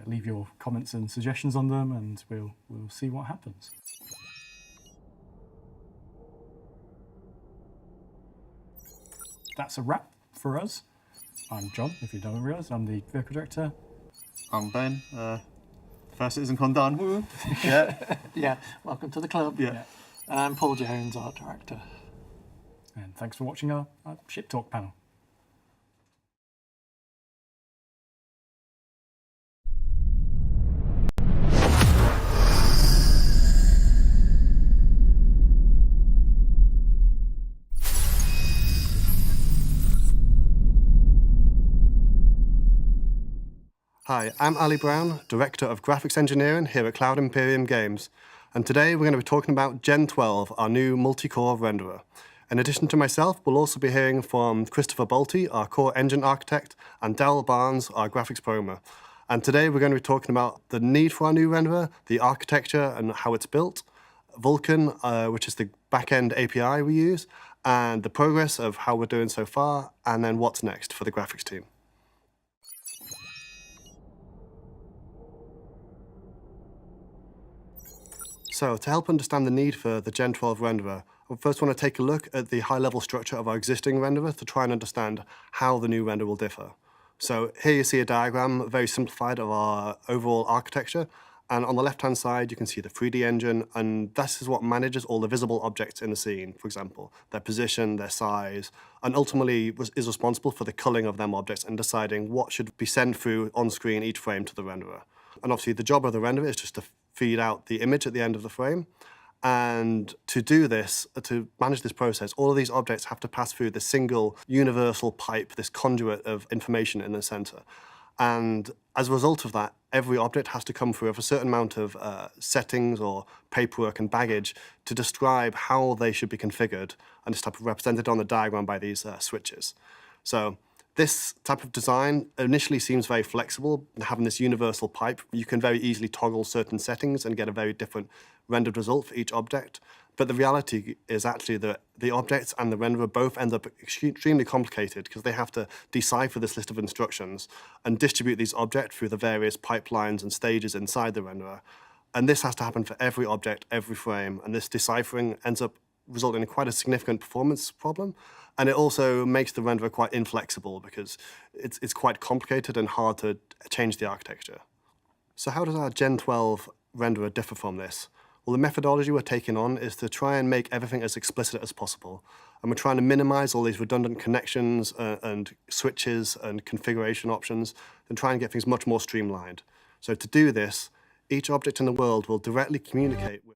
Leave your comments and suggestions on them, and we'll see what happens. That's a wrap for us. I'm John, if you don't realise. I'm the vehicle director. I'm Ben. First Citizen Con done. Woo. Yeah. Yeah. Welcome to the club. Yeah. And I'm Paul Jones, art director. And thanks for watching our Ship Talk panel. Hi, I'm Ali Brown, Director of Graphics Engineering here at Cloud Imperium Games, and today we're going to be talking about Gen 12, our new multi-core renderer. In addition to myself, we'll also be hearing from Christopher Bolte, our core engine architect, and Daryl Barnes, our graphics programmer. And today we're going to be talking about the need for our new renderer, the architecture and how it's built, Vulkan, which is the back-end API we use, and the progress of how we're doing so far, and then what's next for the graphics team. So to help understand the need for the Gen 12 renderer, I first want to take a look at the high-level structure of our existing renderer to try and understand how the new renderer will differ. So here you see a diagram, very simplified, of our overall architecture. And on the left-hand side, you can see the 3D engine, and this is what manages all the visible objects in the scene, for example, their position, their size, and ultimately is responsible for the culling of them objects and deciding what should be sent through on screen each frame to the renderer. And obviously, the job of the renderer is just to feed out the image at the end of the frame. And to do this, to manage this process, all of these objects have to pass through this single universal pipe, this conduit of information in the center. And as a result of that, every object has to come through with a certain amount of settings or paperwork and baggage to describe how they should be configured, and this type of represented on the diagram by these switches. So this type of design initially seems very flexible. Having this universal pipe, you can very easily toggle certain settings and get a very different rendered result for each object. But the reality is actually that the objects and the renderer both end up extremely complicated because they have to decipher this list of instructions and distribute these objects through the various pipelines and stages inside the renderer. And this has to happen for every object, every frame. And this deciphering ends up resulting in quite a significant performance problem. And it also makes the renderer quite inflexible because it's quite complicated and hard to change the architecture. So how does our Gen 12 renderer differ from this? Well, the methodology we're taking on is to try and make everything as explicit as possible. And we're trying to minimize all these redundant connections and switches and configuration options and try and get things much more streamlined. So to do this, each object in the world will directly communicate with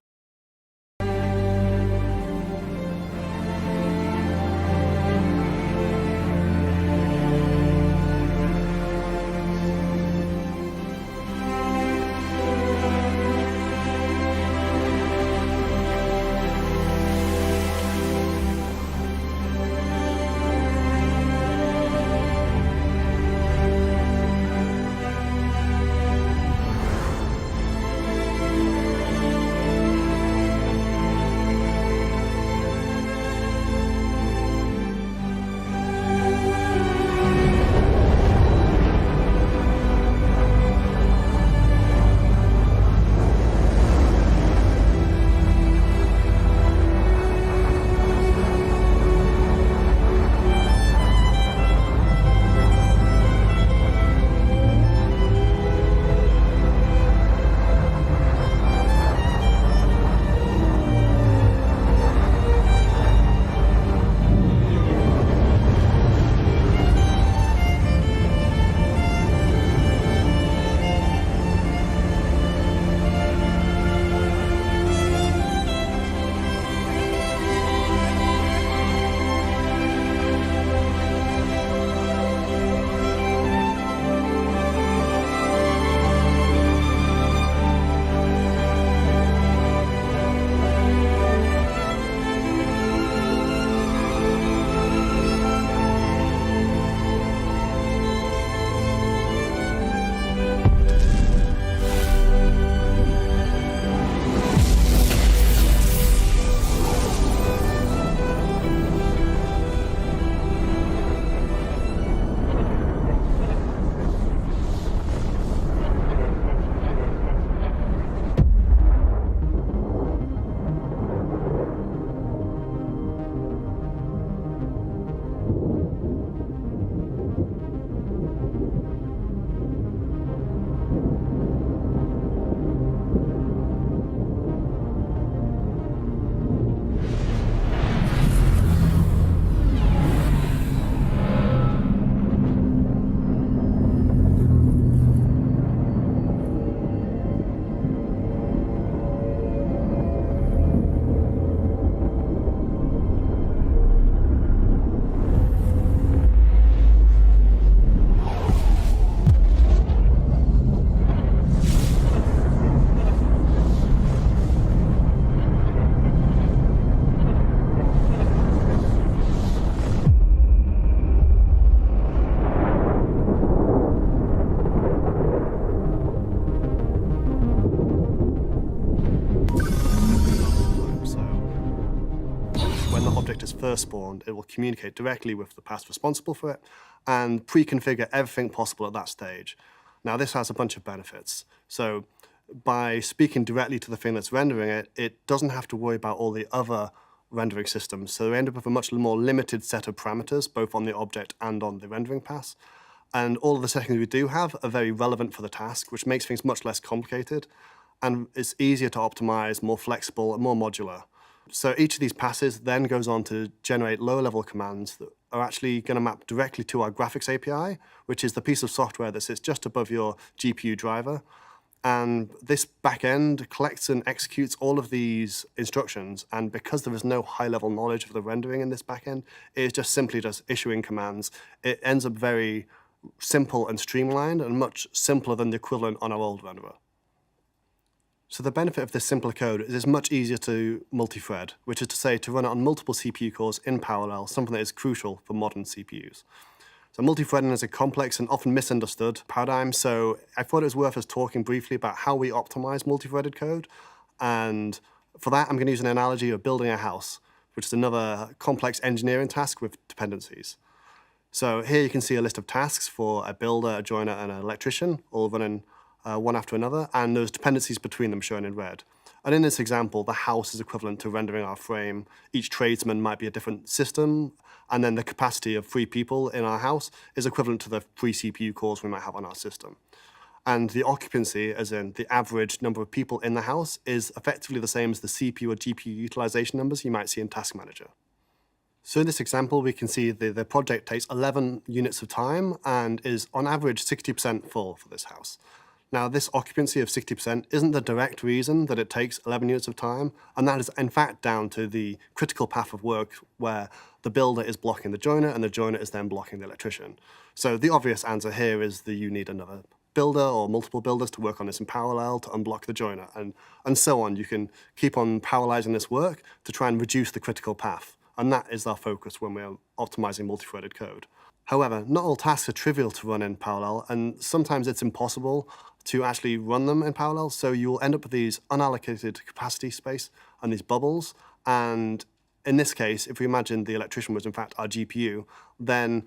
when the object is first spawned, it will communicate directly with the path responsible for it and pre-configure everything possible at that stage. Now, this has a bunch of benefits. So by speaking directly to the thing that's rendering it, it doesn't have to worry about all the other rendering systems. So we end up with a much more limited set of parameters, both on the object and on the rendering pass. And all of the settings we do have are very relevant for the task, which makes things much less complicated. And it's easier to optimize, more flexible, and more modular. So each of these passes then goes on to generate lower-level commands that are actually going to map directly to our graphics API, which is the piece of software that sits just above your GPU driver. And this backend collects and executes all of these instructions. And because there is no high-level knowledge of the rendering in this backend, it's just simply just issuing commands. It ends up very simple and streamlined and much simpler than the equivalent on our old renderer. So the benefit of this simpler code is it's much easier to multi-thread, which is to say to run it on multiple CPU cores in parallel, something that is crucial for modern CPUs. So multi-threading is a complex and often misunderstood paradigm, so I thought it was worth us talking briefly about how we optimize multi-threaded code. And for that, I'm going to use an analogy of building a house, which is another complex engineering task with dependencies. So here you can see a list of tasks for a builder, a joiner, and an electrician, all running one after another, and there's dependencies between them shown in red. And in this example, the house is equivalent to rendering our frame. Each tradesman might be a different system, and then the capacity of 3 people in our house is equivalent to the 3 CPU cores we might have on our system. And the occupancy, as in the average number of people in the house, is effectively the same as the CPU or GPU utilization numbers you might see in Task Manager. So in this example, we can see the project takes 11 units of time and is on average 60% full for this house. Now, this occupancy of 60% isn't the direct reason that it takes 11 units of time, and that is in fact down to the critical path of work where the builder is blocking the joiner and the joiner is then blocking the electrician. So the obvious answer here is that you need another builder or multiple builders to work on this in parallel to unblock the joiner, and so on. You can keep on parallelizing this work to try and reduce the critical path. And that is our focus when we're optimizing multi-threaded code. However, not all tasks are trivial to run in parallel, and sometimes it's impossible to actually run them in parallel, so you'll end up with these unallocated capacity space and these bubbles. And in this case, if we imagine the electrician was in fact our GPU, then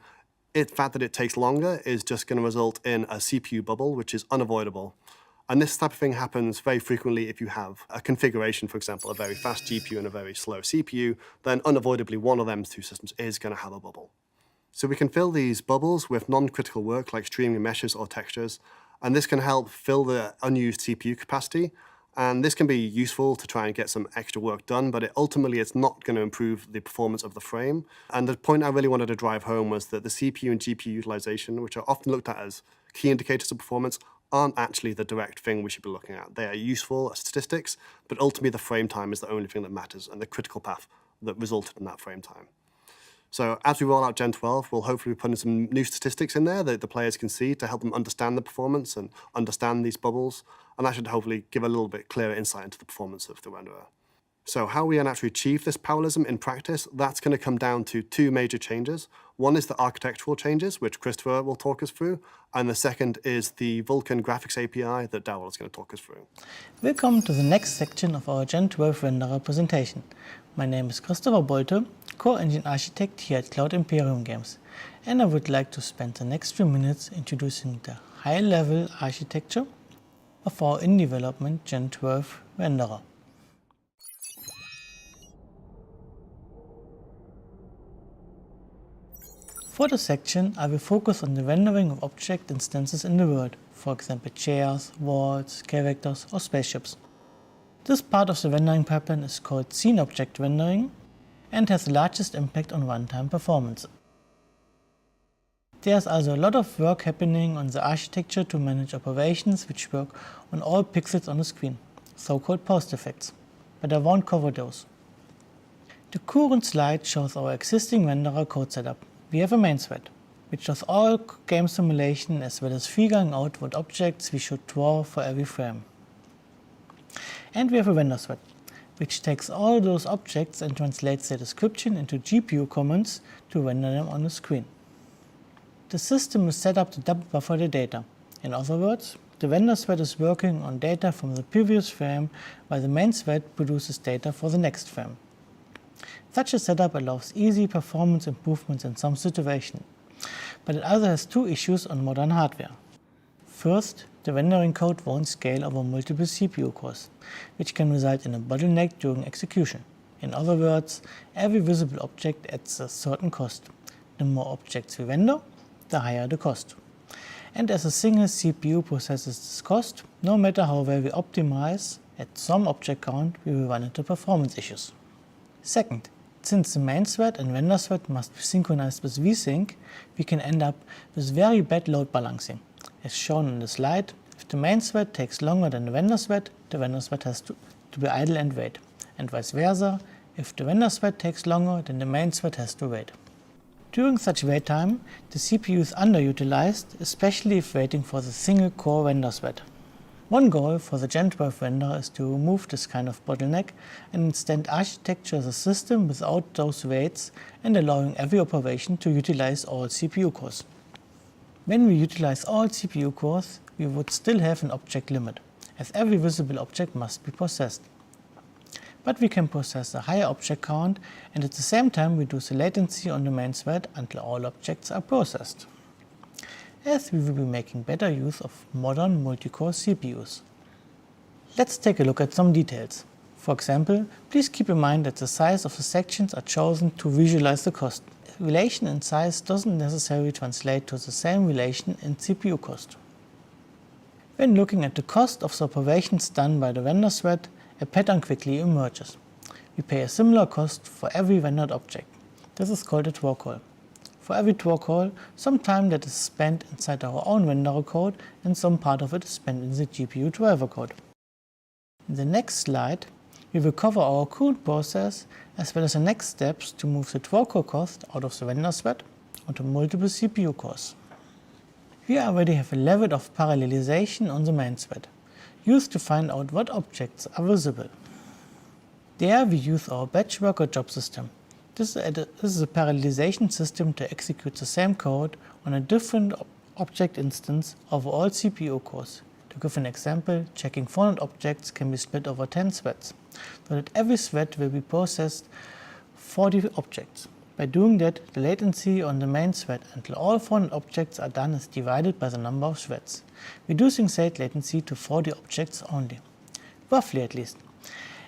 the fact that it takes longer is just going to result in a CPU bubble, which is unavoidable. And this type of thing happens very frequently if you have a configuration, for example, a very fast GPU and a very slow CPU, then unavoidably one of them 2 systems is going to have a bubble. So we can fill these bubbles with non-critical work like streaming meshes or textures, and this can help fill the unused CPU capacity. And this can be useful to try and get some extra work done, but ultimately it's not going to improve the performance of the frame. And the point I really wanted to drive home was that the CPU and GPU utilization, which are often looked at as key indicators of performance, aren't actually the direct thing we should be looking at. They are useful as statistics, but ultimately the frame time is the only thing that matters and the critical path that resulted in that frame time. So as we roll out Gen 12, we'll hopefully be putting some new statistics in there that the players can see to help them understand the performance and understand these bubbles. And that should hopefully give a little bit clearer insight into the performance of the renderer. So how we actually achieve this parallelism in practice, that's going to come down to 2 major changes. One is the architectural changes, which Christopher will talk us through, and the second is the Vulkan graphics API that Darryl is going to talk us through. Welcome to the next section of our Gen 12 renderer presentation. My name is Christopher Bolte, Core Engine Architect here at Cloud Imperium Games, and I would like to spend the next few minutes introducing the high-level architecture of our in-development Gen 12 renderer. For this section, I will focus on the rendering of object instances in the world, for example chairs, walls, characters or spaceships. This part of the rendering pipeline is called scene object rendering and has the largest impact on runtime performance. There's also a lot of work happening on the architecture to manage operations which work on all pixels on the screen, so-called post effects, but I won't cover those. The current slide shows our existing renderer code setup. We have a main thread, which does all game simulation as well as figuring out what objects we should draw for every frame. And we have a render thread, which takes all those objects and translates their description into GPU commands to render them on the screen. The system is set up to double buffer the data. In other words, the render thread is working on data from the previous frame while the main thread produces data for the next frame. Such a setup allows easy performance improvements in some situations, but it also has two issues on modern hardware. First, the rendering code won't scale over multiple CPU cores, which can result in a bottleneck during execution. In other words, every visible object adds a certain cost. The more objects we render, the higher the cost. And as a single CPU processes this cost, no matter how well we optimize, at some object count we will run into performance issues. Second, since the main thread and render thread must be synchronized with vsync, we can end up with very bad load balancing. As shown in the slide, if the main thread takes longer than the render thread has to be idle and wait, and vice versa. If the render thread takes longer, then the main thread has to wait. During such wait time, the CPU is underutilized, especially if waiting for the single core render thread. One goal for the Gen 12 render is to remove this kind of bottleneck and instead architecture the system without those waits and allowing every operation to utilize all CPU cores. When we utilize all CPU cores, we would still have an object limit, as every visible object must be processed. But we can process a higher object count and at the same time reduce the latency on the main thread until all objects are processed, as we will be making better use of modern multi-core CPUs. Let's take a look at some details. For example, please keep in mind that the size of the sections are chosen to visualize the cost. Relation in size doesn't necessarily translate to the same relation in CPU cost. When looking at the cost of the operations done by the render thread, a pattern quickly emerges. We pay a similar cost for every rendered object. This is called a twirl call. For every twirl call, some time that is spent inside our own renderer code and some part of it is spent in the GPU driver code. In the next slide, we will cover our current process as well as the next steps to move the twirl call cost out of the render thread onto multiple CPU cores. We already have a level of parallelization on the main thread, used to find out what objects are visible. There we use our batch worker job system. This is a parallelization system to execute the same code on a different object instance of all CPU cores. To give an example, checking 400 objects can be split over 10 threads, so that every thread will be processed 40 objects. By doing that, the latency on the main thread until all 400 objects are done is divided by the number of threads, reducing said latency to 40 objects only, roughly at least.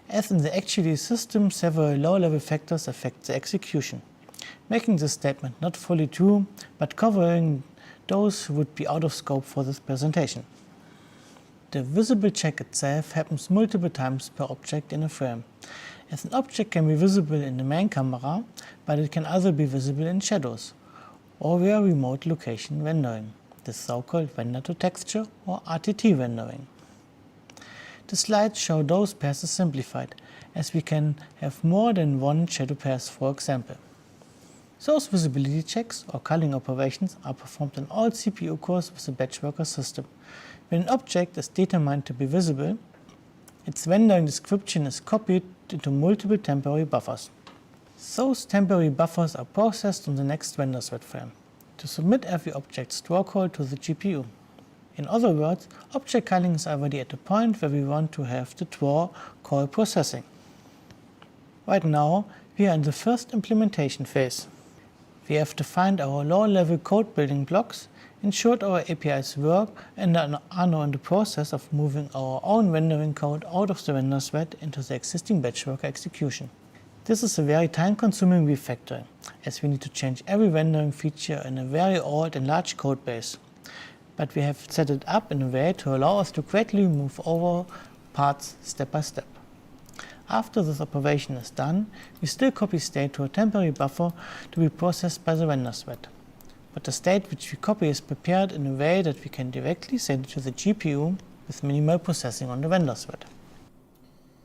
As in the actual system, several low-level factors affect the execution, making this statement not fully true, but covering those would be out of scope for this presentation. The visible check itself happens multiple times per object in a frame, as an object can be visible in the main camera, but it can also be visible in shadows, or via remote location rendering, the so-called render-to-texture or RTT rendering. The slides show those pairs simplified, as we can have more than one shadow pairs for example. Those visibility checks or culling operations are performed on all CPU cores with the batch worker system. When an object is determined to be visible, its rendering description is copied into multiple temporary buffers. Those temporary buffers are processed on the next render thread frame to submit every object's twirl call to the GPU. In other words, object culling is already at the point where we want to have the twirl call processing. Right now, we are in the first implementation phase. We have defined our low-level code building blocks, ensured our APIs work, and are now in the process of moving our own rendering code out of the render thread into the existing batch worker execution. This is a very time-consuming refactoring, as we need to change every rendering feature in a very old and large code base. But we have set it up in a way to allow us to gradually move over parts step by step. After this operation is done, we still copy state to a temporary buffer to be processed by the render thread. But the state which we copy is prepared in a way that we can directly send it to the GPU with minimal processing on the render thread.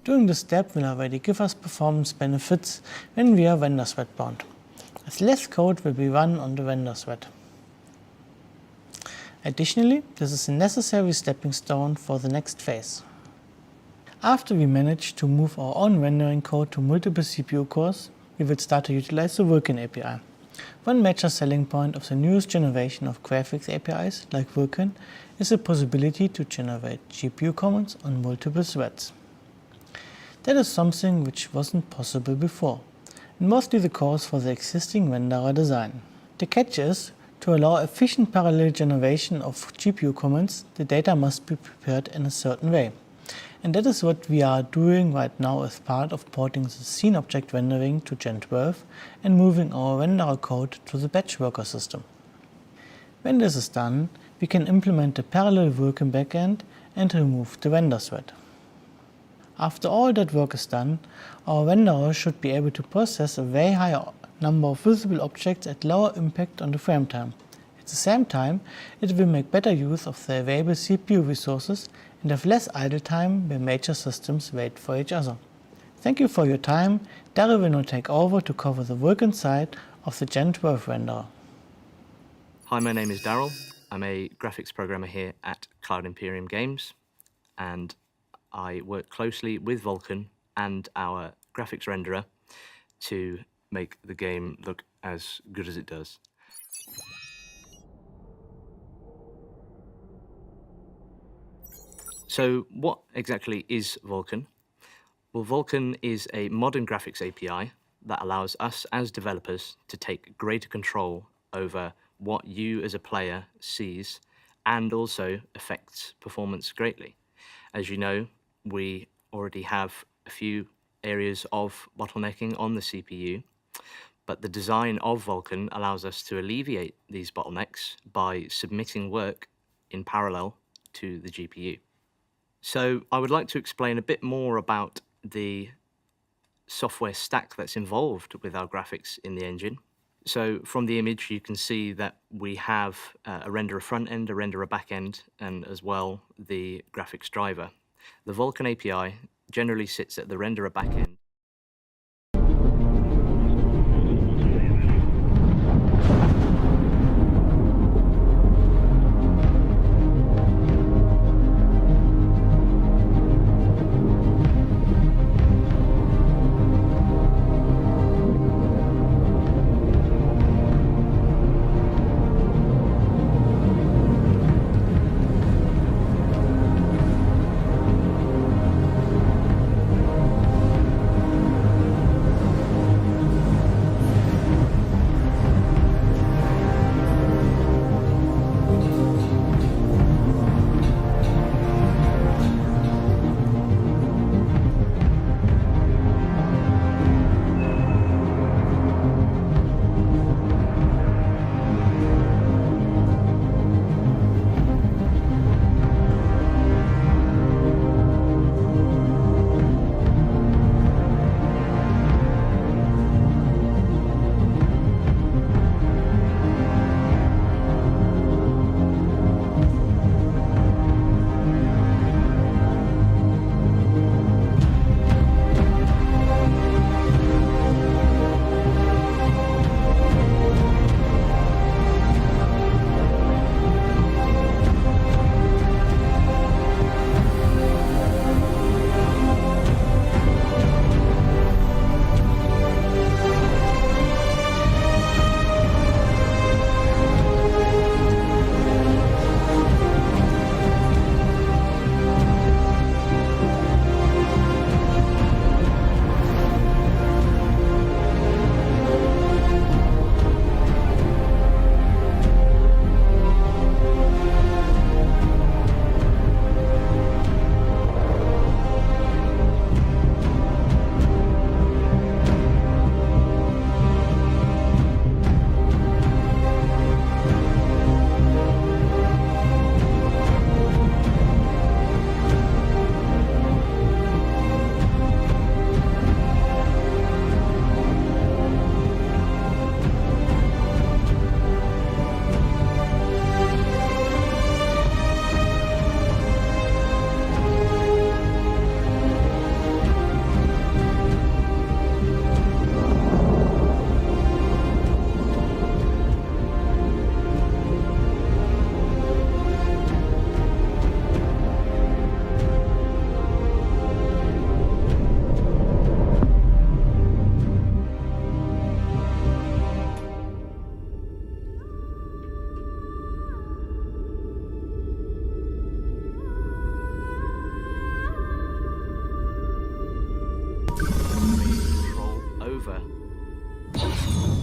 Doing this step will already give us performance benefits when we are render thread bound, as less code will be run on the render thread. Additionally, this is a necessary stepping stone for the next phase. After we manage to move our own rendering code to multiple CPU cores, we will start to utilize the Vulkan API. One major selling point of the newest generation of graphics APIs like Vulkan is the possibility to generate GPU commands on multiple threads. That is something which wasn't possible before, and mostly the cause for the existing renderer design. The catch is, to allow efficient parallel generation of GPU comments, the data must be prepared in a certain way. And that is what we are doing right now as part of porting the scene object rendering to Gen 12 and moving our renderer code to the batch worker system. When this is done, we can implement the parallel working backend and remove the render thread. After all that work is done, our renderer should be able to process a very high number of visible objects at lower impact on the frame time. At the same time, it will make better use of the available CPU resources and have less idle time where major systems wait for each other. Thank you for your time. Daryl will now take over to cover the Vulkan side of the Gen 12 renderer. Hi, my name is Daryl. I'm a graphics programmer here at Cloud Imperium Games, and I work closely with Vulkan and our graphics renderer to make the game look as good as it does. So what exactly is Vulkan? Well, Vulkan is a modern graphics API that allows us as developers to take greater control over what you as a player sees and also affects performance greatly. As you know, we already have a few areas of bottlenecking on the CPU, but the design of Vulkan allows us to alleviate these bottlenecks by submitting work in parallel to the GPU. So I would like to explain a bit more about the software stack that's involved with our graphics in the engine. So from the image, you can see that we have a renderer front end, a renderer back end, and as well the graphics driver. The Vulkan API generally sits at the renderer back end.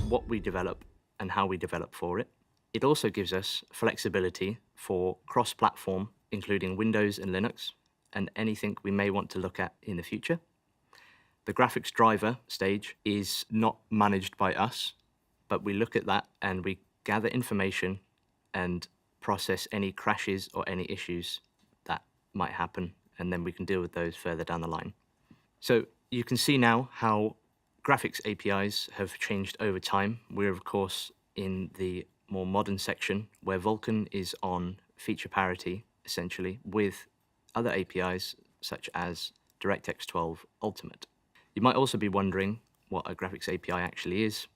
what we develop and how we develop for it. It also gives us flexibility for cross-platform, including Windows and Linux, and anything we may want to look at in the future. The graphics driver stage is not managed by us, but we look at that and we gather information and process any crashes or any issues that might happen, and then we can deal with those further down the line. So you can see now how graphics APIs have changed over time. We're of course in the more modern section where Vulkan is on feature parity, essentially, with other APIs such as DirectX 12 Ultimate. You might also be wondering what a graphics API actually is,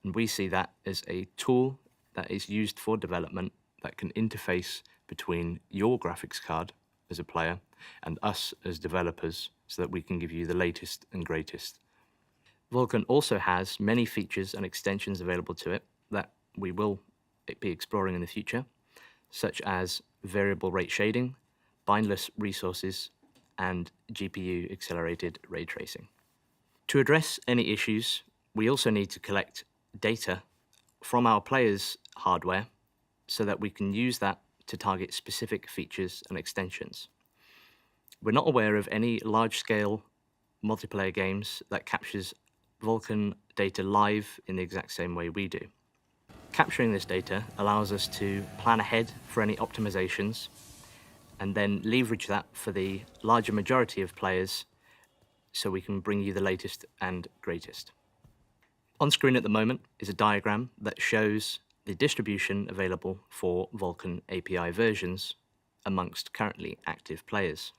and we see that as a tool that is used for development that can interface between your graphics card as a player and us as developers so that we can give you the latest and greatest. Vulkan also has many features and extensions available to it that we will be exploring in the future, such as variable rate shading, bindless resources, and GPU accelerated ray tracing. To address any issues, we also need to collect data from our players' hardware so that we can use that to target specific features and extensions. We're not aware of any large-scale multiplayer games that captures Vulkan data live in the exact same way we do. Capturing this data allows us to plan ahead for any optimizations and then leverage that for the larger majority of players so we can bring you the latest and greatest. On screen at the moment is a diagram that shows the distribution available for Vulkan API versions amongst currently active players.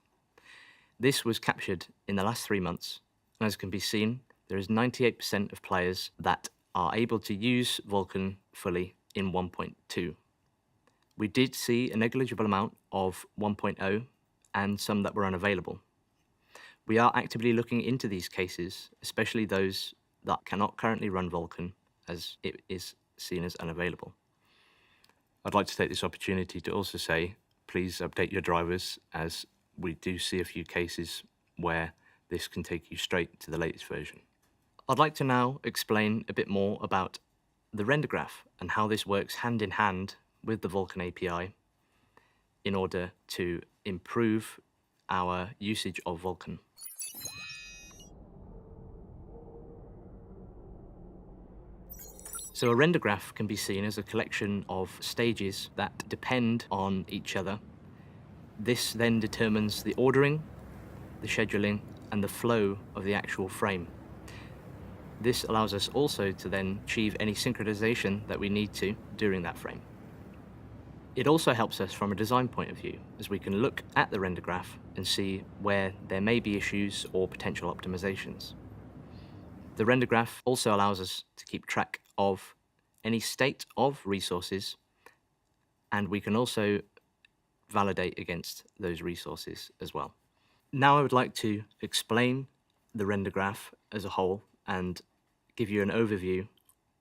This was captured in the last 3 months, and as can be seen, there is 98% of players that are able to use Vulkan fully in 1.2. We did see a negligible amount of 1.0 and some that were unavailable. We are actively looking into these cases, especially those that cannot currently run Vulkan as it is seen as unavailable. I'd like to take this opportunity to also say, please update your drivers, as we do see a few cases where this can take you straight to the latest version. I'd like to now explain a bit more about the render graph and how this works hand in hand with the Vulkan API in order to improve our usage of Vulkan. So a render graph can be seen as a collection of stages that depend on each other. This then determines the ordering, the scheduling, and the flow of the actual frame. This allows us also to then achieve any synchronization that we need to during that frame. It also helps us from a design point of view, as we can look at the render graph and see where there may be issues or potential optimizations. The render graph also allows us to keep track of any state of resources, and we can also validate against those resources as well. Now I would like to explain the render graph as a whole and give you an overview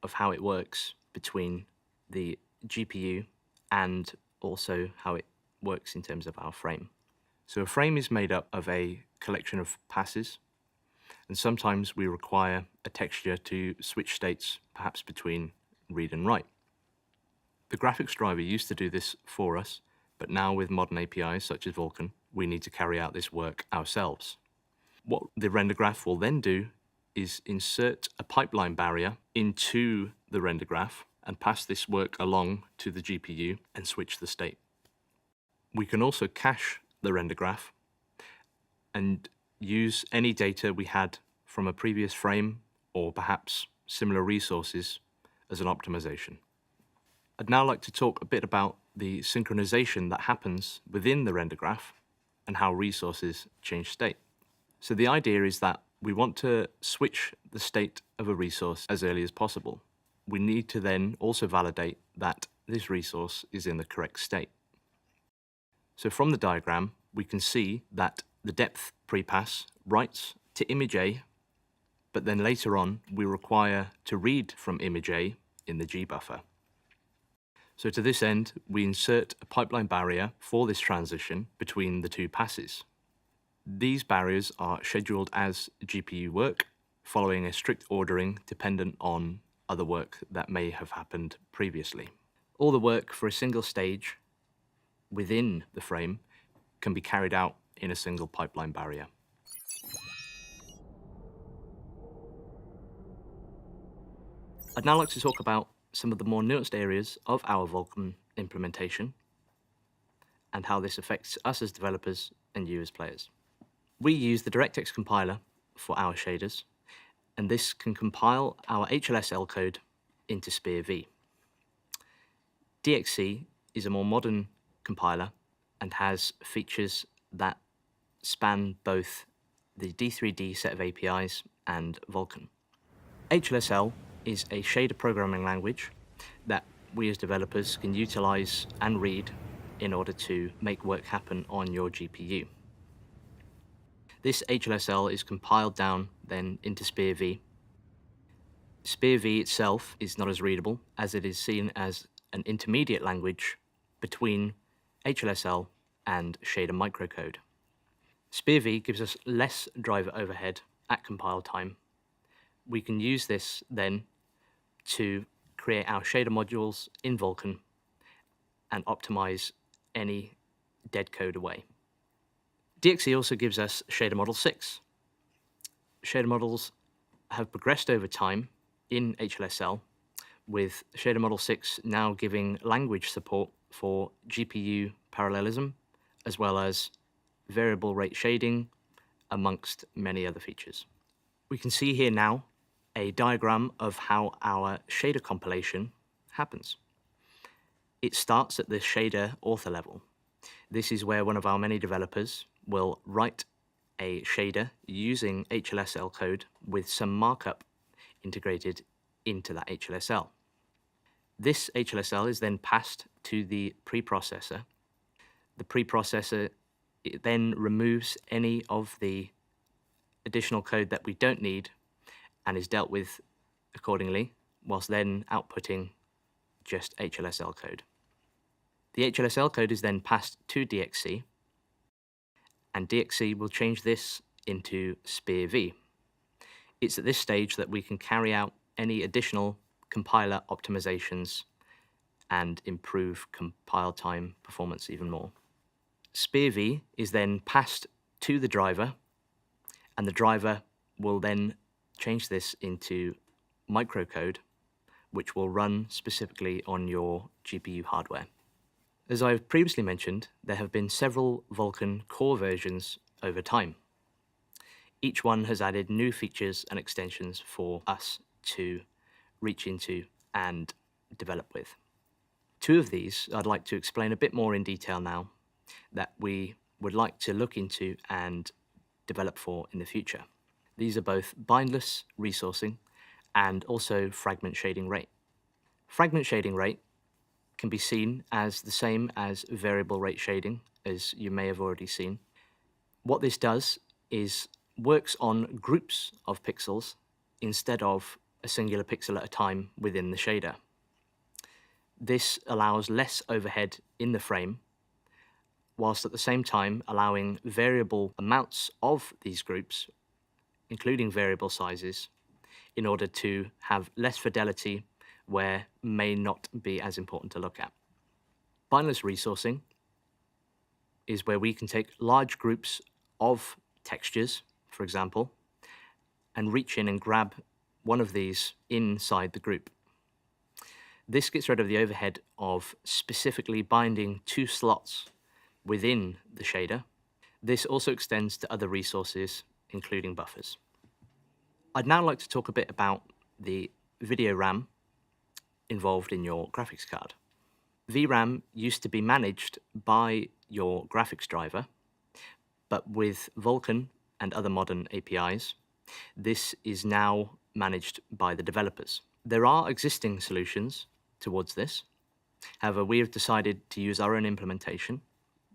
of how it works between the GPU and also how it works in terms of our frame. So a frame is made up of a collection of passes, and sometimes we require a texture to switch states, perhaps between read and write. The graphics driver used to do this for us, but now with modern APIs such as Vulkan, we need to carry out this work ourselves. What the render graph will then do is insert a pipeline barrier into the render graph and pass this work along to the GPU and switch the state. We can also cache the render graph and use any data we had from a previous frame or perhaps similar resources as an optimization. I'd now like to talk a bit about the synchronization that happens within the render graph and how resources change state. So the idea is that we want to switch the state of a resource as early as possible. We need to then also validate that this resource is in the correct state. So from the diagram, we can see that the depth prepass writes to image A, but then later on we require to read from image A in the G buffer. So to this end, we insert a pipeline barrier for this transition between the two passes. These barriers are scheduled as GPU work, following a strict ordering dependent on other work that may have happened previously. All the work for a single stage within the frame can be carried out in a single pipeline barrier. I'd now like to talk about some of the more nuanced areas of our Vulkan implementation and how this affects us as developers and you as players. We use the DirectX compiler for our shaders, and this can compile our HLSL code into SPIR-V. DXC is a more modern compiler and has features that span both the D3D set of APIs and Vulkan. HLSL is a shader programming language that we as developers can utilize and read in order to make work happen on your GPU. This HLSL is compiled down then into SPIR-V. SPIR-V itself is not as readable, as it is seen as an intermediate language between HLSL and shader microcode. SPIR-V gives us less driver overhead at compile time. We can use this then to create our shader modules in Vulkan and optimize any dead code away. DXC also gives us Shader Model 6. Shader models have progressed over time in HLSL, with Shader Model 6 now giving language support for GPU parallelism, as well as variable rate shading, amongst many other features. We can see here now a diagram of how our shader compilation happens. It starts at the shader author level. This is where one of our many developers will write a shader using HLSL code with some markup integrated into that HLSL. This HLSL is then passed to the preprocessor. The preprocessor then removes any of the additional code that we don't need and is dealt with accordingly, whilst then outputting just HLSL code. The HLSL code is then passed to DXC, and DXC will change this into SPIR-V. It's at this stage that we can carry out any additional compiler optimizations and improve compile time performance even more. SPIR-V is then passed to the driver, and the driver will then change this into microcode, which will run specifically on your GPU hardware. As I've previously mentioned, there have been several Vulkan core versions over time. Each one has added new features and extensions for us to reach into and develop with. Two of these I'd like to explain a bit more in detail now that we would like to look into and develop for in the future. These are both bindless resourcing and also fragment shading rate. Fragment shading rate can be seen as the same as variable rate shading, as you may have already seen. What this does is works on groups of pixels instead of a singular pixel at a time within the shader. This allows less overhead in the frame, whilst at the same time allowing variable amounts of these groups, including variable sizes, in order to have less fidelity where may not be as important to look at. Bindless resourcing is where we can take large groups of textures, for example, and reach in and grab one of these inside the group. This gets rid of the overhead of specifically binding two slots within the shader. This also extends to other resources, including buffers. I'd now like to talk a bit about the video RAM involved in your graphics card. VRAM used to be managed by your graphics driver, but with Vulkan and other modern APIs, this is now managed by the developers. There are existing solutions towards this. However, we have decided to use our own implementation.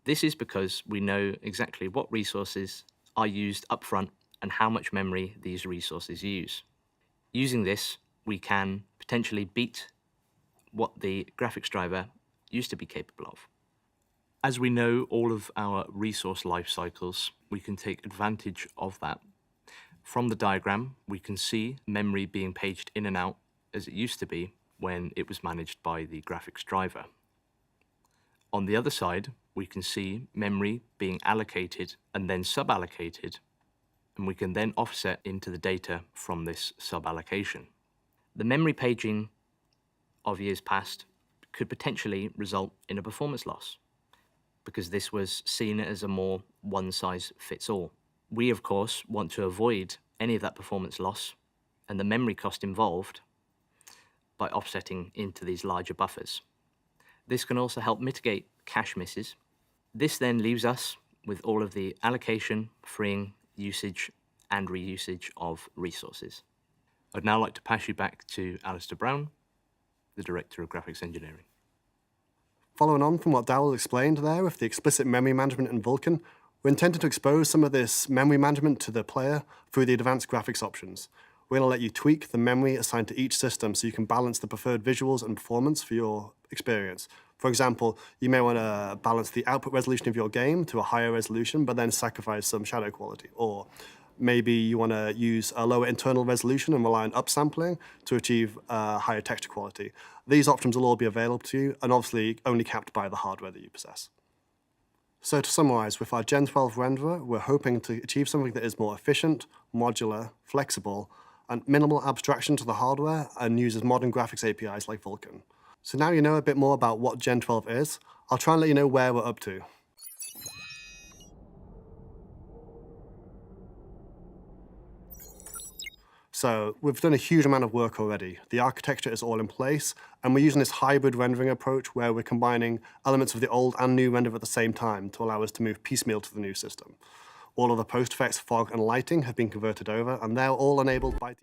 This is because we know exactly what resources are used upfront and how much memory these resources use. Using this, we can potentially beat what the graphics driver used to be capable of. As we know all of our resource life cycles, we can take advantage of that. From the diagram, we can see memory being paged in and out as it used to be when it was managed by the graphics driver. On the other side, we can see memory being allocated and then suballocated, and we can then offset into the data from this suballocation. The memory paging of years past could potentially result in a performance loss, because this was seen as a more one-size-fits-all. We, of course, want to avoid any of that performance loss and the memory cost involved by offsetting into these larger buffers. This can also help mitigate cache misses. This then leaves us with all of the allocation, freeing, usage, and reusage of resources. I'd now like to pass you back to Alistair Brown, the Director of Graphics Engineering. Following on from what Dowell explained there with the explicit memory management in Vulkan, we're intended to expose some of this memory management to the player through the advanced graphics options. We're going to let you tweak the memory assigned to each system so you can balance the preferred visuals and performance for your experience. For example, you may want to balance the output resolution of your game to a higher resolution, but then sacrifice some shadow quality. Or maybe you want to use a lower internal resolution and rely on upsampling to achieve higher texture quality. These options will all be available to you, and obviously only capped by the hardware that you possess. So to summarize, with our Gen 12 renderer, we're hoping to achieve something that is more efficient, modular, flexible, and minimal abstraction to the hardware, and uses modern graphics APIs like Vulkan. So now you know a bit more about what Gen 12 is, I'll try and let you know where we're up to. So we've done a huge amount of work already. The architecture is all in place, and we're using this hybrid rendering approach where we're combining elements of the old and new render at the same time to allow us to move piecemeal to the new system. All of the post effects, fog, and lighting have been converted over, and they're all enabled by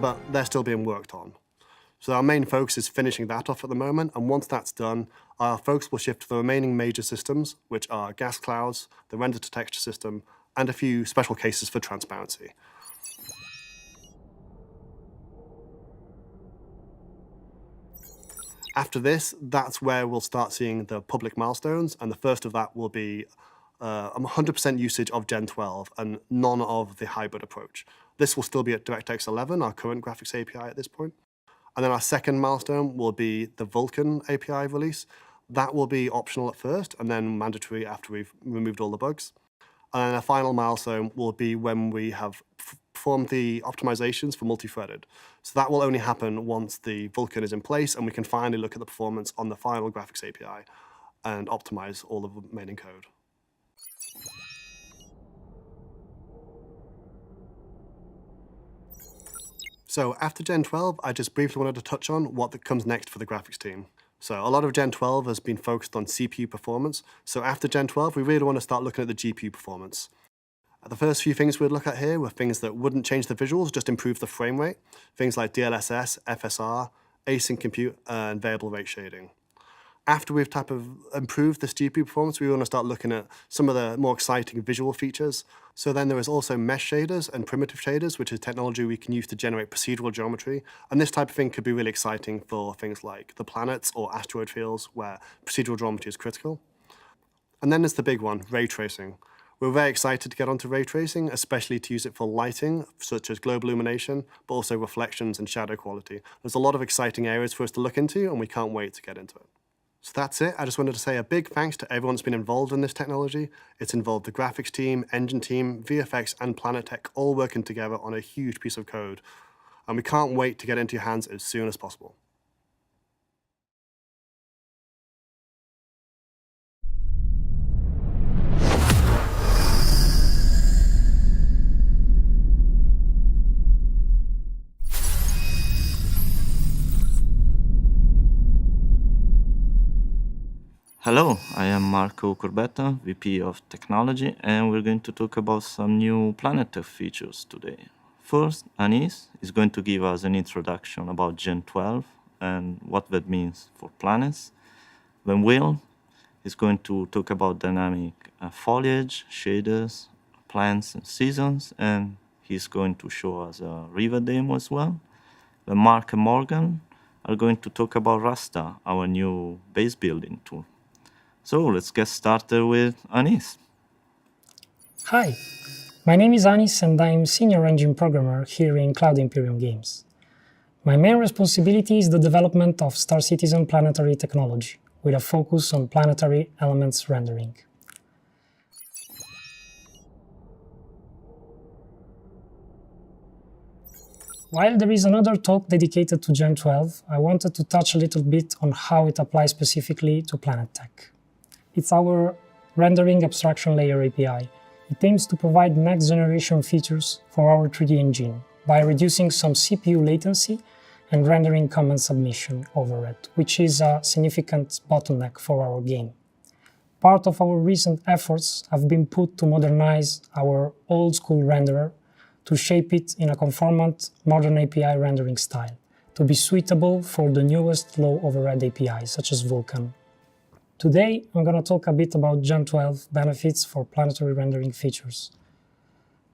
but they're still being worked on. So our main focus is finishing that off at the moment, and once that's done, our focus will shift to the remaining major systems, which are gas clouds, the render-to-texture system, and a few special cases for transparency. After this, that's where we'll start seeing the public milestones, and the first of that will be 100% usage of Gen 12 and none of the hybrid approach. This will still be at DirectX 11, our current graphics API at this point. And then our second milestone will be the Vulkan API release. That will be optional at first and then mandatory after we've removed all the bugs. And then a final milestone will be when we have performed the optimizations for multi-threaded. So that will only happen once the Vulkan is in place and we can finally look at the performance on the final graphics API and optimize all the remaining code. So after Gen 12, I just briefly wanted to touch on what comes next for the graphics team. So a lot of Gen 12 has been focused on CPU performance. So after Gen 12, we really want to start looking at the GPU performance. The first few things we'd look at here were things that wouldn't change the visuals, just improve the frame rate. Things like DLSS, FSR, async compute, and variable rate shading. After we've improved this GPU performance, we want to start looking at some of the more exciting visual features. So then there is also mesh shaders and primitive shaders, which is technology we can use to generate procedural geometry. And this type of thing could be really exciting for things like the planets or asteroid fields where procedural geometry is critical. And then there's the big one, ray tracing. We're very excited to get onto ray tracing, especially to use it for lighting, such as global illumination, but also reflections and shadow quality. There's a lot of exciting areas for us to look into, and we can't wait to get into it. So that's it. I just wanted to say a big thanks to everyone that's been involved in this technology. It's involved the graphics team, engine team, VFX, and Planetech all working together on a huge piece of code. And we can't wait to get it into your hands as soon as possible. Hello, I am Marco Corbetta, VP of Technology, and we're going to talk about some new Planetech features today. First, Anis is going to give us an introduction about Gen 12 and what that means for planets. Then Will is going to talk about dynamic foliage, shaders, plants and seasons, and he's going to show us a river demo as well. Then Mark and Morgan are going to talk about Rasta, our new base building tool. So let's get started with Anis. Hi, my name is Anis and I'm Senior Engine Programmer here in Cloud Imperium Games. My main responsibility is the development of Star Citizen planetary technology, with a focus on planetary elements rendering. While there is another talk dedicated to Gen 12, I wanted to touch a little bit on how it applies specifically to Planetech. It's our rendering abstraction layer API. It aims to provide next-generation features for our 3D engine by reducing some CPU latency and rendering comment submission overhead, which is a significant bottleneck for our game. Part of our recent efforts have been put to modernize our old-school renderer to shape it in a conformant modern API rendering style, to be suitable for the newest low overhead APIs, such as Vulkan. Today, I'm going to talk a bit about Gen 12 benefits for planetary rendering features.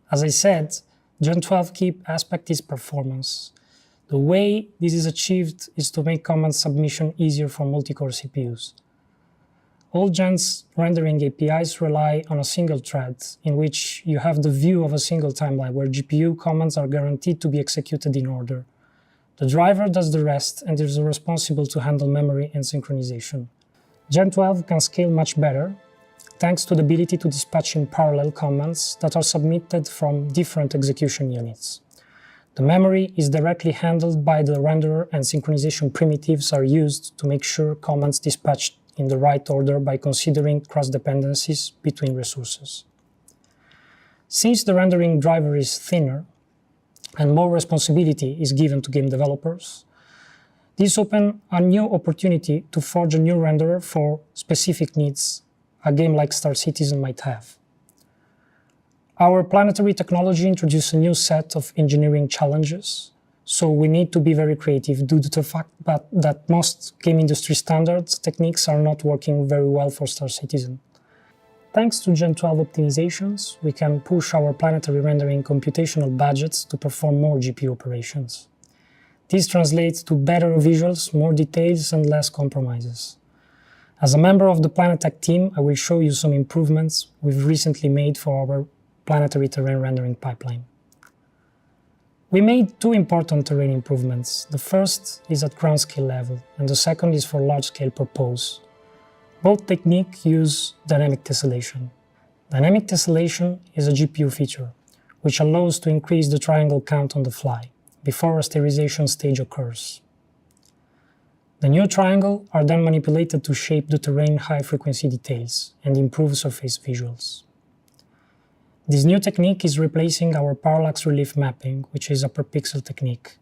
As I said, Gen 12 key aspect is performance. The way this is achieved is to make comment submission easier for multi-core CPUs. All Gen's rendering APIs rely on a single thread, in which you have the view of a single timeline where GPU comments are guaranteed to be executed in order. The driver does the rest and is responsible to handle memory and synchronization. Gen 12 can scale much better, thanks to the ability to dispatch in parallel commands that are submitted from different execution units. The memory is directly handled by the renderer, and synchronization primitives are used to make sure commands dispatched in the right order by considering cross-dependencies between resources. Since the rendering driver is thinner and more responsibility is given to game developers, this opens a new opportunity to forge a new renderer for specific needs a game like Star Citizen might have. Our planetary technology introduced a new set of engineering challenges, So we need to be very creative due to the fact that most game industry standards techniques are not working very well for Star Citizen. Thanks to Gen 12 optimizations, we can push our planetary rendering computational budgets to perform more GPU operations. This translates to better visuals, more details, and less compromises. As a member of the PlanetTech team, I will show you some improvements we've recently made for our planetary terrain rendering pipeline. We made two important terrain improvements. The first is at ground scale level, and the second is for large-scale purpose. Both techniques use dynamic tessellation. Dynamic tessellation is a GPU feature, which allows to increase the triangle count on the fly, before a sterilization stage occurs. The new triangles are then manipulated to shape the terrain high-frequency details and improve surface visuals. This new technique is replacing our parallax relief mapping, which is a per-pixel technique.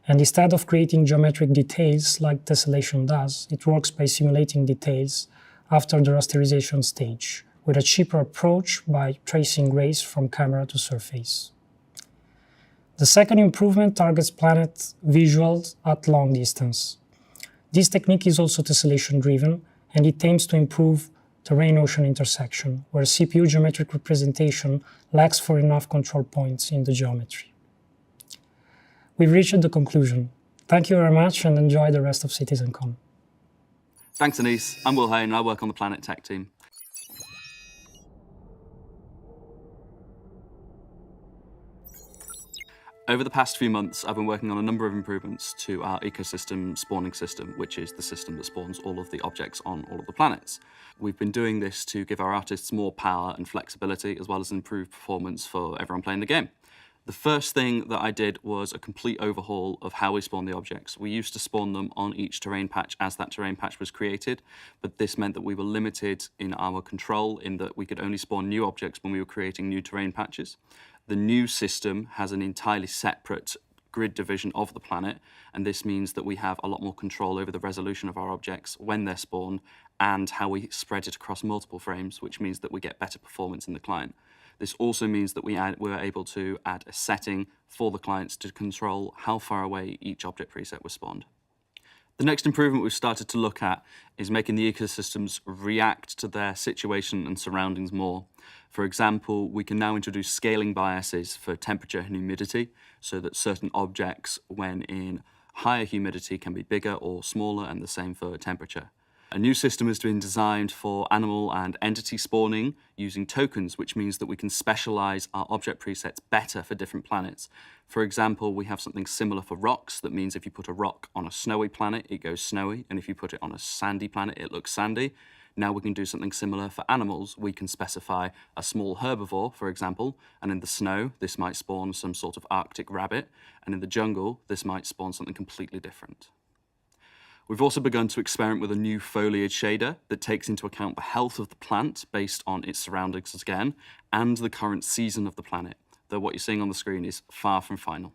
And instead of creating geometric details like tessellation does, it works by simulating details after the rasterization stage, with a cheaper approach by tracing rays from camera to surface. The second improvement targets planet visuals at long distance. This technique is also tessellation-driven, and it aims to improve terrain-ocean intersection, where CPU geometric representation lacks for enough control points in the geometry. We've reached the conclusion. Thank you very much and enjoy the rest of CitizenCon. Thanks, Anis. I'm Will Hain and I work on the PlanetTech team. Over the past few months, I've been working on a number of improvements to our ecosystem spawning system, which is the system that spawns all of the objects on all of the planets. We've been doing this to give our artists more power and flexibility, as well as improve performance for everyone playing the game. The first thing that I did was a complete overhaul of how we spawn the objects. We used to spawn them on each terrain patch as that terrain patch was created, but this meant that we were limited in our control in that we could only spawn new objects when we were creating new terrain patches. The new system has an entirely separate grid division of the planet, and this means that we have a lot more control over the resolution of our objects when they're spawned and how we spread it across multiple frames, which means that we get better performance in the client. This also means that we're able to add a setting for the clients to control how far away each object preset was spawned. The next improvement we've started to look at is making the ecosystems react to their situation and surroundings more. For example, we can now introduce scaling biases for temperature and humidity so that certain objects, when in higher humidity, can be bigger or smaller, and the same for temperature. A new system has been designed for animal and entity spawning using tokens, which means that we can specialize our object presets better for different planets. For example, we have something similar for rocks. That means if you put a rock on a snowy planet, it goes snowy, and if you put it on a sandy planet, it looks sandy. Now we can do something similar for animals. We can specify a small herbivore, for example, and in the snow, this might spawn some sort of Arctic rabbit, and in the jungle, this might spawn something completely different. We've also begun to experiment with a new foliage shader that takes into account the health of the plant based on its surroundings again, and the current season of the planet, though what you're seeing on the screen is far from final.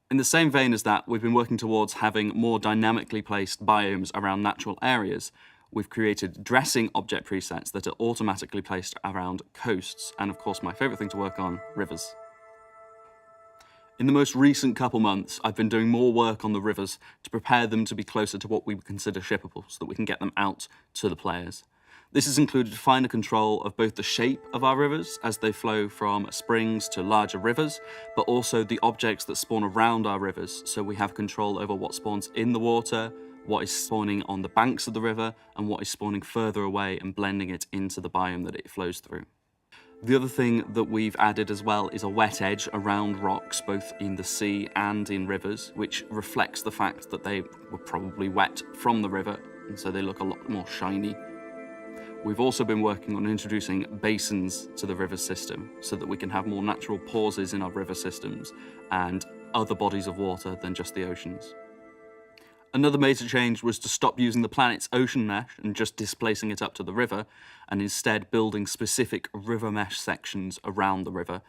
In the same vein as that, we've been working towards having more dynamically placed biomes around natural areas. We've created dressing object presets that are automatically placed around coasts, and of course my favourite thing to work on, rivers. In the most recent couple months, I've been doing more work on the rivers to prepare them to be closer to what we would consider shippable so that we can get them out to the players. This has included finer control of both the shape of our rivers as they flow from springs to larger rivers, but also the objects that spawn around our rivers, so we have control over what spawns in the water, what is spawning on the banks of the river, and what is spawning further away and blending it into the biome that it flows through. The other thing that we've added as well is a wet edge around rocks, both in the sea and in rivers, which reflects the fact that they were probably wet from the river, and so they look a lot more shiny. We've also been working on introducing basins to the river system so that we can have more natural pauses in our river systems and other bodies of water than just the oceans. Another major change was to stop using the planet's ocean mesh and just displacing it up to the river, and instead building specific river mesh sections around the river.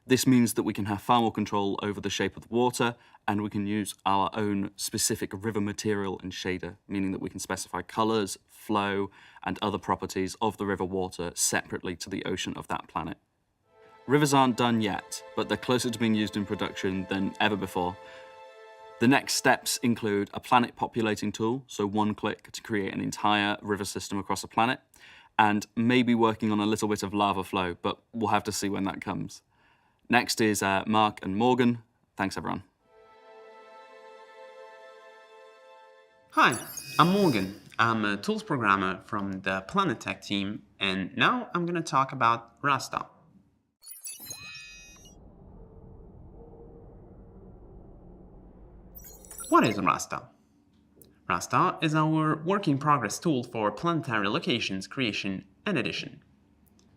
This means that we can have far more control over the shape of the water, and we can use our own specific river material and shader, meaning that we can specify colours, flow, and other properties of the river water separately to the ocean of that planet. Rivers aren't done yet, but they're closer to being used in production than ever before. The next steps include a planet populating tool, so one click to create an entire river system across a planet, and maybe working on a little bit of lava flow, but we'll have to see when that comes. Next is Mark and Morgan. Thanks, everyone. Hi, I'm Morgan. I'm a tools programmer from the Planet Tech team, and now I'm going to talk about Rasta. What is Rasta? Rasta is our work-in-progress tool for planetary locations creation and edition.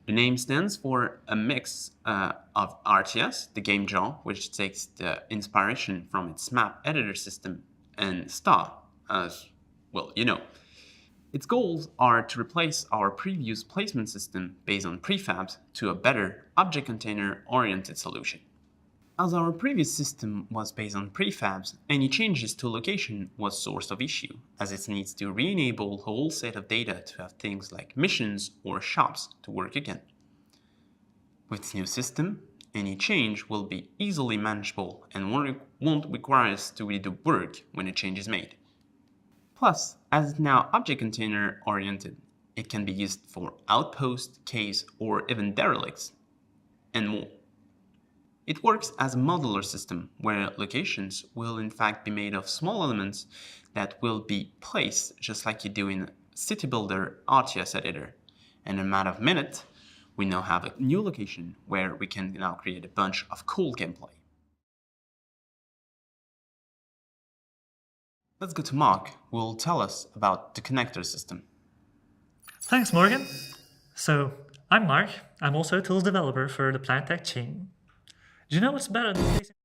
The name stands for a mix of RTS, the game jaw, which takes the inspiration from its map editor system, and STAR, as well you know. Its goals are to replace our previous placement system based on prefabs to a better object container-oriented solution. As our previous system was based on prefabs, any changes to location was source of issue, as it needs to re-enable a whole set of data to have things like missions or shops to work again. With this new system, any change will be easily manageable and won't require us to redo work when a change is made. Plus, as it's now object container oriented, it can be used for outposts, caves, or even derelicts, and more. It works as a modular system where locations will in fact be made of small elements that will be placed just like you do in City Builder RTS editor. And in a matter of minutes, we now have a new location where we can now create a bunch of cool gameplay. Let's go to Mark, who will tell us about the connector system. Thanks, Morgan. So, I'm Mark. I'm also a tools developer for the Planet Tech team. Do you know what's better than facing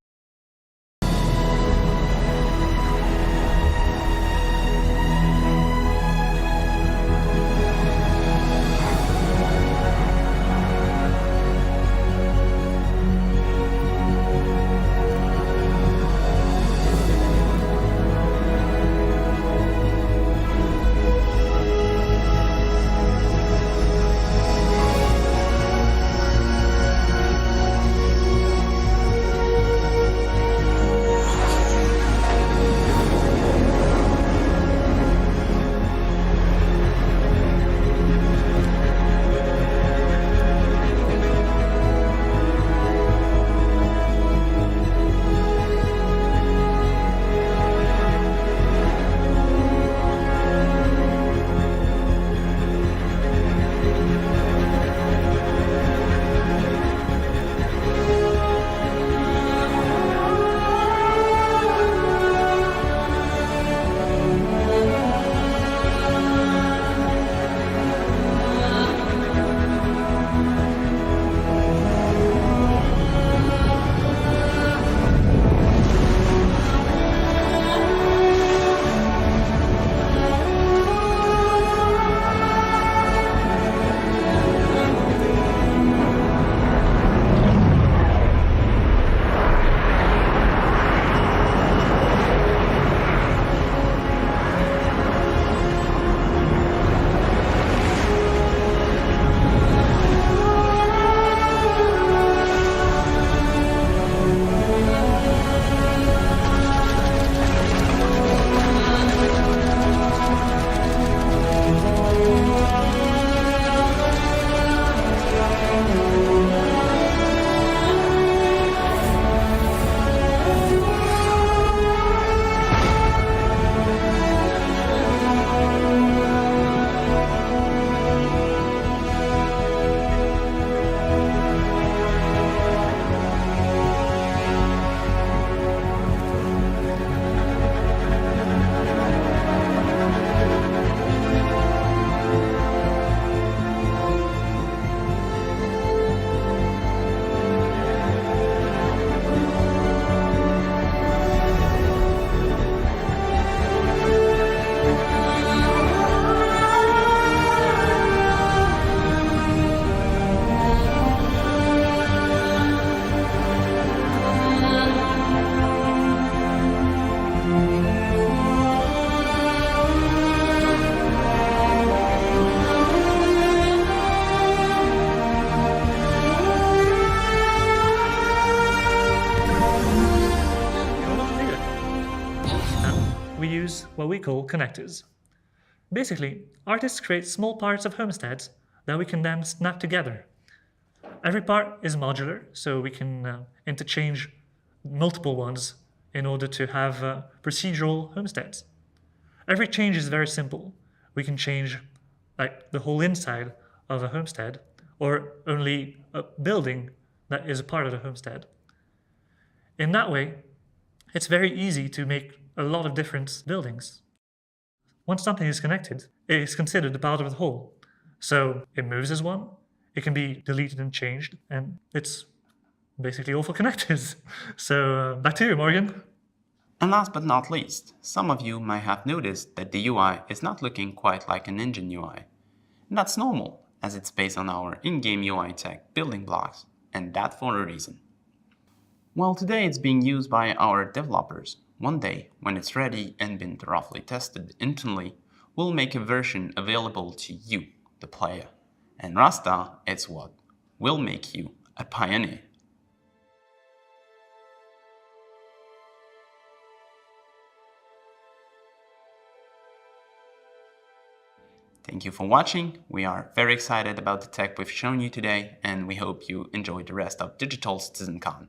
use what we call connectors. Basically, artists create small parts of homesteads that we can then snap together. Every part is modular, so we can interchange multiple ones in order to have procedural homesteads. Every change is very simple. We can change like the whole inside of a homestead, or only a building that is a part of the homestead. In that way, it's very easy to make a lot of different buildings. Once something is connected, it is considered a part of the whole. So it moves as one, it can be deleted and changed, and it's basically all for connectors. So back to you, Morgan. And last but not least, some of you might have noticed that the UI is not looking quite like an engine UI. And that's normal, as it's based on our in-game UI tech building blocks, and that for a reason. While today it's being used by our developers, one day, when it's ready and been thoroughly tested internally, we'll make a version available to you, the player. And Rasta, it's what will make you a pioneer. Thank you for watching. We are very excited about the tech we've shown you today, and we hope you enjoy the rest of Digital CitizenCon.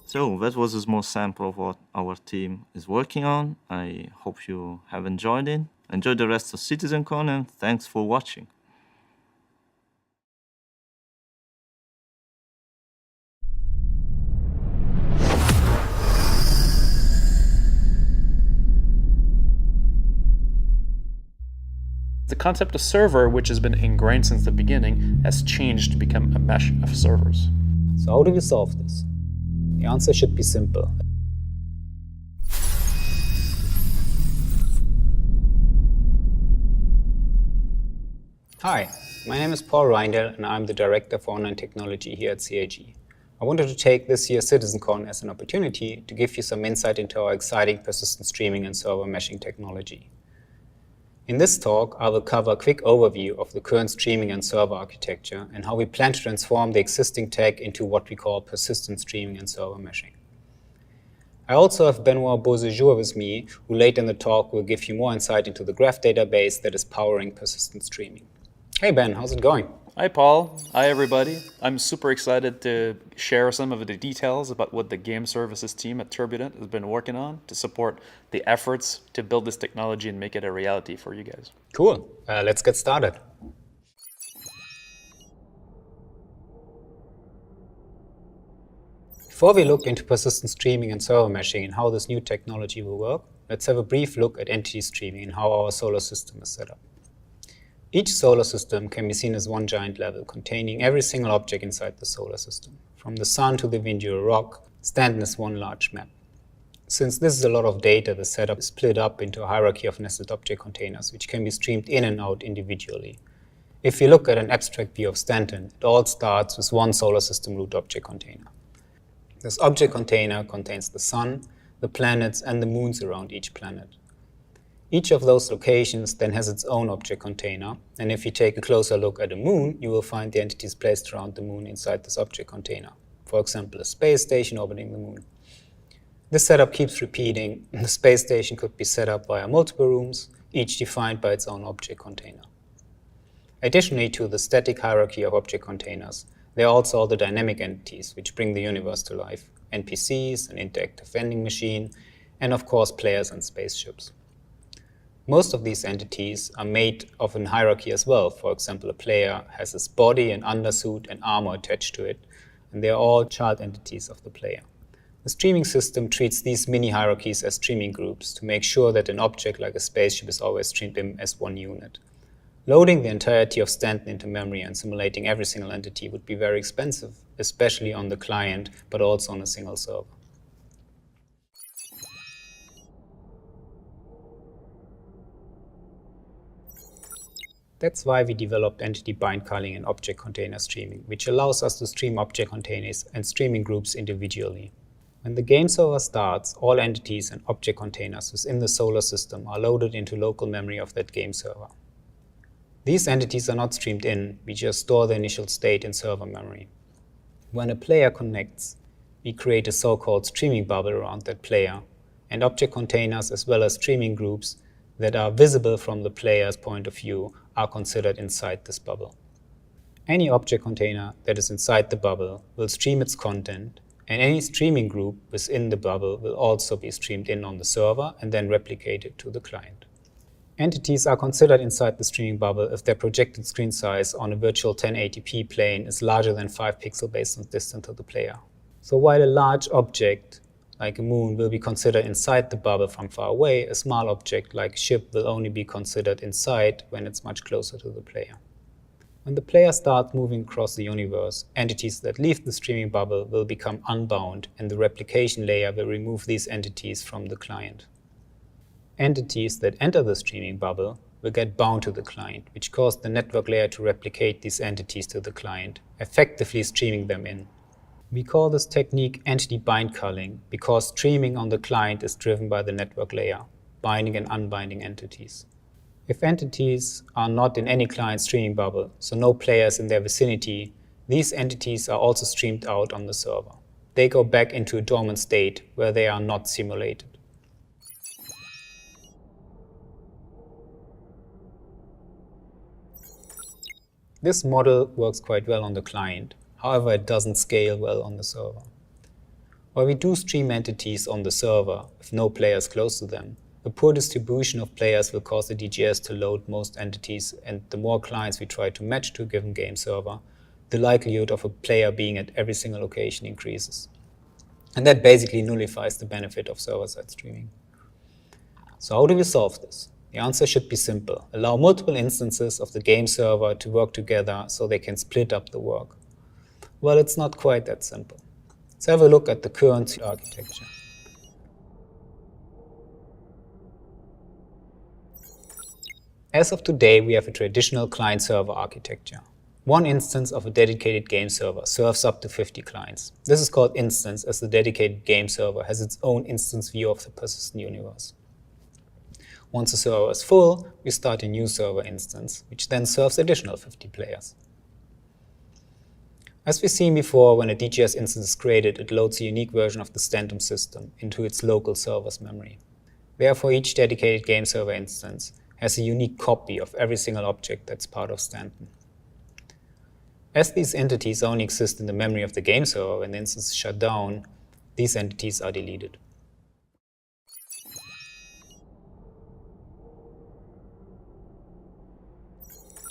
So that was a small sample of what our team is working on. I hope you have enjoyed it. Enjoy the rest of CitizenCon, and thanks for watching. The concept of server, which has been ingrained since the beginning, has changed to become a mesh of servers. So how do we solve this? The answer should be simple. Hi, my name is Paul Reindl and I'm the Director for Online Technology here at CAG. I wanted to take this year's CitizenCon as an opportunity to give you some insight into our exciting persistent streaming and server meshing technology. In this talk, I will cover a quick overview of the current streaming and server architecture and how we plan to transform the existing tech into what we call persistent streaming and server meshing. I also have Benoit Beauséjour with me, who later in the talk will give you more insight into the graph database that is powering persistent streaming. Hey Ben, how's it going? Hi Paul, hi everybody. I'm super excited to share some of the details about what the game services team at Turbulent has been working on to support the efforts to build this technology and make it a reality for you guys. Cool, let's get started. Before we look into persistent streaming and server meshing and how this new technology will work, let's have a brief look at entity streaming and how our solar system is set up. Each solar system can be seen as one giant level containing every single object inside the solar system. From the sun to the Ventura rock, standing as one large map. Since this is a lot of data, the setup is split up into a hierarchy of nested object containers, which can be streamed in and out individually. If you look at an abstract view of Stanton, it all starts with one solar system root object container. This object container contains the sun, the planets, and the moons around each planet. Each of those locations then has its own object container, and if you take a closer look at a moon, you will find the entities placed around the moon inside this object container. For example, a space station orbiting the moon. This setup keeps repeating. The space station could be set up via multiple rooms, each defined by its own object container. Additionally to the static hierarchy of object containers, there are also all the dynamic entities which bring the universe to life. NPCs, an interactive vending machine, and of course players and spaceships. Most of these entities are made of a hierarchy as well. For example, a player has his body, an undersuit, and armor attached to it, and they are all child entities of the player. The streaming system treats these mini hierarchies as streaming groups to make sure that an object like a spaceship is always streamed in as one unit. Loading the entirety of Stanton into memory and simulating every single entity would be very expensive, especially on the client, but also on a single server. That's why we developed entity bind culling and object container streaming, which allows us to stream object containers and streaming groups individually. When the game server starts, all entities and object containers within the solar system are loaded into local memory of that game server. These entities are not streamed in, we just store the initial state in server memory. When a player connects, we create a so-called streaming bubble around that player, and object containers as well as streaming groups that are visible from the player's point of view are considered inside this bubble. Any object container that is inside the bubble will stream its content, and any streaming group within the bubble will also be streamed in on the server and then replicated to the client. Entities are considered inside the streaming bubble if their projected screen size on a virtual 1080p plane is larger than 5 pixels based on distance to the player. So while a large object like a moon will be considered inside the bubble from far away, a small object like a ship will only be considered inside when it's much closer to the player. When the player starts moving across the universe, entities that leave the streaming bubble will become unbound, and the replication layer will remove these entities from the client. Entities that enter the streaming bubble will get bound to the client, which causes the network layer to replicate these entities to the client, effectively streaming them in. We call this technique entity bind culling because streaming on the client is driven by the network layer, binding and unbinding entities. If entities are not in any client streaming bubble, so no players in their vicinity, these entities are also streamed out on the server. They go back into a dormant state where they are not simulated. This model works quite well on the client. However, it doesn't scale well on the server. While we do stream entities on the server with no players close to them, a poor distribution of players will cause the DGS to load most entities, and the more clients we try to match to a given game server, the likelihood of a player being at every single location increases. And that basically nullifies the benefit of server-side streaming. So how do we solve this? The answer should be simple. Allow multiple instances of the game server to work together so they can split up the work. Well, it's not quite that simple. Let's have a look at the current architecture. As of today, we have a traditional client-server architecture. One instance of a dedicated game server serves up to 50 clients. This is called instance, as the dedicated game server has its own instance view of the persistent universe. Once the server is full, we start a new server instance, which then serves additional 50 players. As we've seen before, when a DGS instance is created, it loads a unique version of the Stantum system into its local server's memory. Therefore, each dedicated game server instance has a unique copy of every single object that's part of Stanton. As these entities only exist in the memory of the game server when the instance is shut down, these entities are deleted.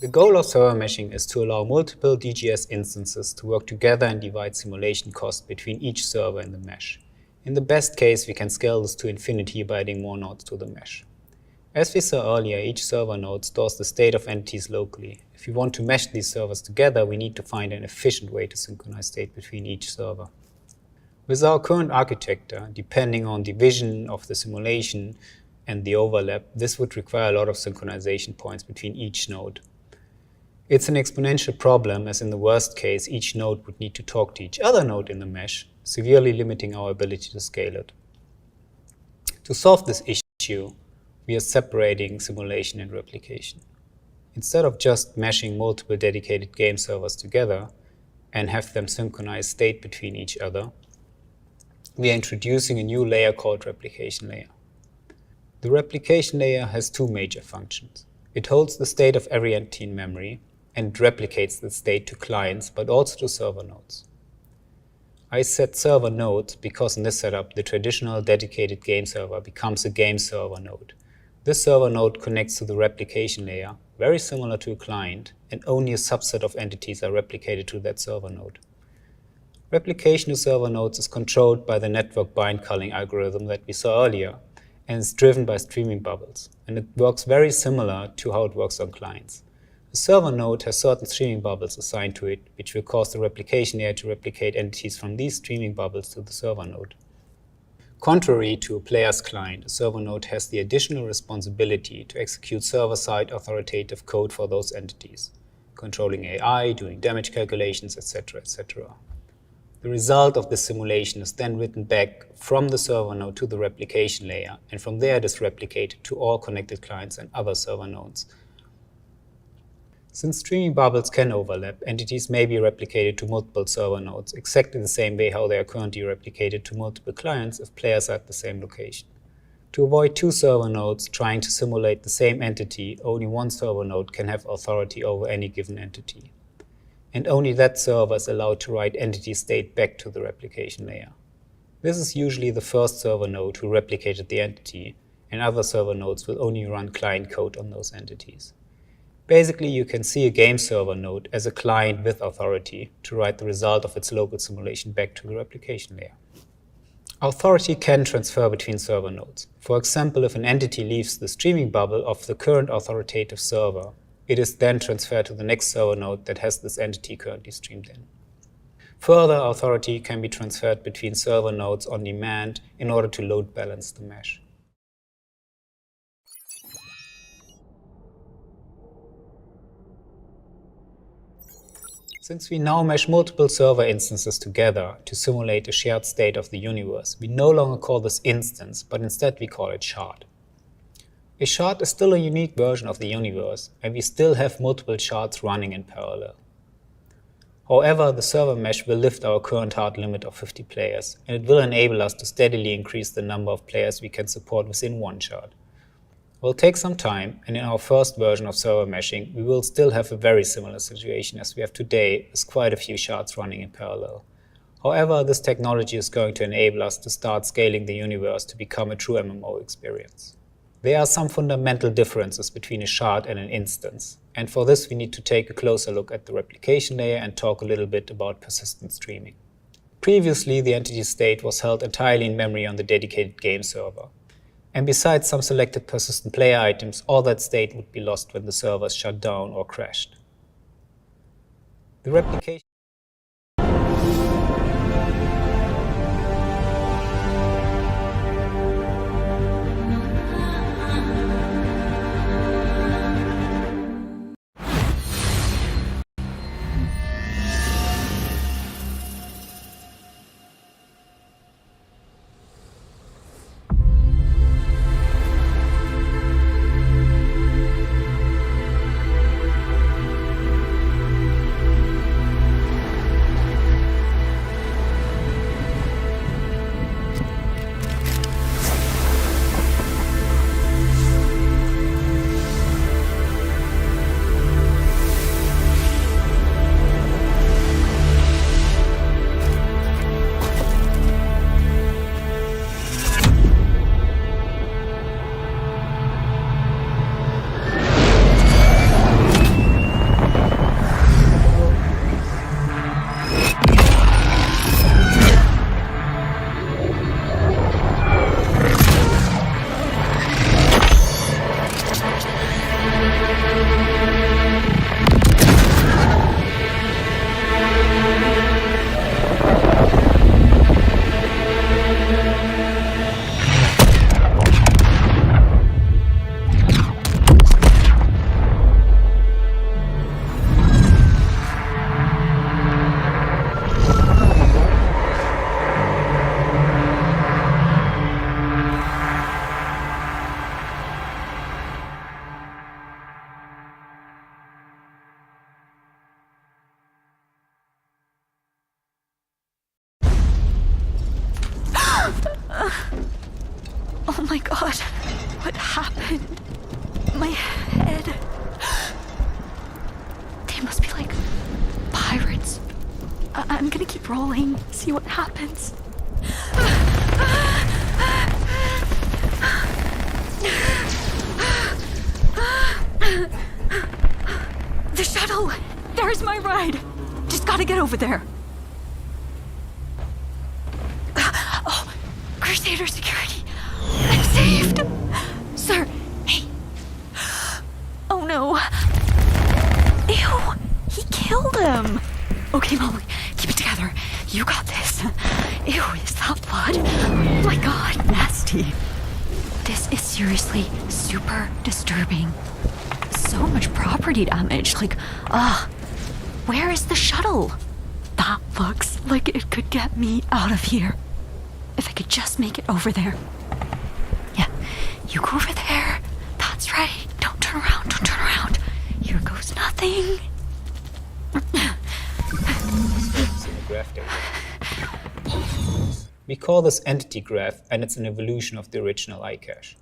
The goal of server meshing is to allow multiple DGS instances to work together and divide simulation costs between each server in the mesh. In the best case, we can scale this to infinity by adding more nodes to the mesh. As we saw earlier, each server node stores the state of entities locally. If we want to mesh these servers together, we need to find an efficient way to synchronize state between each server. With our current architecture, depending on the vision of the simulation and the overlap, this would require a lot of synchronization points between each node. It's an exponential problem, as in the worst case, each node would need to talk to each other node in the mesh, severely limiting our ability to scale it. To solve this issue, we are separating simulation and replication. Instead of just meshing multiple dedicated game servers together and have them synchronize state between each other, we are introducing a new layer called replication layer. The replication layer has two major functions. It holds the state of every entity in memory and replicates the state to clients, but also to server nodes. I said server nodes because in this setup, the traditional dedicated game server becomes a game server node. This server node connects to the replication layer, very similar to a client, and only a subset of entities are replicated to that server node. Replication to server nodes is controlled by the network bind culling algorithm that we saw earlier, and is driven by streaming bubbles, and it works very similar to how it works on clients. The server node has certain streaming bubbles assigned to it, which will cause the replication layer to replicate entities from these streaming bubbles to the server node. Contrary to a player's client, a server node has the additional responsibility to execute server-side authoritative code for those entities, controlling AI, doing damage calculations, etc., etc. The result of this simulation is then written back from the server node to the replication layer, and from there it is replicated to all connected clients and other server nodes. Since streaming bubbles can overlap, entities may be replicated to multiple server nodes, exactly the same way how they are currently replicated to multiple clients if players are at the same location. To avoid two server nodes trying to simulate the same entity, only one server node can have authority over any given entity. And only that server is allowed to write entity state back to the replication layer. This is usually the first server node who replicated the entity, and other server nodes will only run client code on those entities. Basically, you can see a game server node as a client with authority to write the result of its local simulation back to the replication layer. Authority can transfer between server nodes. For example, if an entity leaves the streaming bubble of the current authoritative server, it is then transferred to the next server node that has this entity currently streamed in. Further, authority can be transferred between server nodes on demand in order to load balance the mesh. Since we now mesh multiple server instances together to simulate a shared state of the universe, we no longer call this instance, but instead we call it shard. A shard is still a unique version of the universe, and we still have multiple shards running in parallel. However, the server mesh will lift our current hard limit of 50 players, and it will enable us to steadily increase the number of players we can support within one shard. It will take some time, and in our first version of server meshing, we will still have a very similar situation as we have today, with quite a few shards running in parallel. However, this technology is going to enable us to start scaling the universe to become a true MMO experience. There are some fundamental differences between a shard and an instance, and for this we need to take a closer look at the replication layer and talk a little bit about persistent streaming. Previously, the entity state was held entirely in memory on the dedicated game server. And besides some selected persistent player items, all that state would be lost when the servers shut down or crashed. The replication Oh my god, what happened? My head. They must be like pirates. I'm gonna keep rolling, see what happens. The shuttle! There's my ride! Just gotta get over there. Oh, Crusader security! I'm saved! Sir, hey. Oh no. Ew, he killed him. Okay, Molly, keep it together. You got this. Ew, is that blood? Oh my god, nasty. This is seriously super disturbing. So much property damage. Like, where is the shuttle? That looks like it could get me out of here. If I could just make it over there. Yeah, you go over there. That's right. Don't turn around. Don't turn around. Here goes nothing. States in the graph data. We call this entity graph, and it's an evolution of the original iCache.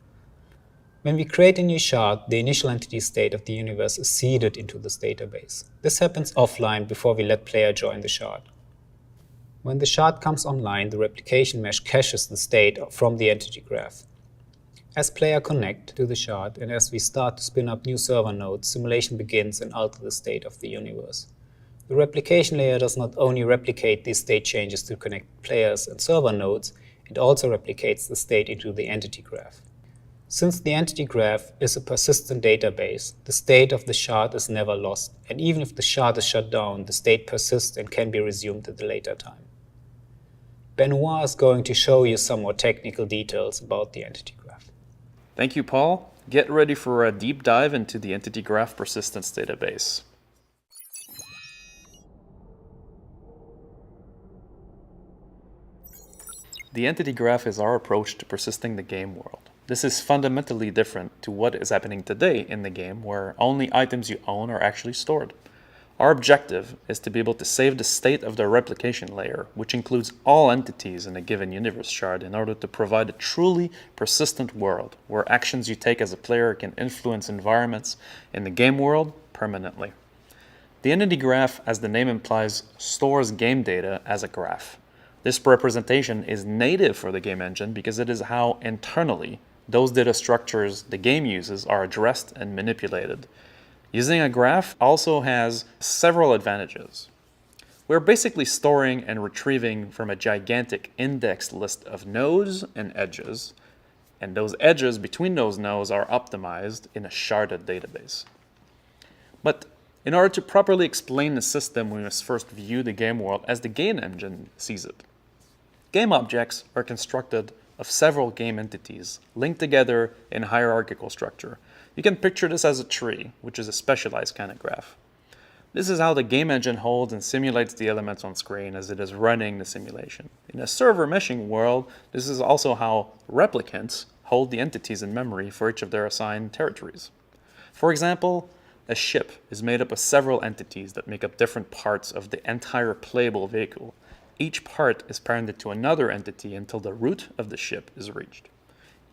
When we create a new shard, the initial entity state of the universe is seeded into this database. This happens offline before we let player join the shard. When the shard comes online, the replication mesh caches the state from the entity graph. As player connect to the shard and as we start to spin up new server nodes, simulation begins and alters the state of the universe. The replication layer does not only replicate these state changes to connect players and server nodes, it also replicates the state into the entity graph. Since the entity graph is a persistent database, the state of the shard is never lost, and even if the shard is shut down, the state persists and can be resumed at a later time. Benoit is going to show you some more technical details about the entity graph. Thank you, Paul. Get ready for a deep dive into the entity graph persistence database. The entity graph is our approach to persisting the game world. This is fundamentally different to what is happening today in the game, where only items you own are actually stored. Our objective is to be able to save the state of the replication layer, which includes all entities in a given universe shard, in order to provide a truly persistent world, where actions you take as a player can influence environments in the game world permanently. The entity graph, as the name implies, stores game data as a graph. This representation is native for the game engine because it is how internally those data structures the game uses are addressed and manipulated. Using a graph also has several advantages. We're basically storing and retrieving from a gigantic indexed list of nodes and edges, and those edges between those nodes are optimized in a sharded database. But in order to properly explain the system, we must first view the game world as the game engine sees it. Game objects are constructed of several game entities linked together in a hierarchical structure. You can picture this as a tree, which is a specialized kind of graph. This is how the game engine holds and simulates the elements on screen as it is running the simulation. In a server meshing world, this is also how replicants hold the entities in memory for each of their assigned territories. For example, a ship is made up of several entities that make up different parts of the entire playable vehicle. Each part is parented to another entity until the root of the ship is reached.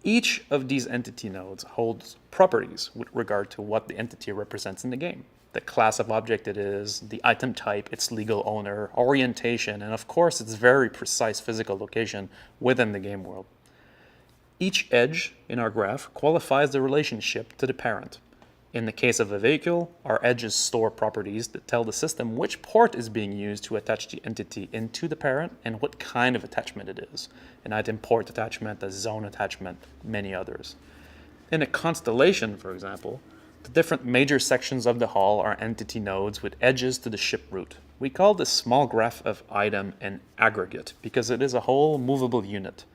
Each of these entity nodes holds properties with regard to what the entity represents in the game. The class of object it is, the item type, its legal owner, orientation, and of course its very precise physical location within the game world. Each edge in our graph qualifies the relationship to the parent. In the case of a vehicle, our edges store properties that tell the system which port is being used to attach the entity into the parent and what kind of attachment it is. An item port attachment, a zone attachment, many others. In a constellation, for example, the different major sections of the hull are entity nodes with edges to the ship root. We call this small graph of item an aggregate because it is a whole movable unit.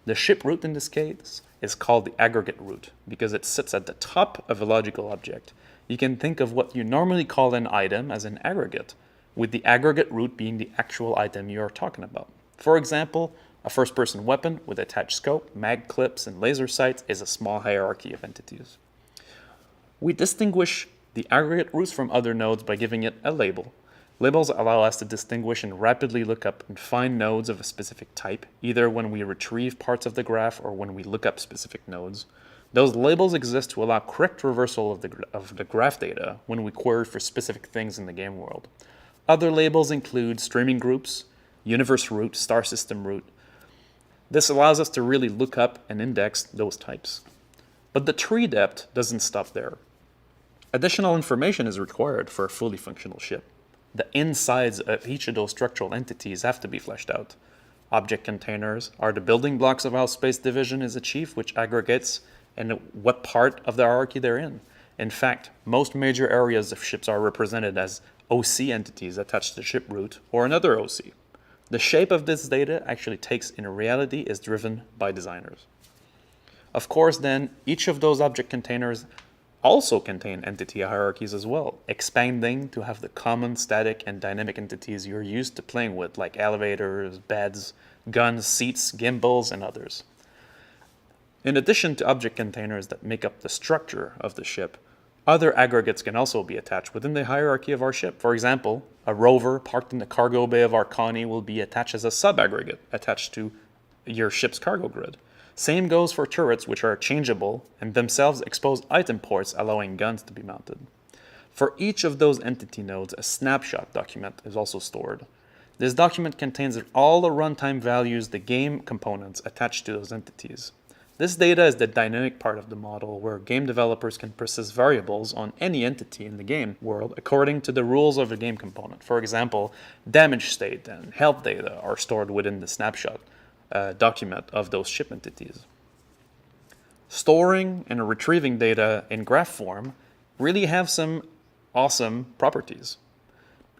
The ship root in this case is called the aggregate root because it sits at the top of a logical object. You can think of what you normally call an item as an aggregate, with the aggregate root being the actual item you are talking about. For example, a first-person weapon with attached scope, mag clips, and laser sights is a small hierarchy of entities. We distinguish the aggregate roots from other nodes by giving it a label. Labels allow us to distinguish and rapidly look up and find nodes of a specific type, either when we retrieve parts of the graph or when we look up specific nodes. Those labels exist to allow correct reversal of the graph data when we query for specific things in the game world. Other labels include streaming groups, universe root, star system root. This allows us to really look up and index those types. But the tree depth doesn't stop there. Additional information is required for a fully functional ship. The insides of each of those structural entities have to be fleshed out. Object containers are the building blocks of how space division is achieved, which aggregates and what part of the hierarchy they're in. In fact, most major areas of ships are represented as OC entities attached to the ship root or another OC. The shape of this data actually takes in reality is driven by designers. Of course, then, each of those object containers also contain entity hierarchies as well, expanding to have the common static and dynamic entities you're used to playing with, like elevators, beds, guns, seats, gimbals, and others. In addition to object containers that make up the structure of the ship, Other aggregates can also be attached within the hierarchy of our ship. For example, a rover parked in the cargo bay of Arcani will be attached as a sub-aggregate attached to your ship's cargo grid. Same goes for turrets, which are changeable and themselves expose item ports, allowing guns to be mounted. For each of those entity nodes, a snapshot document is also stored. This document contains all the runtime values, the game components attached to those entities. This data is the dynamic part of the model where game developers can persist variables on any entity in the game world according to the rules of a game component. For example, damage state and health data are stored within the snapshot document of those ship entities. Storing and retrieving data in graph form really have some awesome properties.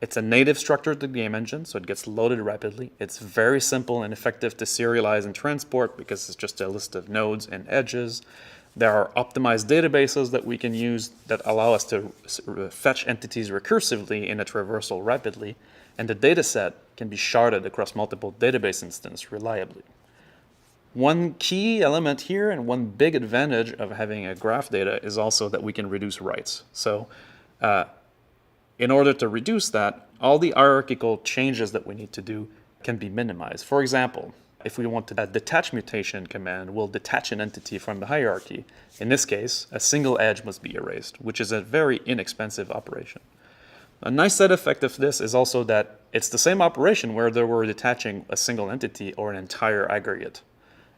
It's a native structure to the game engine, so it gets loaded rapidly. It's very simple and effective to serialize and transport because it's just a list of nodes and edges. There are optimized databases that we can use that allow us to fetch entities recursively in a traversal rapidly, and the dataset can be sharded across multiple database instances reliably. One key element here and one big advantage of having a graph data is also that we can reduce writes. So in order to reduce that, all the hierarchical changes that we need to do can be minimized. For example, if we want to detach mutation command will detach an entity from the hierarchy. In this case, a single edge must be erased, which is a very inexpensive operation. A nice side effect of this is also that it's the same operation whether we're detaching a single entity or an entire aggregate.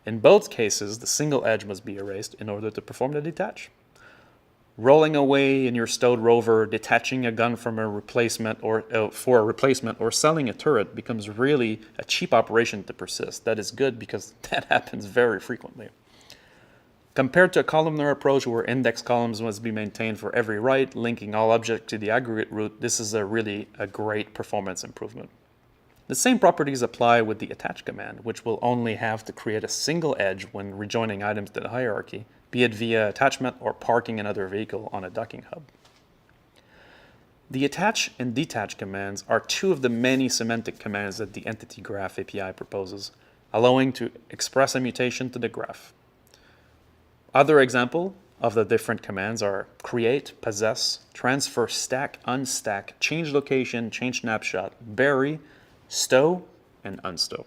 In both cases, the single edge must be erased in order to perform the detach. Rolling away in your stowed rover, detaching a gun from a replacement or for a replacement, or selling a turret becomes really a cheap operation to persist. That is good because that happens very frequently. Compared to a columnar approach where index columns must be maintained for every write, linking all objects to the aggregate root, this is really a great performance improvement. The same properties apply with the attach command, which will only have to create a single edge when rejoining items to the hierarchy, be it via attachment or parking another vehicle on a docking hub. The attach and detach commands are two of the many semantic commands that the Entity Graph API proposes, allowing to express a mutation to the graph. Other examples of the different commands are create, possess, transfer, stack, unstack, change location, change snapshot, bury, stow, and unstow.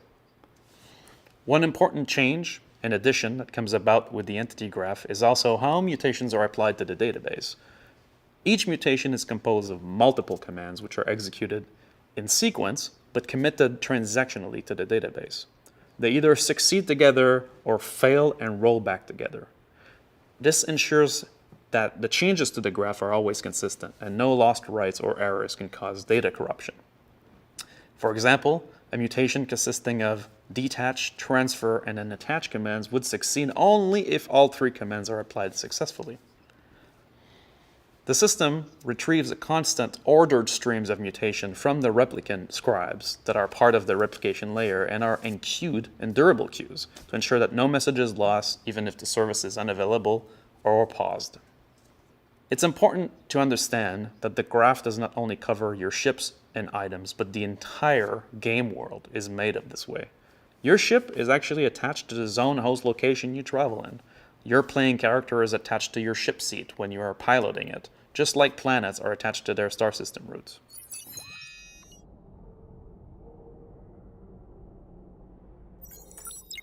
One important change in addition that comes about with the entity graph is also how mutations are applied to the database. Each mutation is composed of multiple commands which are executed in sequence but committed transactionally to the database. They either succeed together or fail and roll back together. This ensures that the changes to the graph are always consistent and no lost writes or errors can cause data corruption. For example, a mutation consisting of detach, transfer, and an attach commands would succeed only if all three commands are applied successfully. The system retrieves a constant ordered streams of mutation from the replicant scribes that are part of the replication layer and are enqueued in durable queues to ensure that no message is lost even if the service is unavailable or paused. It's important to understand that the graph does not only cover your ships and items, but the entire game world is made of this way. Your ship is actually attached to the zone host location you travel in. Your playing character is attached to your ship seat when you are piloting it, just like planets are attached to their star system routes.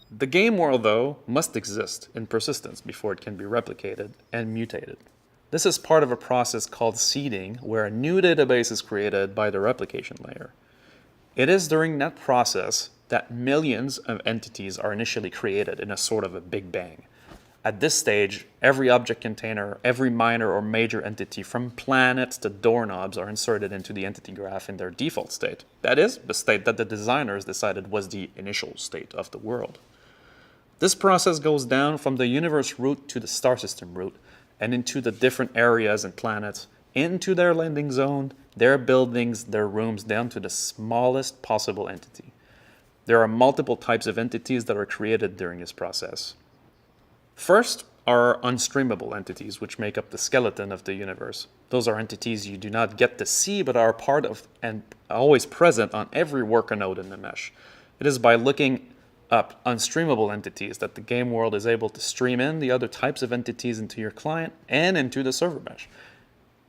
The game world, though, must exist in persistence before it can be replicated and mutated. This is part of a process called seeding, where a new database is created by the replication layer. It is during that process that millions of entities are initially created in a sort of a big bang. At this stage, every object container, every minor or major entity from planets to doorknobs are inserted into the entity graph in their default state. That is, the state that the designers decided was the initial state of the world. This process goes down from the universe root to the star system root and into the different areas and planets, into their landing zone, their buildings, their rooms, down to the smallest possible entity. There are multiple types of entities that are created during this process. First are unstreamable entities, which make up the skeleton of the universe. Those are entities you do not get to see, but are part of and always present on every worker node in the mesh. It is by looking up unstreamable entities that the game world is able to stream in the other types of entities into your client and into the server mesh.